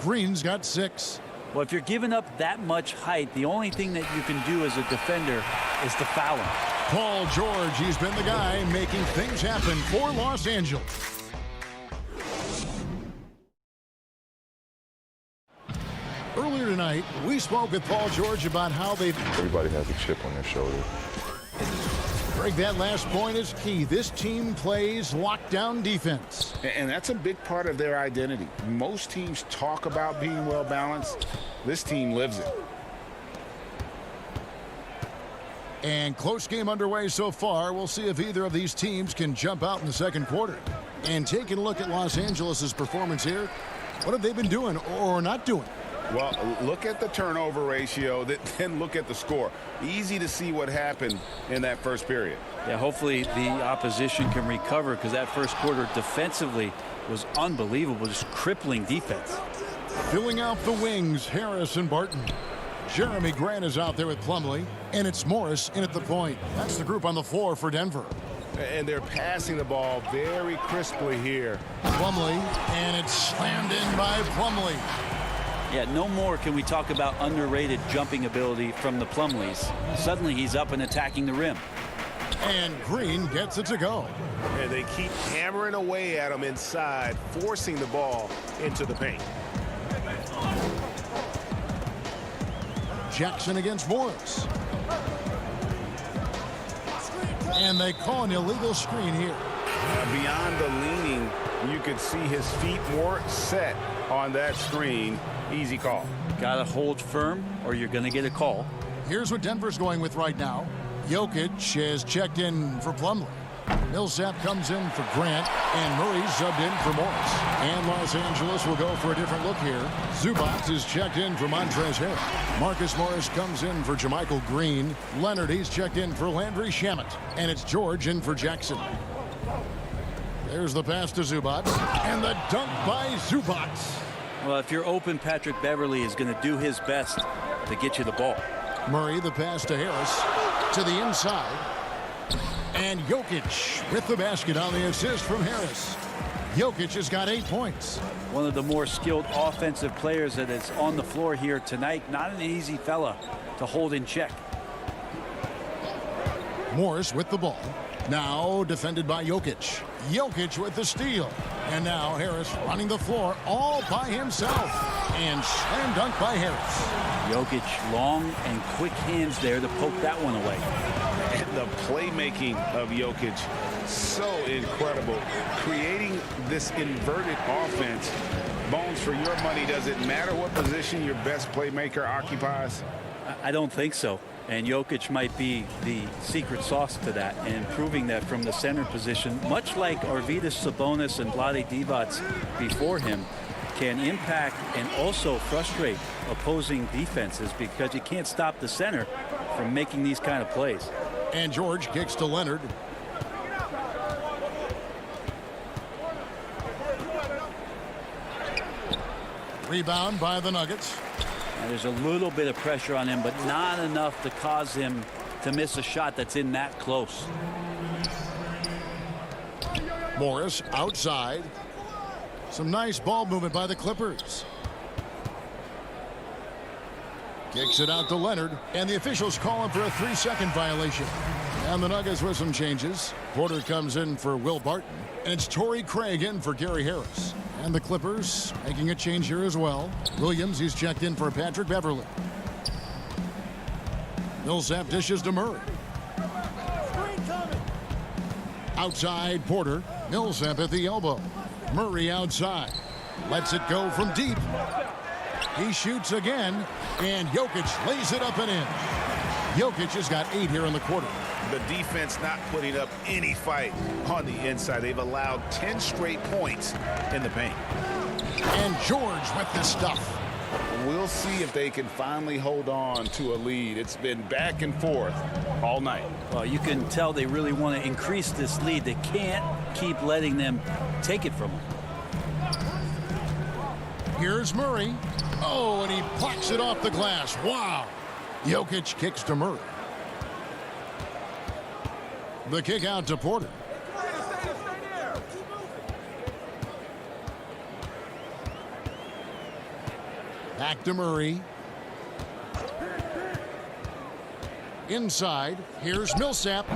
Green's got 6. Well, if you're giving up that much height, the only thing that you can do as a defender is to foul him. Paul George, he's been the guy making things happen for Los Angeles. Earlier tonight, we spoke with Paul George about how Everybody has a chip on their shoulder. Greg, that last point is key. This team plays lockdown defense. And that's a big part of their identity. Most teams talk about being well balanced. This team lives it. And close game underway so far. We'll see if either of these teams can jump out in the second quarter. And taking a look at Los Angeles' performance here, what have they been doing or not doing? Well, look at the turnover ratio, then look at the score. Easy to see what happened in that first period. Yeah, hopefully the opposition can recover, because that first quarter defensively was unbelievable, just crippling defense. Filling out the wings, Harris and Barton. Jeremy Grant is out there with Plumlee, and it's Morris in at the point. That's the group on the floor for Denver. And they're passing the ball very crisply here. Plumlee, and it's slammed in by Plumlee. Yeah, no more can we talk about underrated jumping ability from the Plumlees. Suddenly he's up and attacking the rim. And Green gets it to go. And they keep hammering away at him inside, forcing the ball into the paint. Jackson against Morris. And they call an illegal screen here. Beyond the leaning, you could see his feet more set on that screen. Easy call. Got to hold firm or you're going to get a call. Here's what Denver's going with right now. Jokic is checked in for Plumlee. Millsap comes in for Grant, and Murray's subbed in for Morris. And Los Angeles will go for a different look here. Zubac is checked in for Montrezl Harrell. Marcus Morris comes in for JaMychal Green. Leonard, he's checked in for Landry Shamet. And it's George in for Jackson. There's the pass to Zubac, and the dunk by Zubac. Well, if you're open, Patrick Beverly is going to do his best to get you the ball. Murray, the pass to Harris, to the inside. And Jokic with the basket on the assist from Harris. Jokic has got 8 points. One of the more skilled offensive players that is on the floor here tonight. Not an easy fella to hold in check. Morris with the ball. Now defended by Jokic. Jokic with the steal. And now Harris running the floor all by himself. And slam dunk by Harris. Jokic, long and quick hands there to poke that one away. And the playmaking of Jokic, so incredible. Creating this inverted offense. Bones, for your money, does it matter what position your best playmaker occupies? I don't think so. And Jokic might be the secret sauce to that, and proving that from the center position, much like Arvydas Sabonis and Vlade Divac before him, can impact and also frustrate opposing defenses because you can't stop the center from making these kind of plays. And George kicks to Leonard. Rebound by the Nuggets. And there's a little bit of pressure on him, but not enough to cause him to miss a shot that's in that close. Morris outside. Some nice ball movement by the Clippers. Kicks it out to Leonard, and the officials call him for a 3-second violation. And the Nuggets with some changes. Porter comes in for Will Barton, and it's Torrey Craig in for Gary Harris. And the Clippers making a change here as well. Williams, he's checked in for Patrick Beverley. Millsap dishes to Murray. Outside Porter. Millsap at the elbow. Murray outside. Lets it go from deep. He shoots again, and Jokic lays it up and in. Jokic has got 8 here in the quarter. The defense not putting up any fight on the inside. They've allowed 10 straight points in the paint. And George with the stuff. We'll see if they can finally hold on to a lead. It's been back and forth all night. Well, you can tell they really want to increase this lead. They can't keep letting them take it from them. Here's Murray. Oh, and he plucks it off the glass. Wow. Jokic kicks to Murray. The kick out to Porter. Back to Murray. Inside, here's Millsap.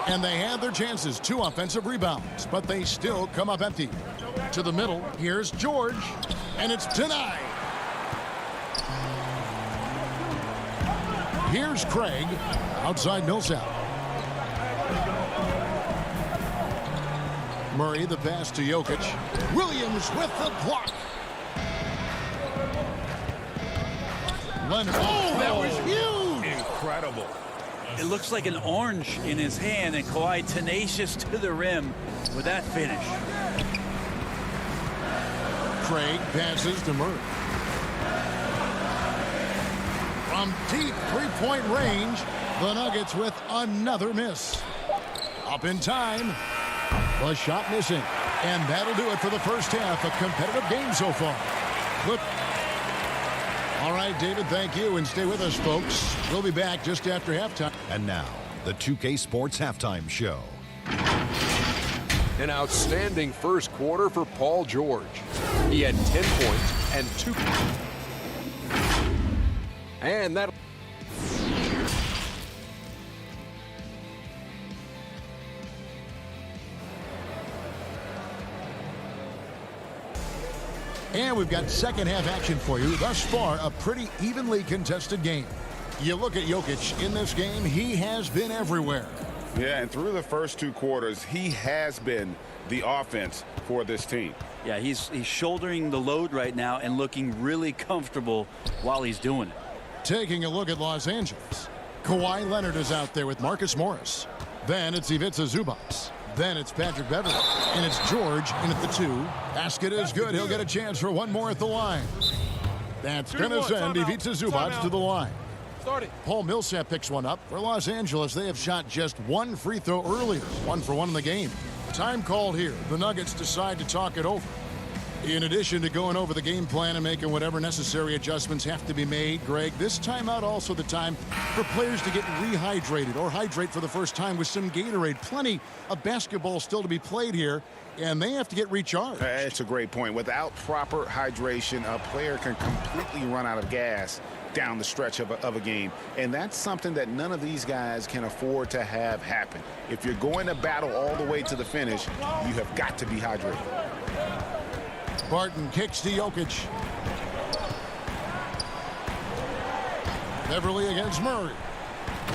And they had their chances. 2 offensive rebounds, but they still come up empty. To the middle, here's George. And it's denied. Here's Craig. Outside Millsap. Murray, the pass to Jokic. Williams with the block. Leonard. Oh, that was huge. Incredible. It looks like an orange in his hand, and Kawhi tenacious to the rim with that finish. Craig passes to Murray. From deep three-point range, the Nuggets with another miss. Up in time. The shot missing. And that'll do it for the first half. A competitive game so far. All right, David, thank you. And stay with us, folks. We'll be back just after halftime. And now, the 2K Sports Halftime Show. An outstanding first quarter for Paul George. He had 10 points and 2. And that. And we've got second half action for you. Thus far, a pretty evenly contested game. You look at Jokic in this game, he has been everywhere. Yeah, and through the first 2 quarters, he has been the offense for this team. Yeah, he's shouldering the load right now and looking really comfortable while he's doing it. Taking a look at Los Angeles. Kawhi Leonard is out there with Marcus Morris. Then it's Ivica Zubac. Then it's Patrick Beverley. And it's George in at the 2. Basket is good. He'll get a chance for one more at the line. That's going to send Ivica Zubac to the line. Paul Millsap picks one up. For Los Angeles, they have shot just 1 free throw earlier. 1 for 1 in the game. Time called here. The Nuggets decide to talk it over. In addition to going over the game plan and making whatever necessary adjustments have to be made, Greg, this timeout also the time for players to get rehydrated or hydrate for the first time with some Gatorade. Plenty of basketball still to be played here, and they have to get recharged. That's a great point. Without proper hydration, a player can completely run out of gas down the stretch of a game. And that's something that none of these guys can afford to have happen. If you're going to battle all the way to the finish, you have got to be hydrated. Barton kicks to Jokic. Beverly against Murray.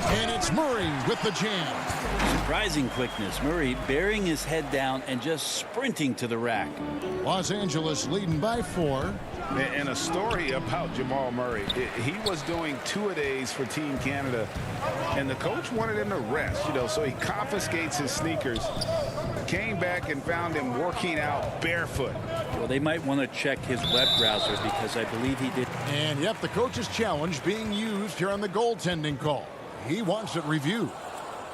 And it's Murray with the jam. Surprising quickness. Murray burying his head down and just sprinting to the rack. Los Angeles leading by 4. And a story about Jamal Murray. He was doing two-a-days for Team Canada, and the coach wanted him to rest, so he confiscates his sneakers, came back and found him working out barefoot. Well, they might want to check his web browser because I believe he did. And yep, the coach's challenge being used here on the goaltending call. He wants it reviewed.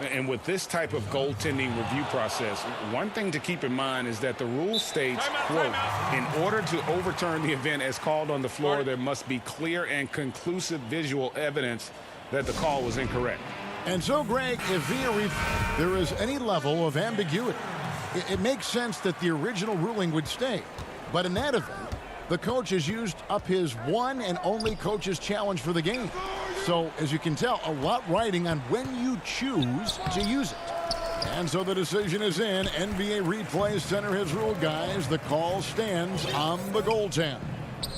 And with this type of goaltending review process, one thing to keep in mind is that the rule states, quote, in order to overturn the event as called on the floor, there must be clear and conclusive visual evidence that the call was incorrect. And so, Greg, if there is any level of ambiguity, it makes sense that the original ruling would stay. But in that event, the coach has used up his one and only coach's challenge for the game. So, as you can tell, a lot riding on when you choose to use it. And so the decision is in. NBA Replay Center has ruled, guys. The call stands on the goaltend.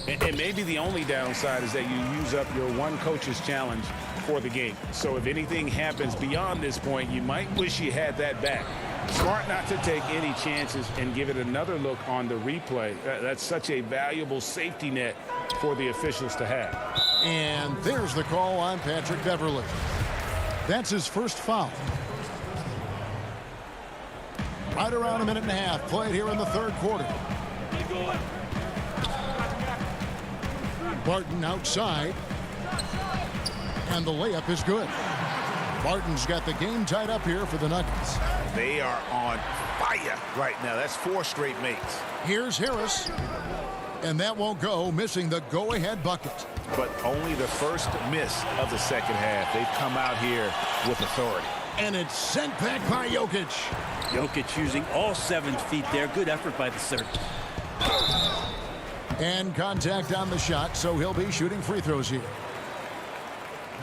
And maybe the only downside is that you use up your one coach's challenge for the game. So if anything happens beyond this point, you might wish you had that back. Smart not to take any chances and give it another look on the replay. That's such a valuable safety net for the officials to have. And there's the call on Patrick Beverly. That's his first foul. Right around a minute and a half played here in the third quarter. Barton outside. And the layup is good. Barton's got the game tied up here for the Nuggets. They are on fire right now. That's 4 straight makes. Here's Harris. And that won't go, missing the go-ahead bucket. But only the first miss of the second half. They've come out here with authority. And it's sent back by Jokic. Jokic using all 7 feet there. Good effort by the center. And contact on the shot, so he'll be shooting free throws here.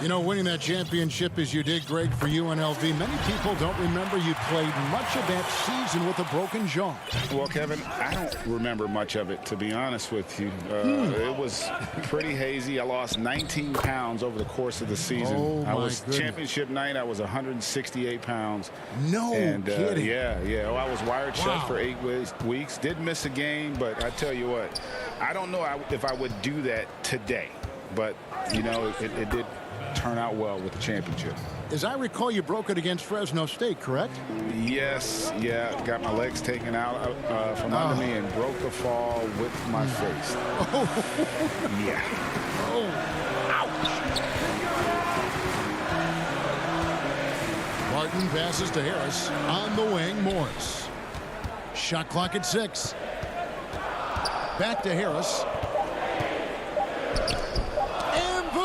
You know, winning that championship as you did, Greg, for UNLV, many people don't remember you played much of that season with a broken jaw. Well, Kevin, I don't remember much of it, to be honest with you. It was pretty hazy. I lost 19 pounds over the course of the season. Oh, I was goodness. Championship night, I was 168 pounds. No kidding. Yeah. Oh, I was wired shut for 8 weeks. Did miss a game, but I tell you what, I don't know if I would do that today. But, you know, it did turn out well with the championship. As I recall, you broke it against Fresno State, correct? Yes, got my legs taken out from under me and broke the fall with my face. Yeah. Oh, ouch. Barton passes to Harris. On the wing, Morris. Shot clock at 6. Back to Harris.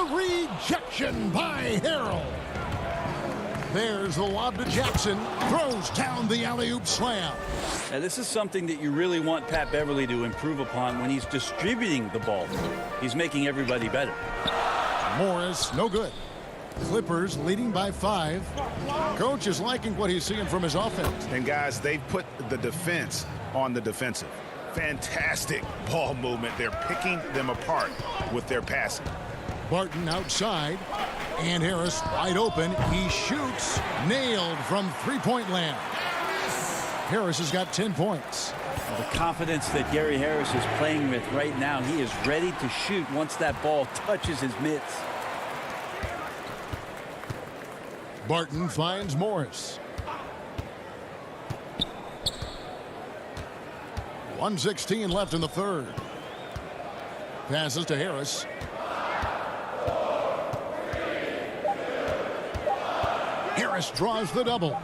Rejection by Harrell. There's the lob to Jackson. Throws down the alley-oop slam. Now, this is something that you really want Pat Beverly to improve upon when he's distributing the ball. He's making everybody better. Morris, no good. Clippers leading by 5. Coach is liking what he's seeing from his offense. And, guys, they put the defense on the defensive. Fantastic ball movement. They're picking them apart with their passing. Barton outside, and Harris wide open. He shoots, nailed from three-point land. Harris has got 10 points. The confidence that Gary Harris is playing with right now, he is ready to shoot once that ball touches his mitts. Barton finds Morris. 1:16 left in the third. Passes to Harris. Harris draws the double.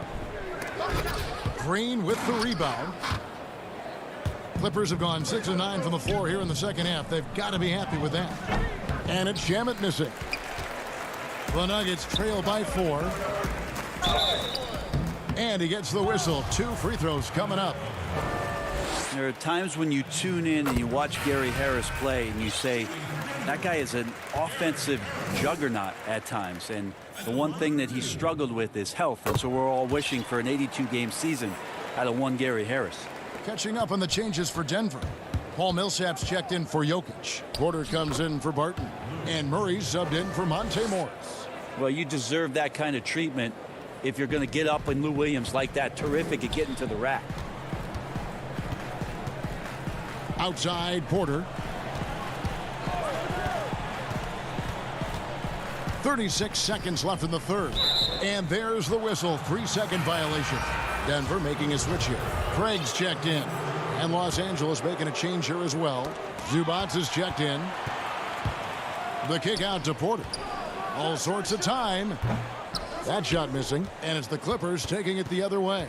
Green with the rebound. Clippers have gone 6 of 9 from the floor here in the second half. They've got to be happy with that. And it's Shamet missing. The Nuggets trail by 4. And he gets the whistle. 2 free throws coming up. There are times when you tune in and you watch Gary Harris play and you say, That guy is an offensive juggernaut at times, and the one thing that he struggled with is health, and so we're all wishing for an 82-game season out of one Gary Harris. Catching up on the changes for Denver. Paul Millsap's checked in for Jokic. Porter comes in for Barton. And Murray's subbed in for Monte Morris. Well, you deserve that kind of treatment if you're going to get up in Lou Williams like that. Terrific at getting to the rack. Outside Porter. 36 seconds left in the third. And there's the whistle. 3-second violation. Denver making a switch here. Craig's checked in. And Los Angeles making a change here as well. Zubats is checked in. The kick out to Porter. All sorts of time. That shot missing. And it's the Clippers taking it the other way.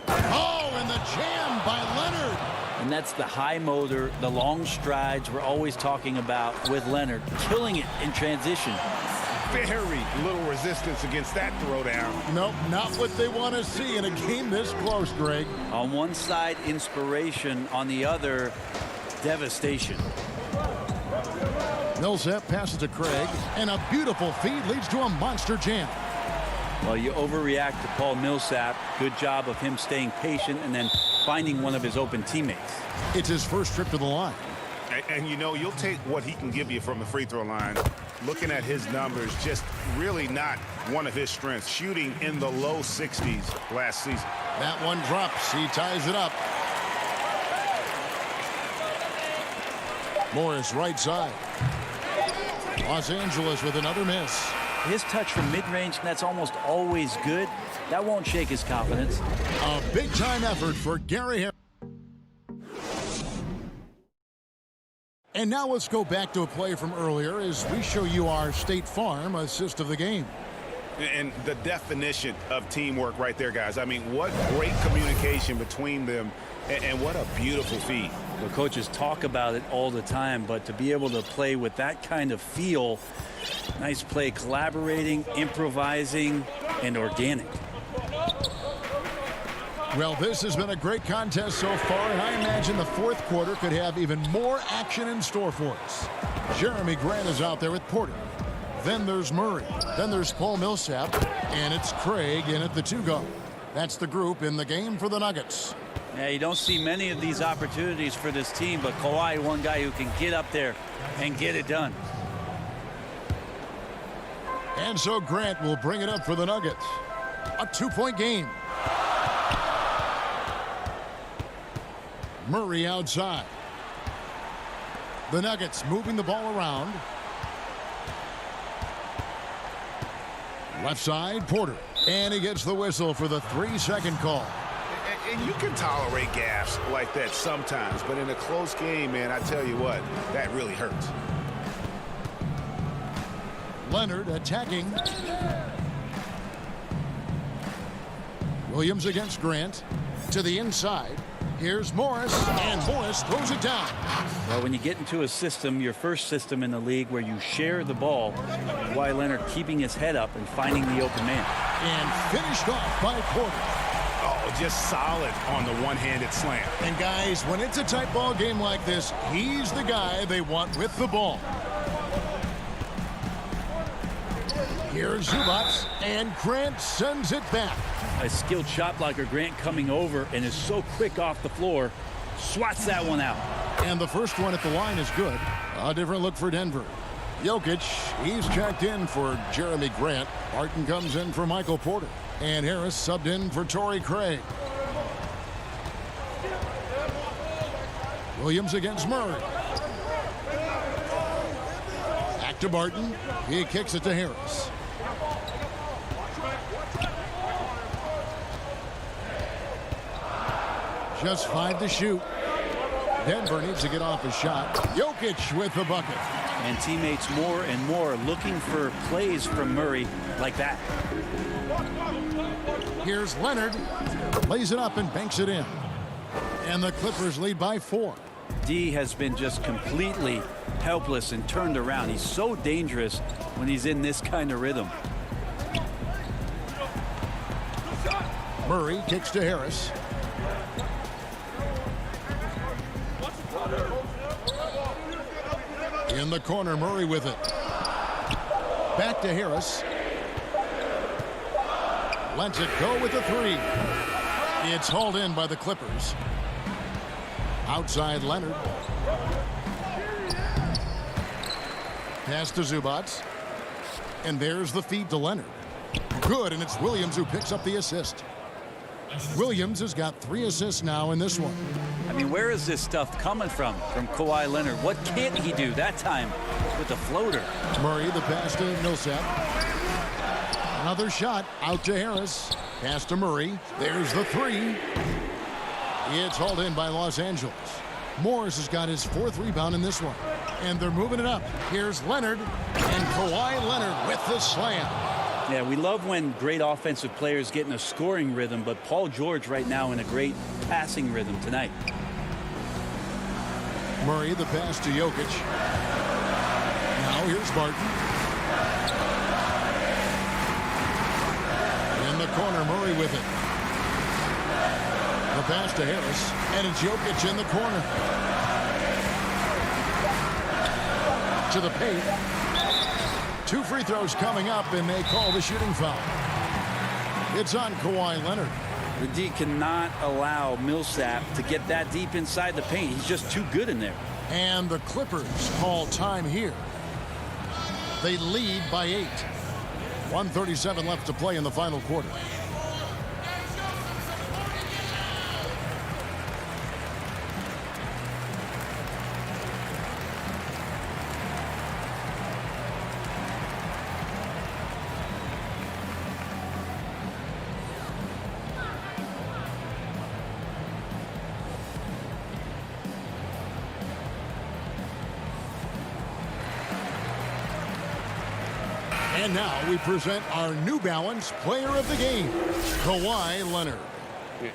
Oh, and the jam by Leonard. And that's the high motor, the long strides we're always talking about with Leonard. Killing it in transition. Very little resistance against that throwdown. Nope, not what they want to see in a game this close, Greg. On one side, inspiration. On the other, devastation. Millsap passes to Craig, and a beautiful feed leads to a monster jam. Well, you overreact to Paul Millsap. Good job of him staying patient and then finding one of his open teammates. It's his first trip to the line. And you know, you'll take what he can give you from the free throw line. Looking at his numbers, just really not one of his strengths. Shooting in the low 60s last season. That one drops. He ties it up. Morris right side. Los Angeles with another miss. His touch from mid-range, that's almost always good. That won't shake his confidence. A big-time effort for Gary Harris. And now let's go back to a play from earlier as we show you our State Farm assist of the game. And the definition of teamwork right there, guys. I mean, what great communication between them, and what a beautiful feed. The coaches talk about it all the time, but to be able to play with that kind of feel, nice play, collaborating, improvising, and organic. Well, this has been a great contest so far, and I imagine the fourth quarter could have even more action in store for us. Jeremy Grant is out there with Porter. Then there's Murray. Then there's Paul Millsap. And it's Craig in at the 2-guard. That's the group in the game for the Nuggets. Yeah, you don't see many of these opportunities for this team, but Kawhi, one guy who can get up there and get it done. And so Grant will bring it up for the Nuggets. A 2-point game. Murray outside. The Nuggets moving the ball around. Left side, Porter. And he gets the whistle for the 3-second call. And you can tolerate gaffes like that sometimes, but in a close game, man, I tell you what, that really hurts. Leonard attacking. Williams against Grant. To the inside. Here's Morris, and Morris throws it down. Well, when you get into a system, your first system in the league where you share the ball, Kawhi Leonard keeping his head up and finding the open man. And finished off by Porter. Oh, just solid on the one-handed slam. And guys, when it's a tight ball game like this, he's the guy they want with the ball. Here's Zubats, and Grant sends it back. A skilled shot blocker, Grant coming over and is so quick off the floor, swats that one out. And the first one at the line is good. A different look for Denver. Jokic, he's checked in for Jeremy Grant. Barton comes in for Michael Porter. And Harris subbed in for Torrey Craig. Williams against Murray. Back to Barton. He kicks it to Harris. Just 5 to shoot. Denver needs to get off his shot. Jokic with the bucket. And teammates more and more looking for plays from Murray like that. Here's Leonard. Lays it up and banks it in. And the Clippers lead by 4. D has been just completely helpless and turned around. He's so dangerous when he's in this kind of rhythm. Murray kicks to Harris. In the corner, Murray with it. Back to Harris. Lets it go with the three. It's hauled in by the Clippers. Outside Leonard. Pass to Zubats. And there's the feed to Leonard. Good, and it's Williams who picks up the assist. Williams has got 3 assists now in this one. I mean, where is this stuff coming from Kawhi Leonard? What can't he do that time with the floater? Murray, the pass to Millsap. Another shot out to Harris. Pass to Murray. There's the three. It's hauled in by Los Angeles. Morris has got his 4th rebound in this one. And they're moving it up. Here's Leonard. And Kawhi Leonard with the slam. Yeah, we love when great offensive players get in a scoring rhythm, but Paul George right now in a great passing rhythm tonight. Murray, the pass to Jokic. Now here's Martin. In the corner, Murray with it. The pass to Harris, and it's Jokic in the corner. To the paint. 2 free throws coming up, and they call the shooting foul. It's on Kawhi Leonard. The D cannot allow Millsap to get that deep inside the paint. He's just too good in there. And the Clippers call time here. They lead by 8. 1:37 left to play in the final quarter. And now we present our New Balance Player of the Game, Kawhi Leonard.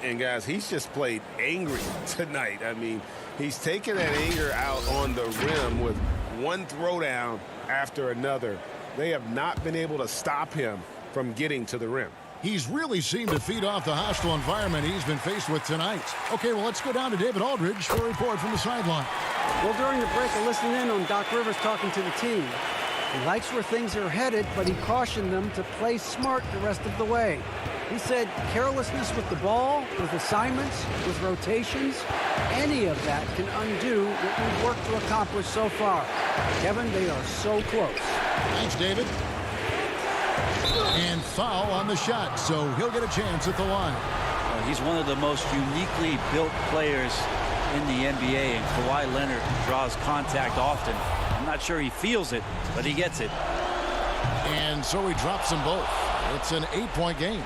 And guys, he's just played angry tonight. I mean, he's taken that anger out on the rim with one throwdown after another. They have not been able to stop him from getting to the rim. He's really seemed to feed off the hostile environment he's been faced with tonight. Okay, well, let's go down to David Aldridge for a report from the sideline. Well, during the break, I listened in on Doc Rivers talking to the team. He likes where things are headed, but he cautioned them to play smart the rest of the way. He said carelessness with the ball, with assignments, with rotations, any of that can undo what we've worked to accomplish so far. Kevin, they are so close. Thanks, David. And foul on the shot, so he'll get a chance at the line. He's one of the most uniquely built players in the NBA, and Kawhi Leonard draws contact often. I'm not sure he feels it, but he gets it. And so he drops them both. It's an 8-point game.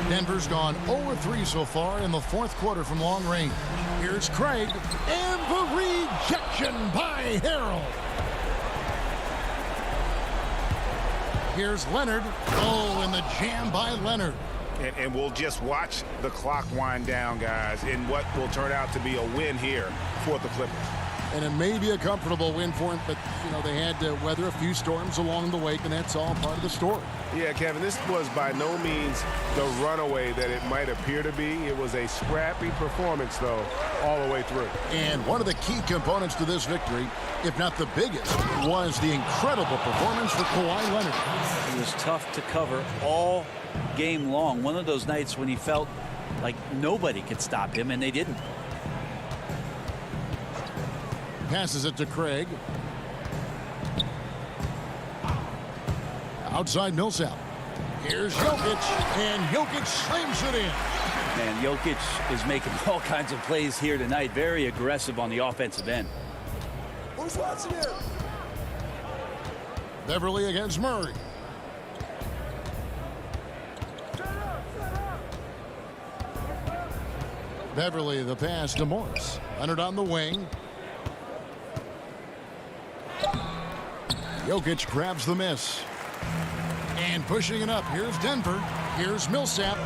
Denver's gone 0-3 so far in the 4th quarter from long range. Here's Craig, and the rejection by Harrell. Here's Leonard. Oh, and the jam by Leonard. And we'll just watch the clock wind down, guys, in what will turn out to be a win here for the Clippers. And it may be a comfortable win for him, but, you know, they had to weather a few storms along the way, and that's all part of the story. Yeah, Kevin, this was by no means the runaway that it might appear to be. It was a scrappy performance, though, all the way through. And one of the key components to this victory, if not the biggest, was the incredible performance for Kawhi Leonard. It was tough to cover all game long. One of those nights when he felt like nobody could stop him, and they didn't. Passes it to Craig. Outside Millsap. Here's Jokic, and Jokic slams it in. Man, Jokic is making all kinds of plays here tonight. Very aggressive on the offensive end. Who's watching him? Beverly against Murray. Beverly, the pass to Morris. Leonard on the wing. Jokic grabs the miss. And pushing it up. Here's Denver. Here's Millsap.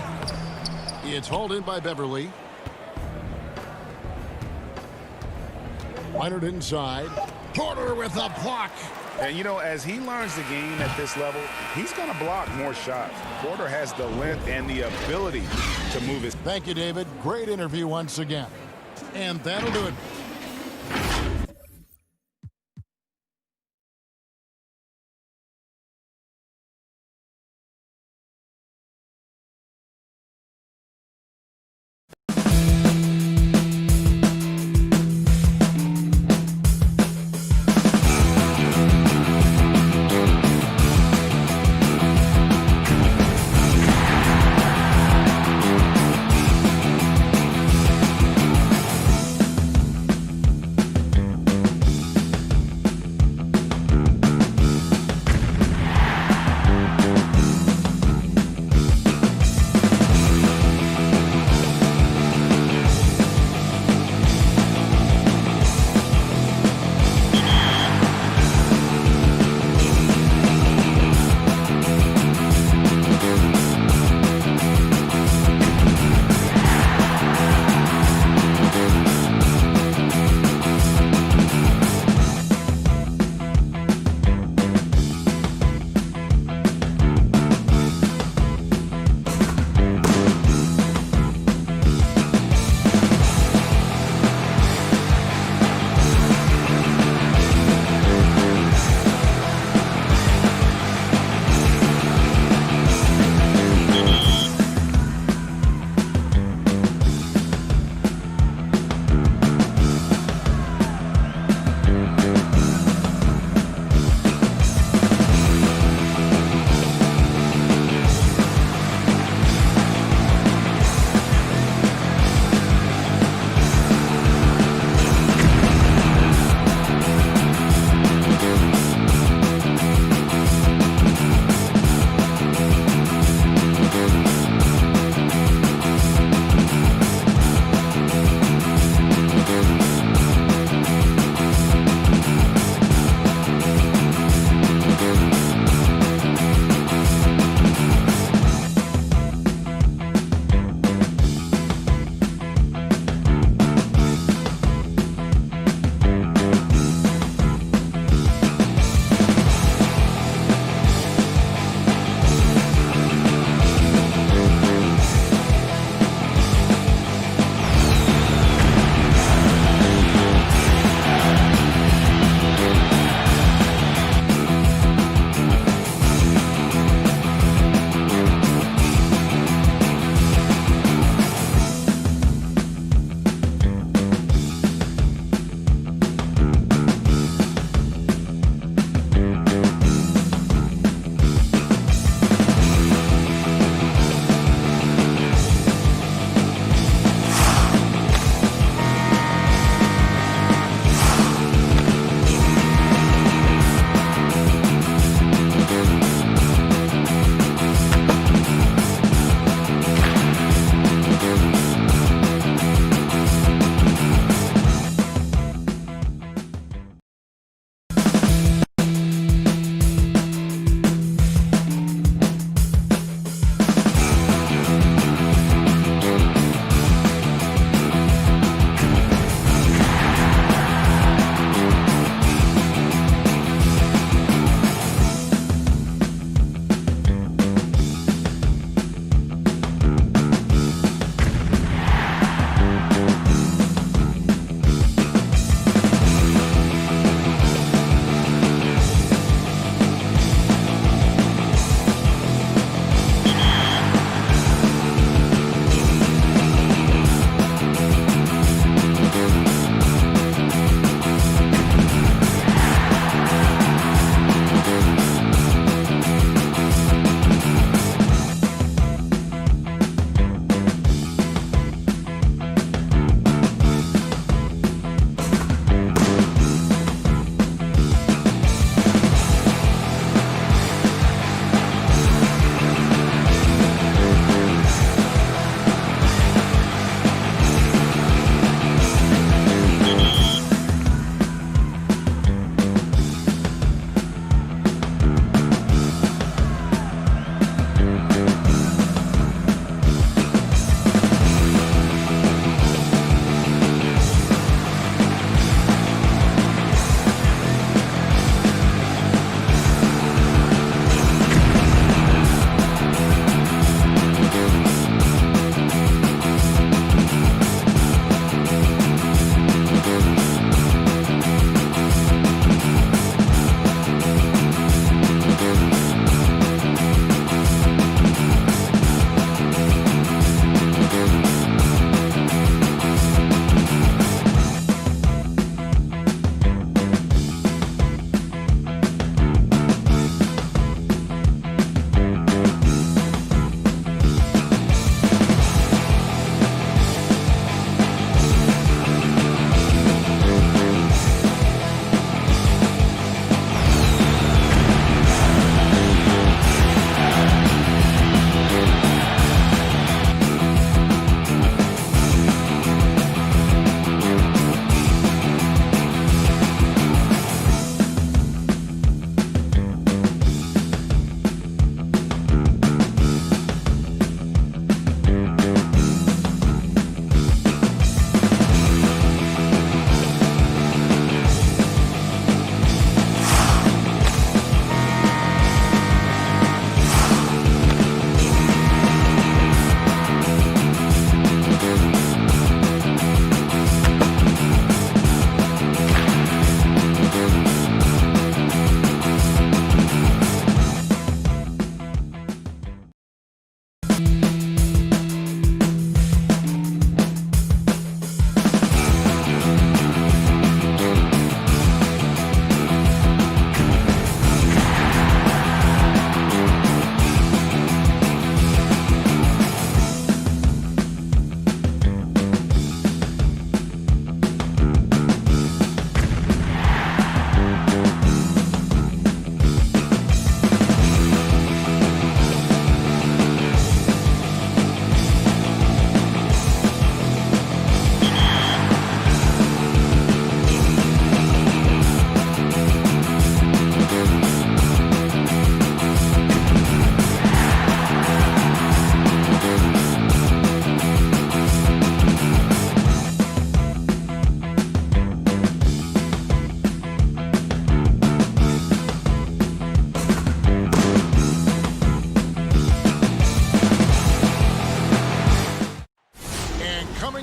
It's hauled in by Beverly. Leonard inside. Porter with a block. And, you know, as he learns the game at this level, he's going to block more shots. Porter has the length and the ability to move his... Thank you, David. Great interview once again. And that'll do it.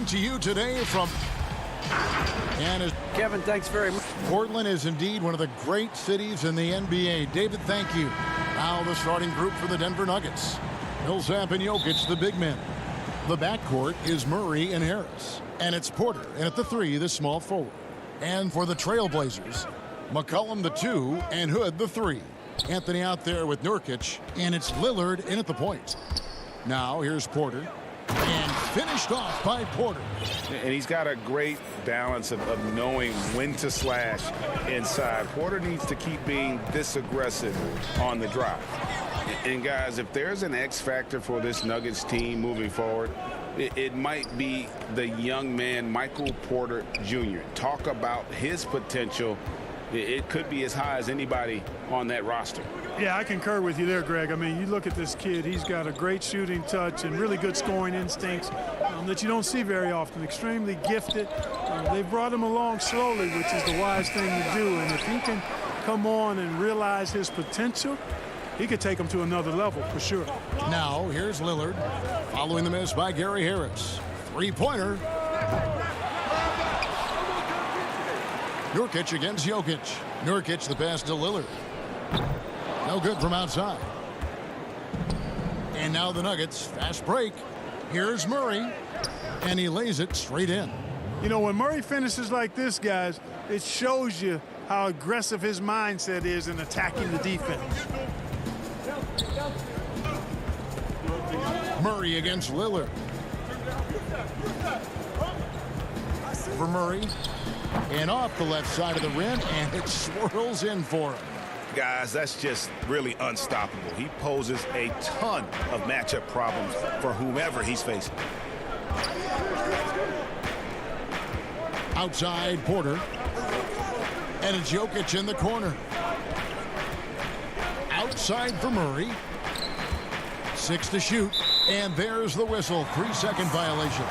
To you today from Kevin, thanks very much. Portland is indeed one of the great cities in the NBA. David, thank you. Now the starting group for the Denver Nuggets. Millsap and Jokic, the big men. The backcourt is Murray and Harris. And it's Porter, and at the 3, the small forward. And for the Trailblazers, McCollum the 2 and Hood the 3. Anthony out there with Nurkic, and it's Lillard in at the point. Now here's Porter. And finished off by Porter. And he's got a great balance of knowing when to slash inside. Porter needs to keep being this aggressive on the drive. And guys, if there's an X factor for this Nuggets team moving forward, it might be the young man, Michael Porter Jr. Talk about his potential. It could be as high as anybody on that roster. Yeah, I concur with you there, Greg. I mean, you look at this kid, he's got a great shooting touch and really good scoring instincts that you don't see very often. Extremely gifted. They brought him along slowly, which is the wise thing to do. And if he can come on and realize his potential, he could take him to another level for sure. Now, here's Lillard, following the miss by Gary Harris. Three-pointer. Nurkic against Jokic. Nurkic the pass to Lillard. No good from outside. And now the Nuggets, fast break. Here's Murray, and he lays it straight in. You know, when Murray finishes like this, guys, it shows you how aggressive his mindset is in attacking the defense. Murray against Lillard. For Murray, and off the left side of the rim, and it swirls in for him. Guys, that's just really unstoppable. He poses a ton of matchup problems for whomever he's facing. Outside Porter. And it's Jokic in the corner. Outside for Murray. 6 to shoot. And there's the whistle. 3-second violation.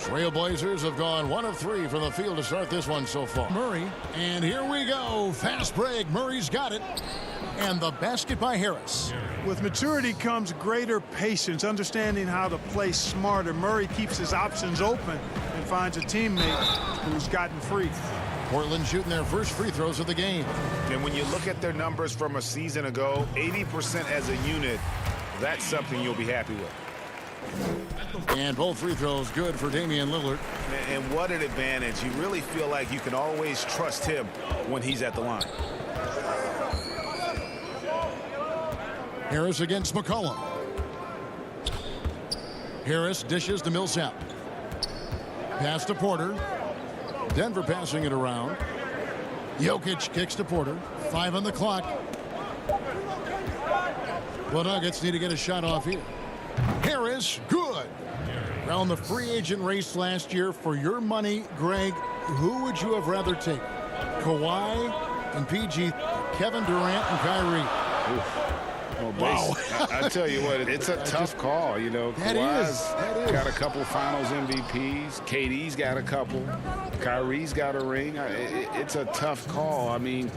Trailblazers have gone 1 of 3 from the field to start this one so far. Murray, and here we go. Fast break. Murray's got it. And the basket by Harris. With maturity comes greater patience, understanding how to play smarter. Murray keeps his options open and finds a teammate who's gotten free. Portland shooting their first free throws of the game. And when you look at their numbers from a season ago, 80% as a unit, that's something you'll be happy with. And both free throws good for Damian Lillard. And what an advantage. You really feel like you can always trust him when he's at the line. Harris against McCollum. Harris dishes to Millsap. Pass to Porter. Denver passing it around. Jokic kicks to Porter. 5 on the clock. The Nuggets need to get a shot off here. Harris, good. Around the free agent race last year, for your money, Greg, who would you have rather taken? Kawhi and PG, Kevin Durant and Kyrie. Oof. Well, wow. I tell you what, it's a tough call. You know, Kawhi's got a couple Finals MVPs. KD's got a couple. Kyrie's got a ring. It's a tough call. I mean,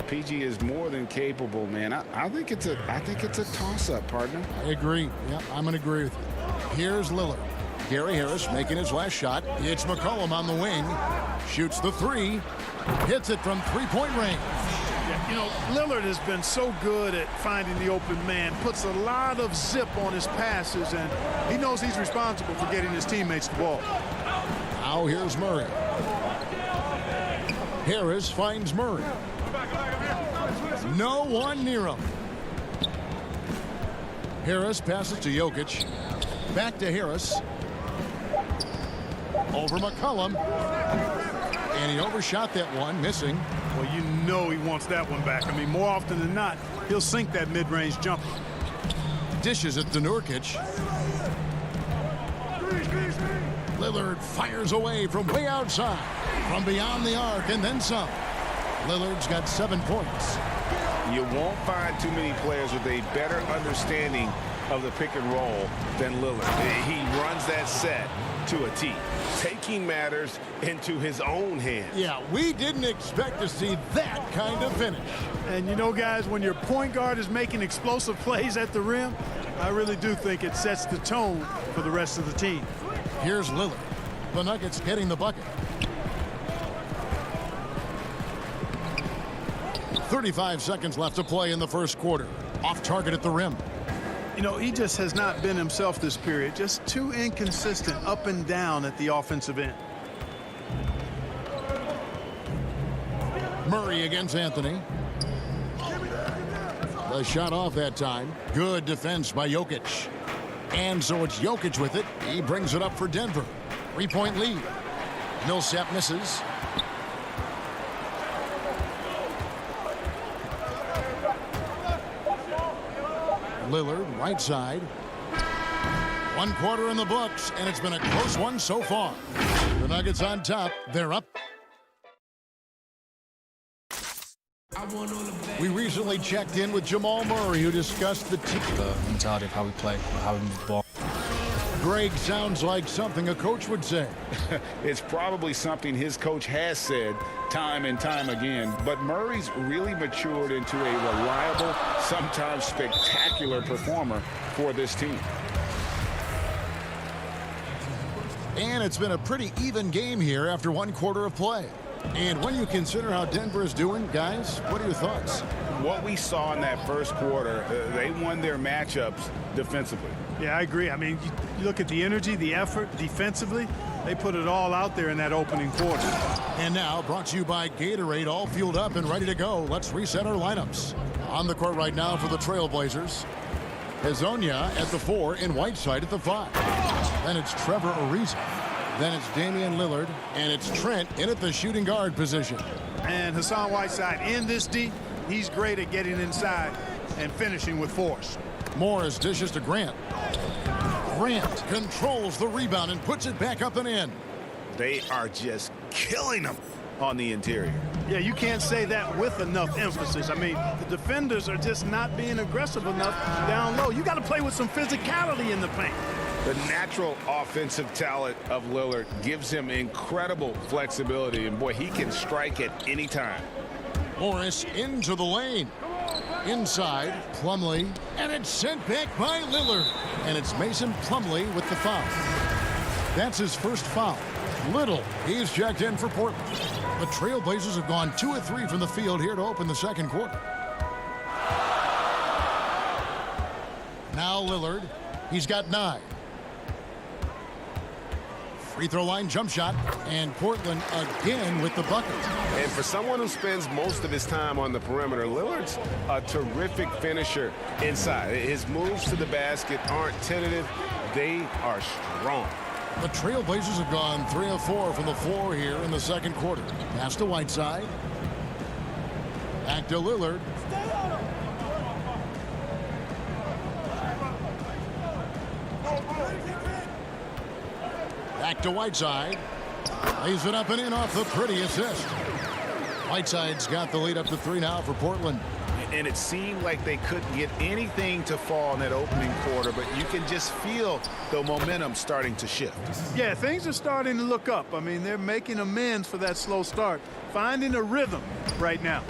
PG is more than capable, man. I think it's a toss-up, partner. I agree. Yeah, I'm going to agree with you. Here's Lillard. Gary Harris making his last shot. It's McCollum on the wing. Shoots the 3. Hits it from 3-point range. You know, Lillard has been so good at finding the open man, puts a lot of zip on his passes, and he knows he's responsible for getting his teammates the ball. Now here's Murray. Harris finds Murray. No one near him. Harris passes to Jokic. Back to Harris. Over McCollum. And he overshot that one, missing. Well, you know he wants that one back. I mean, more often than not, he'll sink that mid-range jumper. Dishes it to Nurkic. Lillard fires away from way outside, from beyond the arc, and then some. Lillard's got 7 points. You won't find too many players with a better understanding of the pick and roll than Lillard. He runs that set to a T, taking matters into his own hands. Yeah, we didn't expect to see that kind of finish. And you know, guys, when your point guard is making explosive plays at the rim, I really do think it sets the tone for the rest of the team. Here's Lillard. The Nuggets getting the bucket. 35 seconds left to play in the first quarter. Off target at the rim. You know, he just has not been himself this period. Just too inconsistent up and down at the offensive end. Murray against Anthony. The shot off that time. Good defense by Jokic. And so it's Jokic with it. He brings it up for Denver. 3-point lead. Millsap misses. Lillard, right side. 1 quarter in the books, and it's been a close one so far. The Nuggets on top. They're up. We recently checked in with Jamal Murray, who discussed the mentality of how we play, how we move the ball. Greg sounds like something a coach would say. It's probably something his coach has said time and time again, but Murray's really matured into a reliable, sometimes spectacular performer for this team. And it's been a pretty even game here after 1 quarter of play. And when you consider how Denver is doing, guys, what are your thoughts? What we saw in that first quarter, they won their matchups defensively. Yeah, I agree. I mean, you look at the energy, the effort defensively, they put it all out there in that opening quarter. And now, brought to you by Gatorade, all fueled up and ready to go. Let's reset our lineups. On the court right now for the Trailblazers, Hezonja at the 4 and Whiteside at the 5. Then it's Trevor Ariza. Then it's Damian Lillard, and it's Trent in at the shooting guard position. And Hassan Whiteside in this deep, he's great at getting inside and finishing with force. Morris dishes to Grant. Grant controls the rebound and puts it back up and in. They are just killing them on the interior. Yeah, you can't say that with enough emphasis. I mean, the defenders are just not being aggressive enough down low. You got to play with some physicality in the paint. The natural offensive talent of Lillard gives him incredible flexibility, and boy, he can strike at any time. Morris into the lane. Inside, Plumlee, and it's sent back by Lillard. And it's Mason Plumlee with the foul. That's his first foul. Little, he's checked in for Portland. The Trailblazers have gone 2 of 3 from the field here to open the second quarter. Now Lillard, he's got 9. Free throw line jump shot, and Portland again with the bucket. And for someone who spends most of his time on the perimeter, Lillard's a terrific finisher inside. His moves to the basket aren't tentative, they are strong. The Trailblazers have gone 3 of 4 from the floor here in the second quarter. Pass to Whiteside. Back to Lillard. Back to Whiteside. Lays it up and in off the pretty assist. Whiteside's got the lead up to 3 now for Portland. And it seemed like they couldn't get anything to fall in that opening quarter, but you can just feel the momentum starting to shift. Yeah, things are starting to look up. I mean, they're making amends for that slow start, finding a rhythm right now.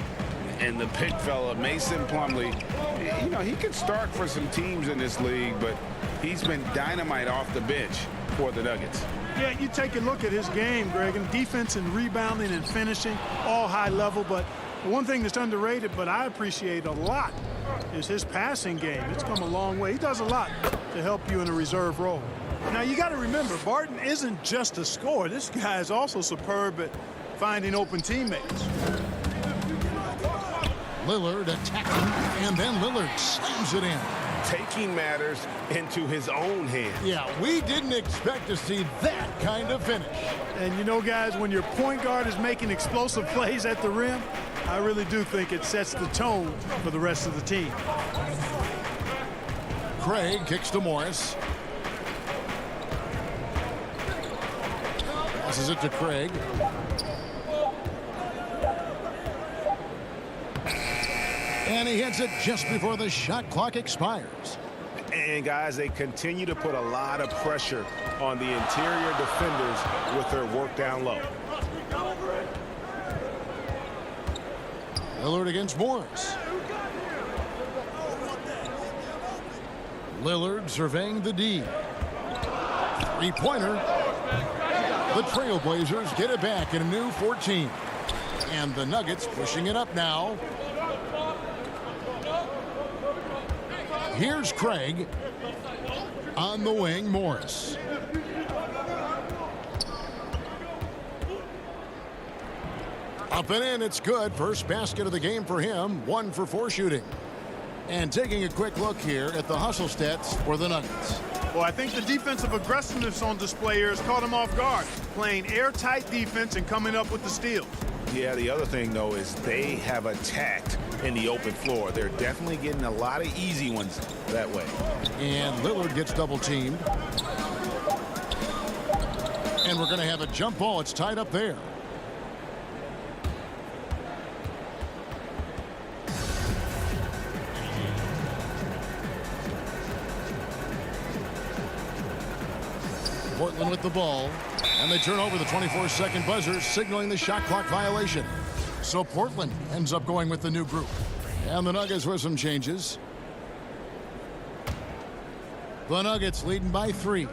And the big fella, Mason Plumlee, you know, he could start for some teams in this league, but he's been dynamite off the bench for the Nuggets. Yeah, you take a look at his game, Greg, and defense and rebounding and finishing, all high level, but The one thing that's underrated, but I appreciate a lot, is his passing game. It's come a long way. He does a lot to help you in a reserve role. Now, you got to remember, Barton isn't just a scorer. This guy is also superb at finding open teammates. Lillard attacking, and then Lillard slams it in. Taking matters into his own hands. Yeah, we didn't expect to see that kind of finish. And you know, guys, when your point guard is making explosive plays at the rim, I really do think it sets the tone for the rest of the team. Craig kicks to Morris. Passes it to Craig. And he hits it just before the shot clock expires. And guys, they continue to put a lot of pressure on the interior defenders with their work down low. Lillard against Morris. Lillard surveying the D. Three-pointer. The Trailblazers get it back in a new 14. And the Nuggets pushing it up now. Here's Craig. On the wing, Morris. Up and in, it's good. First basket of the game for him. 1 for 4 shooting. And taking a quick look here at the hustle stats for the Nuggets. Well, I think the defensive aggressiveness on display here has caught him off guard. Playing airtight defense and coming up with the steals. Yeah, the other thing, though, is they have attacked in the open floor. They're definitely getting a lot of easy ones that way. And Lillard gets double teamed. And we're going to have a jump ball. It's tied up there. Portland with the ball, and they turn over the 24-second buzzer, signaling the shot clock violation. So Portland ends up going with the new group. And the Nuggets with some changes. The Nuggets leading by 3.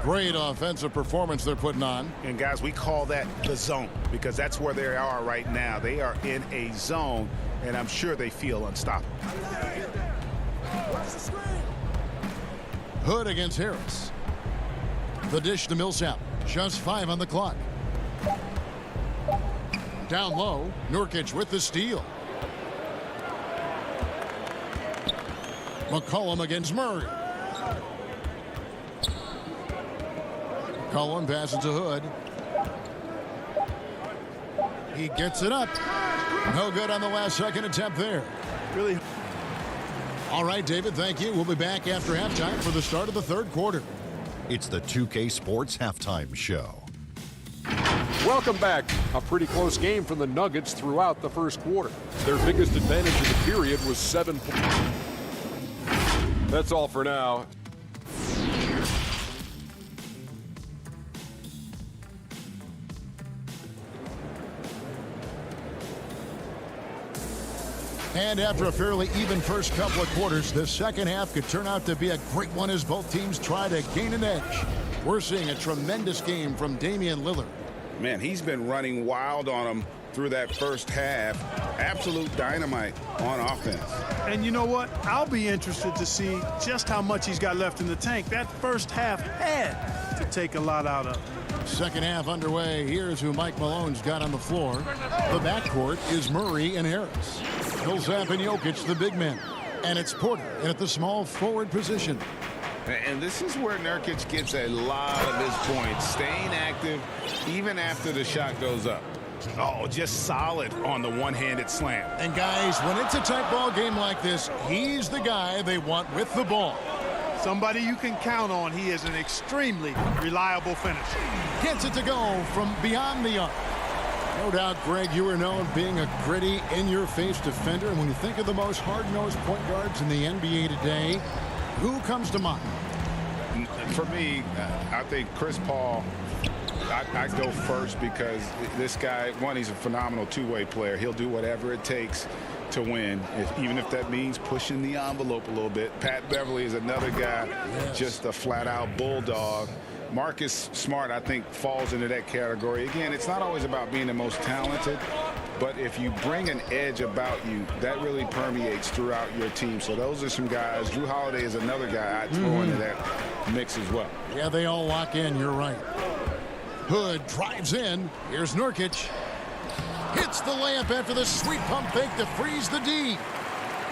Great offensive performance they're putting on. And guys, we call that the zone because that's where they are right now. They are in a zone, and I'm sure they feel unstoppable. Hood against Harris. The dish to Millsap. Just 5 on the clock. Down low, Nurkic with the steal. McCollum against Murray. McCollum passes to Hood. He gets it up. No good on the last second attempt there. Really. All right, David, thank you. We'll be back after halftime for the start of the third quarter. It's the 2K Sports Halftime Show. Welcome back. A pretty close game for the Nuggets throughout the first quarter. Their biggest advantage of the period was 7 points. That's all for now. And after a fairly even first couple of quarters, the second half could turn out to be a great one as both teams try to gain an edge. We're seeing a tremendous game from Damian Lillard. Man, he's been running wild on them through that first half. Absolute dynamite on offense. And you know what? I'll be interested to see just how much he's got left in the tank. That first half had to take a lot out of it. Second half underway. Here's who Mike Malone's got on the floor. The backcourt is Murray and Harris. Millsap and Jokic, the big men. And it's Porter in at the small forward position. And this is where Nurkic gets a lot of his points, staying active even after the shot goes up. Oh, just solid on the one-handed slam. And guys, when it's a tight ball game like this, he's the guy they want with the ball. Somebody you can count on. He is an extremely reliable finisher. Gets it to go from beyond the arc. No doubt, Greg, you are known being a gritty, in-your-face defender. And when you think of the most hard-nosed point guards in the NBA today, who comes to mind? For me, I think Chris Paul, I go first because this guy, one, he's a phenomenal two-way player. He'll do whatever it takes to win, even if that means pushing the envelope a little bit. Pat Beverly is another guy, just a flat-out bulldog. Marcus Smart, I think, falls into that category. Again, it's not always about being the most talented, but if you bring an edge about you, that really permeates throughout your team. So those are some guys. Drew Holiday is another guy I'd throw into that mix as well. Yeah, they all lock in. You're right. Hood drives in. Here's Nurkic. Hits the layup after the sweet pump fake to freeze the D.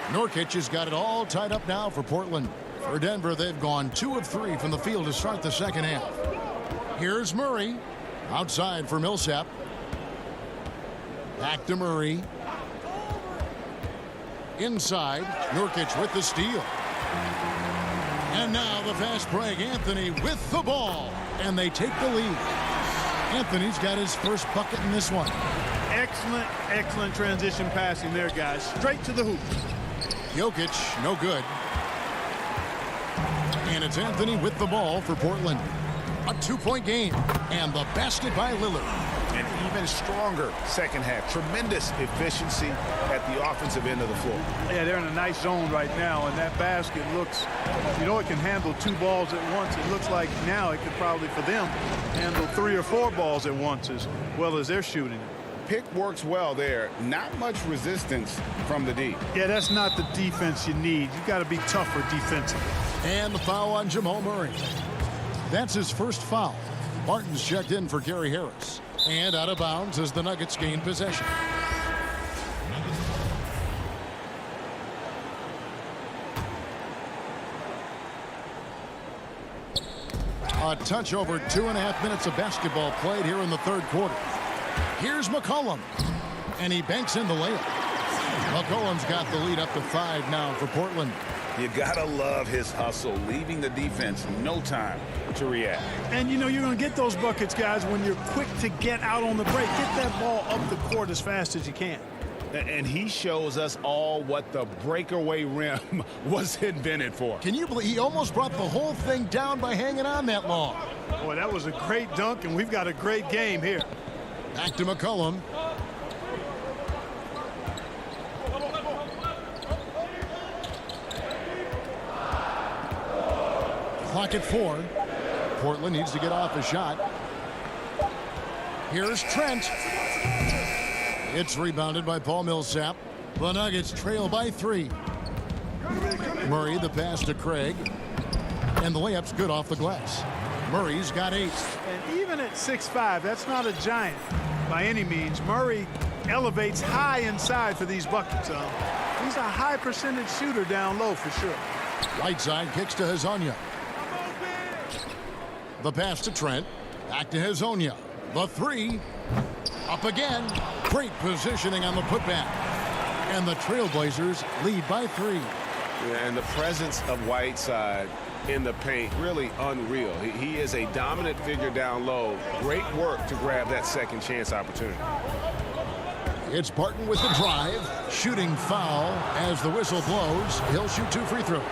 Nurkic has got it all tied up now for Portland. For Denver, they've gone 2 of 3 from the field to start the second half. Here's Murray. Outside for Millsap. Back to Murray. Inside, Nurkic with the steal. And now the fast break. Anthony with the ball. And they take the lead. Anthony's got his first bucket in this one. Excellent, excellent transition passing there, guys. Straight to the hoop. Jokic, no good. And it's Anthony with the ball for Portland. A 2-point game. And the basket by Lillard. An even stronger second half. Tremendous efficiency at the offensive end of the floor. Yeah, they're in a nice zone right now, and that basket looks, you know, it can handle 2 balls at once. It looks like now it could probably, for them, handle 3 or 4 balls at once as well as they're shooting. Pick works well there. Not much resistance from the D. Yeah, that's not the defense you need. You got to be tougher defensively. And the foul on Jamal Murray. That's his first foul. Martin's checked in for Gary Harris. And out of bounds as the Nuggets gain possession. A touch over 2.5 minutes of basketball played here in the third quarter. Here's McCollum. And he banks in the layup. McCollum's got the lead up to 5 now for Portland. You gotta love his hustle, leaving the defense no time to react. And you know you're going to get those buckets, guys, when you're quick to get out on the break. Get that ball up the court as fast as you can. And he shows us all what the breakaway rim was invented for. Can you believe he almost brought the whole thing down by hanging on that long? Boy, that was a great dunk, and we've got a great game here. Back to McCollum. Clock at 4. Portland needs to get off a shot. Here's Trent. It's rebounded by Paul Millsap. The Nuggets trail by 3. Murray, the pass to Craig. And the layup's good off the glass. Murray's got 8. And even at 6'5", that's not a giant by any means. Murray elevates high inside for these buckets. He's a high percentage shooter down low for sure. Whiteside kicks to Hazonia. The pass to Trent. Back to Hazonia. The 3. Up again. Great positioning on the putback. And the Trailblazers lead by 3. Yeah, and the presence of Whiteside in the paint, really unreal. He is a dominant figure down low. Great work to grab that second chance opportunity. It's Barton with the drive. Shooting foul as the whistle blows. He'll shoot 2 free throws.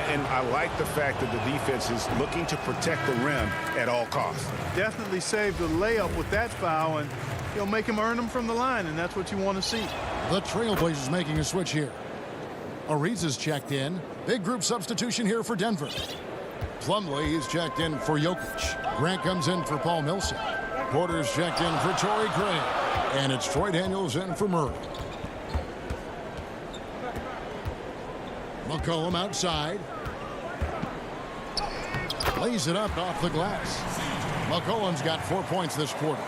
And I like the fact that the defense is looking to protect the rim at all costs. Definitely saved the layup with that foul, and he'll make him earn them from the line, and that's what you want to see. The Trailblazers making a switch here. Ariza's checked in. Big group substitution here for Denver. Plumlee is checked in for Jokic. Grant comes in for Paul Millsap. Porter's checked in for Torrey Craig. And it's Troy Daniels in for Murray. McCollum outside. Lays it up off the glass. McCollum's got 4 points this quarter.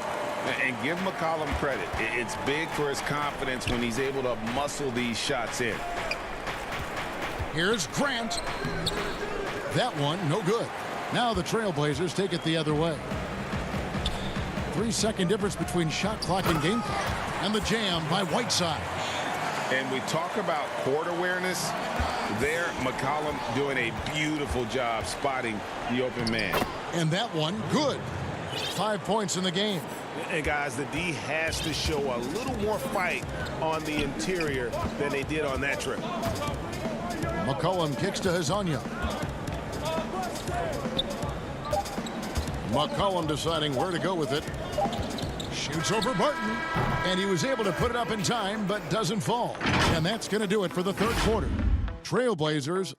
And give McCollum credit. It's big for his confidence when he's able to muscle these shots in. Here's Grant. That one, no good. Now the Trailblazers take it the other way. 3-second difference between shot clock and game clock. And the jam by Whiteside. And we talk about court awareness. There, McCollum doing a beautiful job spotting the open man. And that one, good. 5 points in the game. And guys, the D has to show a little more fight on the interior than they did on that trip. McCollum kicks to Hazonia. McCollum deciding where to go with it. Shoots over Barton. And he was able to put it up in time, but doesn't fall. And that's going to do it for the third quarter. Trailblazers.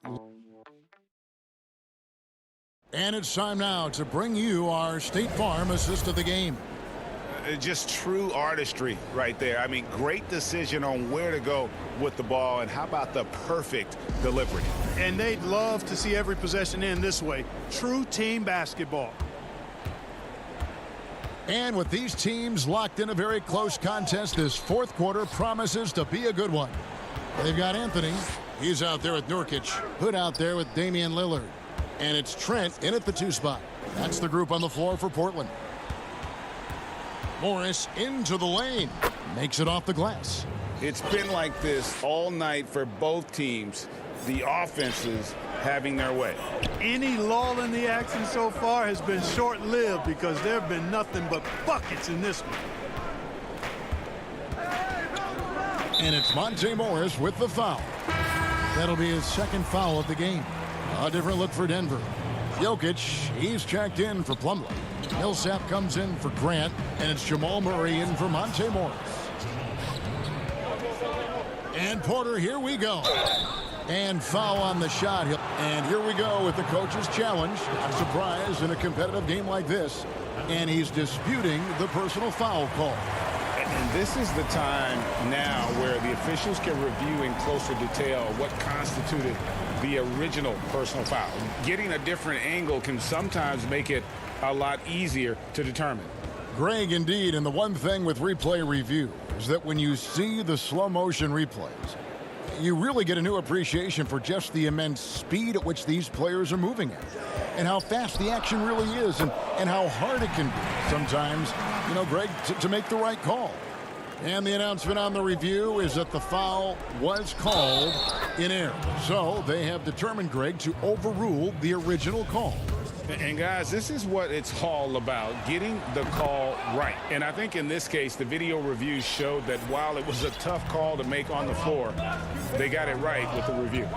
And it's time now to bring you our State Farm assist of the game. Just true artistry right there. I mean, great decision on where to go with the ball, and how about the perfect delivery? And they'd love to see every possession end this way. True team basketball. And with these teams locked in a very close contest, this fourth quarter promises to be a good one. They've got Anthony. He's out there with Nurkic. Hood out there with Damian Lillard. And it's Trent in at the 2 spot. That's the group on the floor for Portland. Morris into the lane. Makes it off the glass. It's been like this all night for both teams. The offenses having their way. Any lull in the action so far has been short-lived because there have been nothing but buckets in this one. And it's Monte Morris with the foul. That'll be his second foul of the game. A different look for Denver. Jokic, he's checked in for Plumlee. Millsap comes in for Grant, and it's Jamal Murray in for Monte Morris. And Porter, here we go. And foul on the shot. And here we go with the coach's challenge. Not surprised in a competitive game like this. And he's disputing the personal foul call. And this is the time now where the officials can review in closer detail what constituted the original personal foul. Getting a different angle can sometimes make it a lot easier to determine. Greg, indeed, and the one thing with replay review is that when you see the slow motion replays, you really get a new appreciation for just the immense speed at which these players are moving at, and how fast the action really is, and how hard it can be sometimes, Greg, to make the right call. And the announcement on the review is that the foul was called in error. So they have determined, Greg, to overrule the original call. And guys, this is what it's all about, getting the call right. And I think in this case, the video review showed that while it was a tough call to make on the floor, they got it right with the review.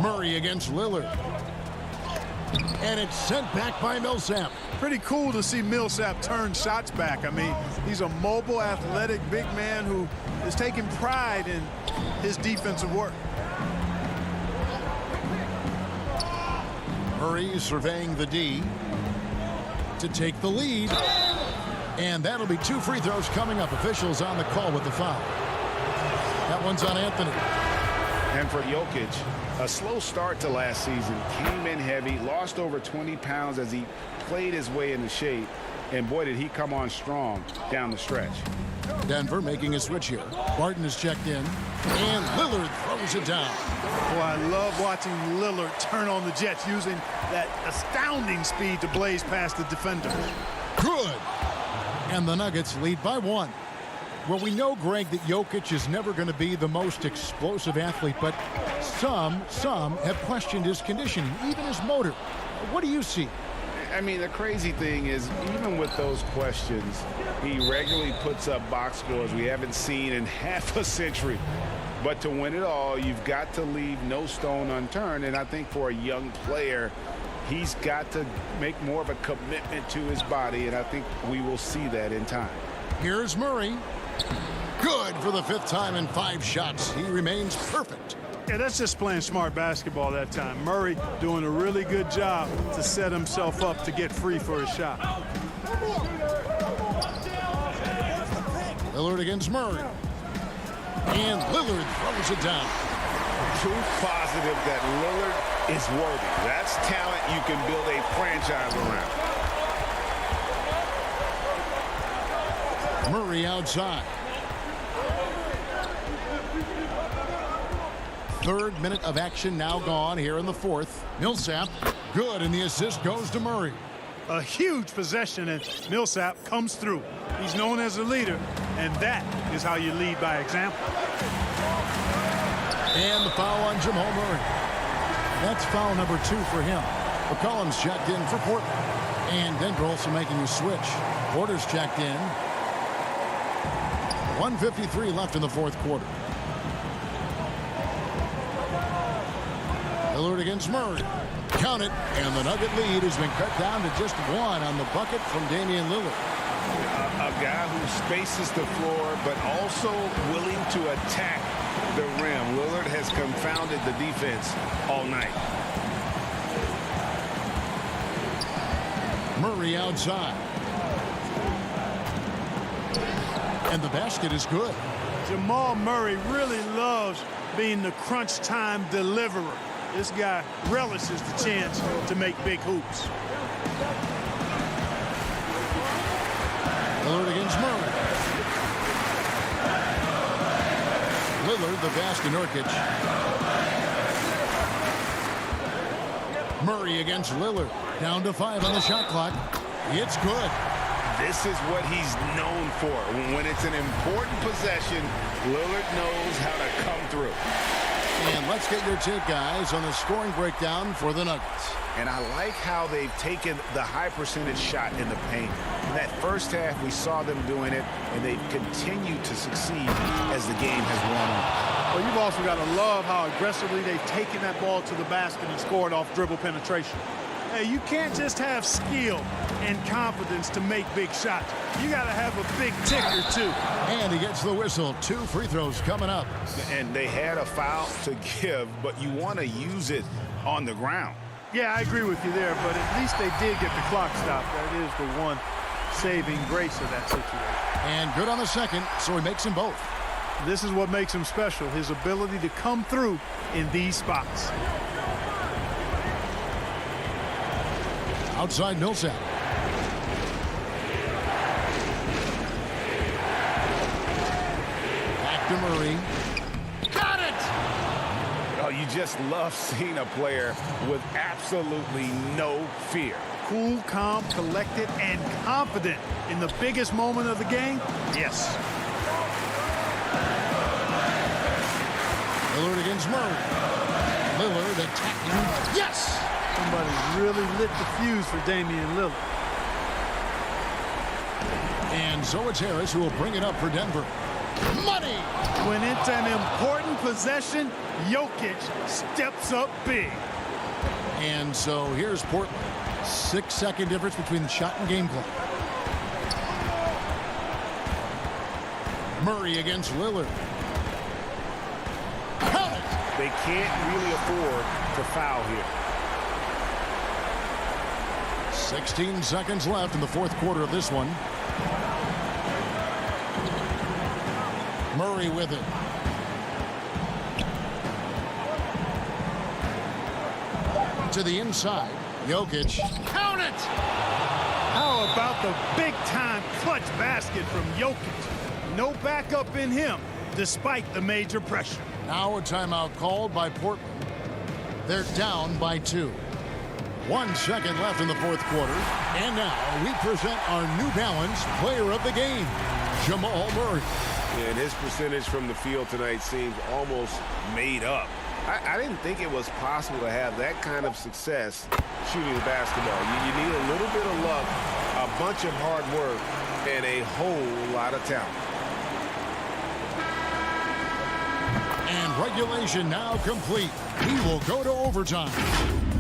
Murray against Lillard. And it's sent back by Millsap. Pretty cool to see Millsap turn shots back. I mean, he's a mobile, athletic, big man who is taking pride in his defensive work. Murray surveying the D to take the lead. And that'll be 2 free throws coming up. Officials on the call with the foul. That one's on Anthony. And for Jokic, a slow start to last season, came in heavy, lost over 20 pounds as he played his way into shape. And boy, did he come on strong down the stretch. Denver making a switch here. Barton is checked in, and Lillard throws it down. Boy, I love watching Lillard turn on the Jets using that astounding speed to blaze past the defender. Good. And the Nuggets lead by 1. Well, we know, Greg, that Jokic is never going to be the most explosive athlete, but some have questioned his conditioning, even his motor. What do you see? I mean, the crazy thing is, even with those questions, he regularly puts up box scores we haven't seen in half a century. But to win it all, you've got to leave no stone unturned. And I think for a young player, he's got to make more of a commitment to his body. And I think we will see that in time. Here's Murray. Good for the 5th time in 5 shots. He remains perfect. Yeah, that's just playing smart basketball that time. Murray doing a really good job to set himself up to get free for his shot. Lillard against Murray. And Lillard throws it down. Proof positive that Lillard is worthy. That's talent you can build a franchise around. Murray outside. 3rd minute of action now gone here in the 4th. Millsap, good, and the assist goes to Murray. A huge possession, and Millsap comes through. He's known as a leader, and that is how you lead by example. And the foul on Jamal Murray. That's foul number 2 for him. McCollum's checked in for Portland. And Denver also making a switch. Porter's checked in. 1:53 left in the 4th quarter. Lillard against Murray. Count it, and the Nugget lead has been cut down to just 1 on the bucket from Damian Lillard. A guy who spaces the floor, but also willing to attack the rim. Lillard has confounded the defense all night. Murray outside. And the basket is good. Jamal Murray really loves being the crunch time deliverer. This guy relishes the chance to make big hoops. Lillard against Murray. Lillard, the pass to Nurkic. Murray against Lillard. Down to 5 on the shot clock. It's good. This is what he's known for. When it's an important possession, Lillard knows how to come through. And let's get your take, guys, on the scoring breakdown for the Nuggets. And I like how they've taken the high percentage shot in the paint. In that first half, we saw them doing it, and they've continued to succeed as the game has worn on. Well, you've also got to love how aggressively they've taken that ball to the basket and scored off dribble penetration. Hey, you can't just have skill and confidence to make big shots. You got to have a big ticker, too. And he gets the whistle. 2 free throws coming up. And they had a foul to give, but you want to use it on the ground. Yeah, I agree with you there, but at least they did get the clock stopped. That is the one saving grace of that situation. And good on the second, so he makes them both. This is what makes him special, his ability to come through in these spots. Outside Millsap. Back to Murray. Got it! Oh, you just love seeing a player with absolutely no fear. Cool, calm, collected, and confident in the biggest moment of the game? Yes. Lillard against Murray. Lillard attacking. Yes! Somebody really lit the fuse for Damian Lillard. And so it's Harris who will bring it up for Denver. Money! When it's an important possession, Jokic steps up big. And so here's Portland. 6-second difference between the shot and game clock. Murray against Lillard. Count it! They can't really afford to foul here. 16 seconds left in the fourth quarter of this one. Murray with it. To the inside. Jokic. Count it! How about the big-time clutch basket from Jokic? No backup in him, despite the major pressure. Now a timeout called by Portland. They're down by 2. 1 second left in the fourth quarter. And now we present our New Balance player of the game, Jamal Murray. And his percentage from the field tonight seems almost made up. I didn't think it was possible to have that kind of success shooting the basketball. You need a little bit of luck, a bunch of hard work, and a whole lot of talent. And regulation now complete. We will go to overtime.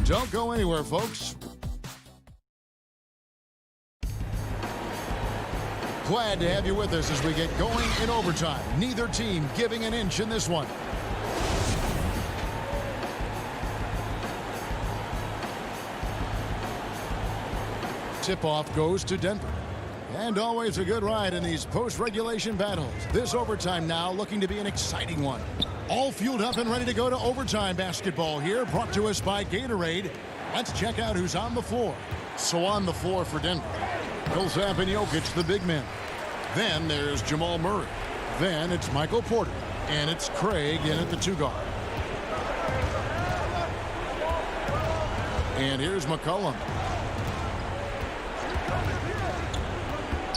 Don't go anywhere, folks. Glad to have you with us as we get going in overtime. Neither team giving an inch in this one. Tip-off goes to Denver. And always a good ride in these post-regulation battles. This overtime now looking to be an exciting one. All fueled up and ready to go to overtime basketball here, brought to us by Gatorade. Let's check out who's on the floor. So on the floor for Denver, Millsap and Jokic, the big men. Then there's Jamal Murray. Then it's Michael Porter. And it's Craig in at the 2 guard. And here's McCollum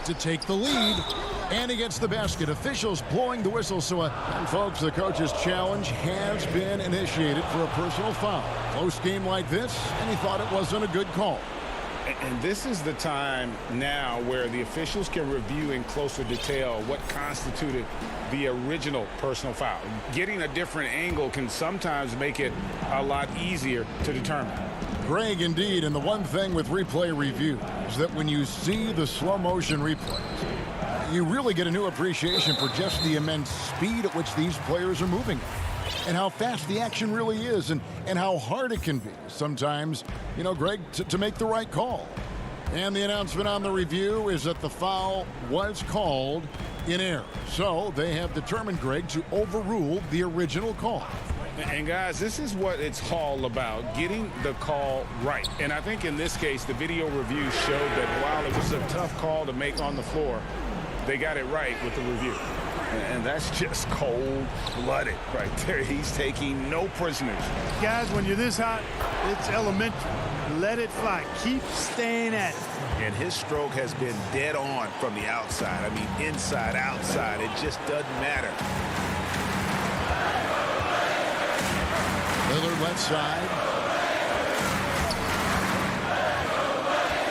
to take the lead. And he gets the basket. Officials blowing the whistle. So, and folks, the coach's challenge has been initiated for a personal foul. Close game like this, and he thought it wasn't a good call. And this is the time now where the officials can review in closer detail what constituted the original personal foul. Getting a different angle can sometimes make it a lot easier to determine. Greg, indeed, and the one thing with replay review is that when you see the slow motion replays, you really get a new appreciation for just the immense speed at which these players are moving and how fast the action really is and how hard it can be sometimes, you know, Greg, to make the right call. And the announcement on the review is that the foul was called in error. So they have determined, Greg, to overrule the original call. And guys, this is what it's all about, getting the call right. And I think in this case, the video review showed that while it was a tough call to make on the floor, they got it right with the review. And that's just cold-blooded right there. He's taking no prisoners. Guys, when you're this hot, it's elementary. Let it fly. Keep staying at it. And his stroke has been dead on from the outside. I mean, inside, outside, it just doesn't matter. Lillard left side.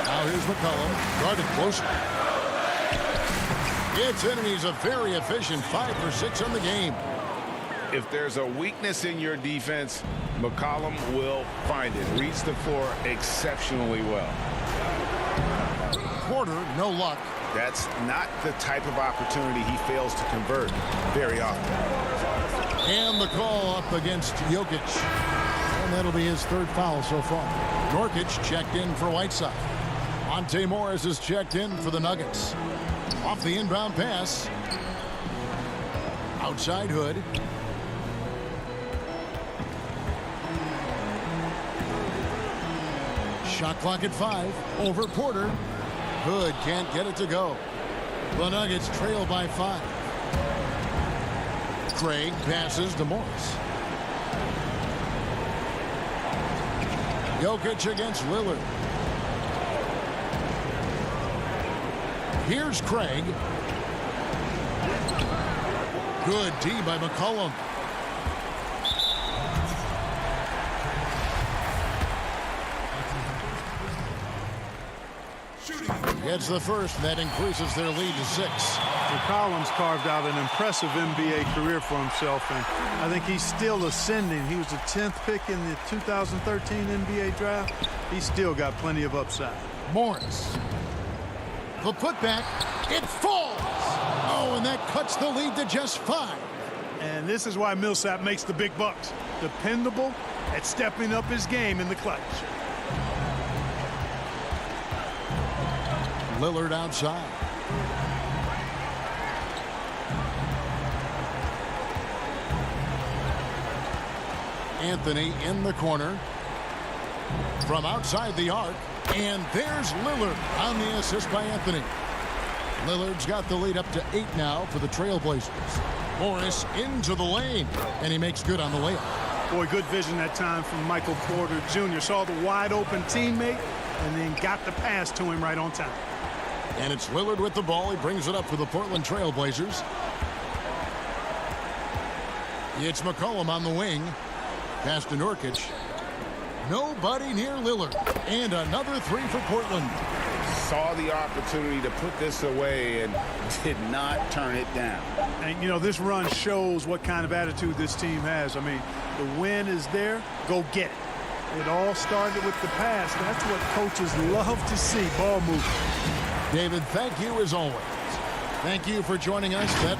Now here's McCollum, guarded closely. It's in, and he's a very efficient 5 for 6 on the game. If there's a weakness in your defense, McCollum will find it. Reads the floor exceptionally well. Porter, no luck. That's not the type of opportunity he fails to convert very often. And the call up against Jokic. And that'll be his 3rd foul so far. Nurkic checked in for Whiteside. Monte Morris is checked in for the Nuggets. Off the inbound pass. Outside Hood. Shot clock at 5. Over Porter. Hood can't get it to go. The Nuggets trail by 5. Craig passes to Morris. Jokic against Lillard. Here's Craig. Good D by McCollum. Gets the first. That increases their lead to 6. McCollum's carved out an impressive NBA career for himself, and I think he's still ascending. He was the 10th pick in the 2013 NBA draft. He's still got plenty of upside. Morris. The putback. It falls. Oh, and that cuts the lead to just 5. And this is why Millsap makes the big bucks. Dependable at stepping up his game in the clutch. Lillard outside. Anthony in the corner. From outside the arc. And there's Lillard on the assist by Anthony. Lillard's got the lead up to 8 now for the Trailblazers. Morris into the lane. And he makes good on the layup. Boy, good vision that time from Michael Porter Jr. Saw the wide open teammate and then got the pass to him right on time. And it's Lillard with the ball. He brings it up for the Portland Trailblazers. It's McCollum on the wing. Pass to Nurkic. Nobody near Lillard. And another 3 for Portland. Saw the opportunity to put this away and did not turn it down. And, you know, this run shows what kind of attitude this team has. I mean, the win is there. Go get it. It all started with the pass. That's what coaches love to see, ball movement. David, thank you as always. Thank you for joining us. That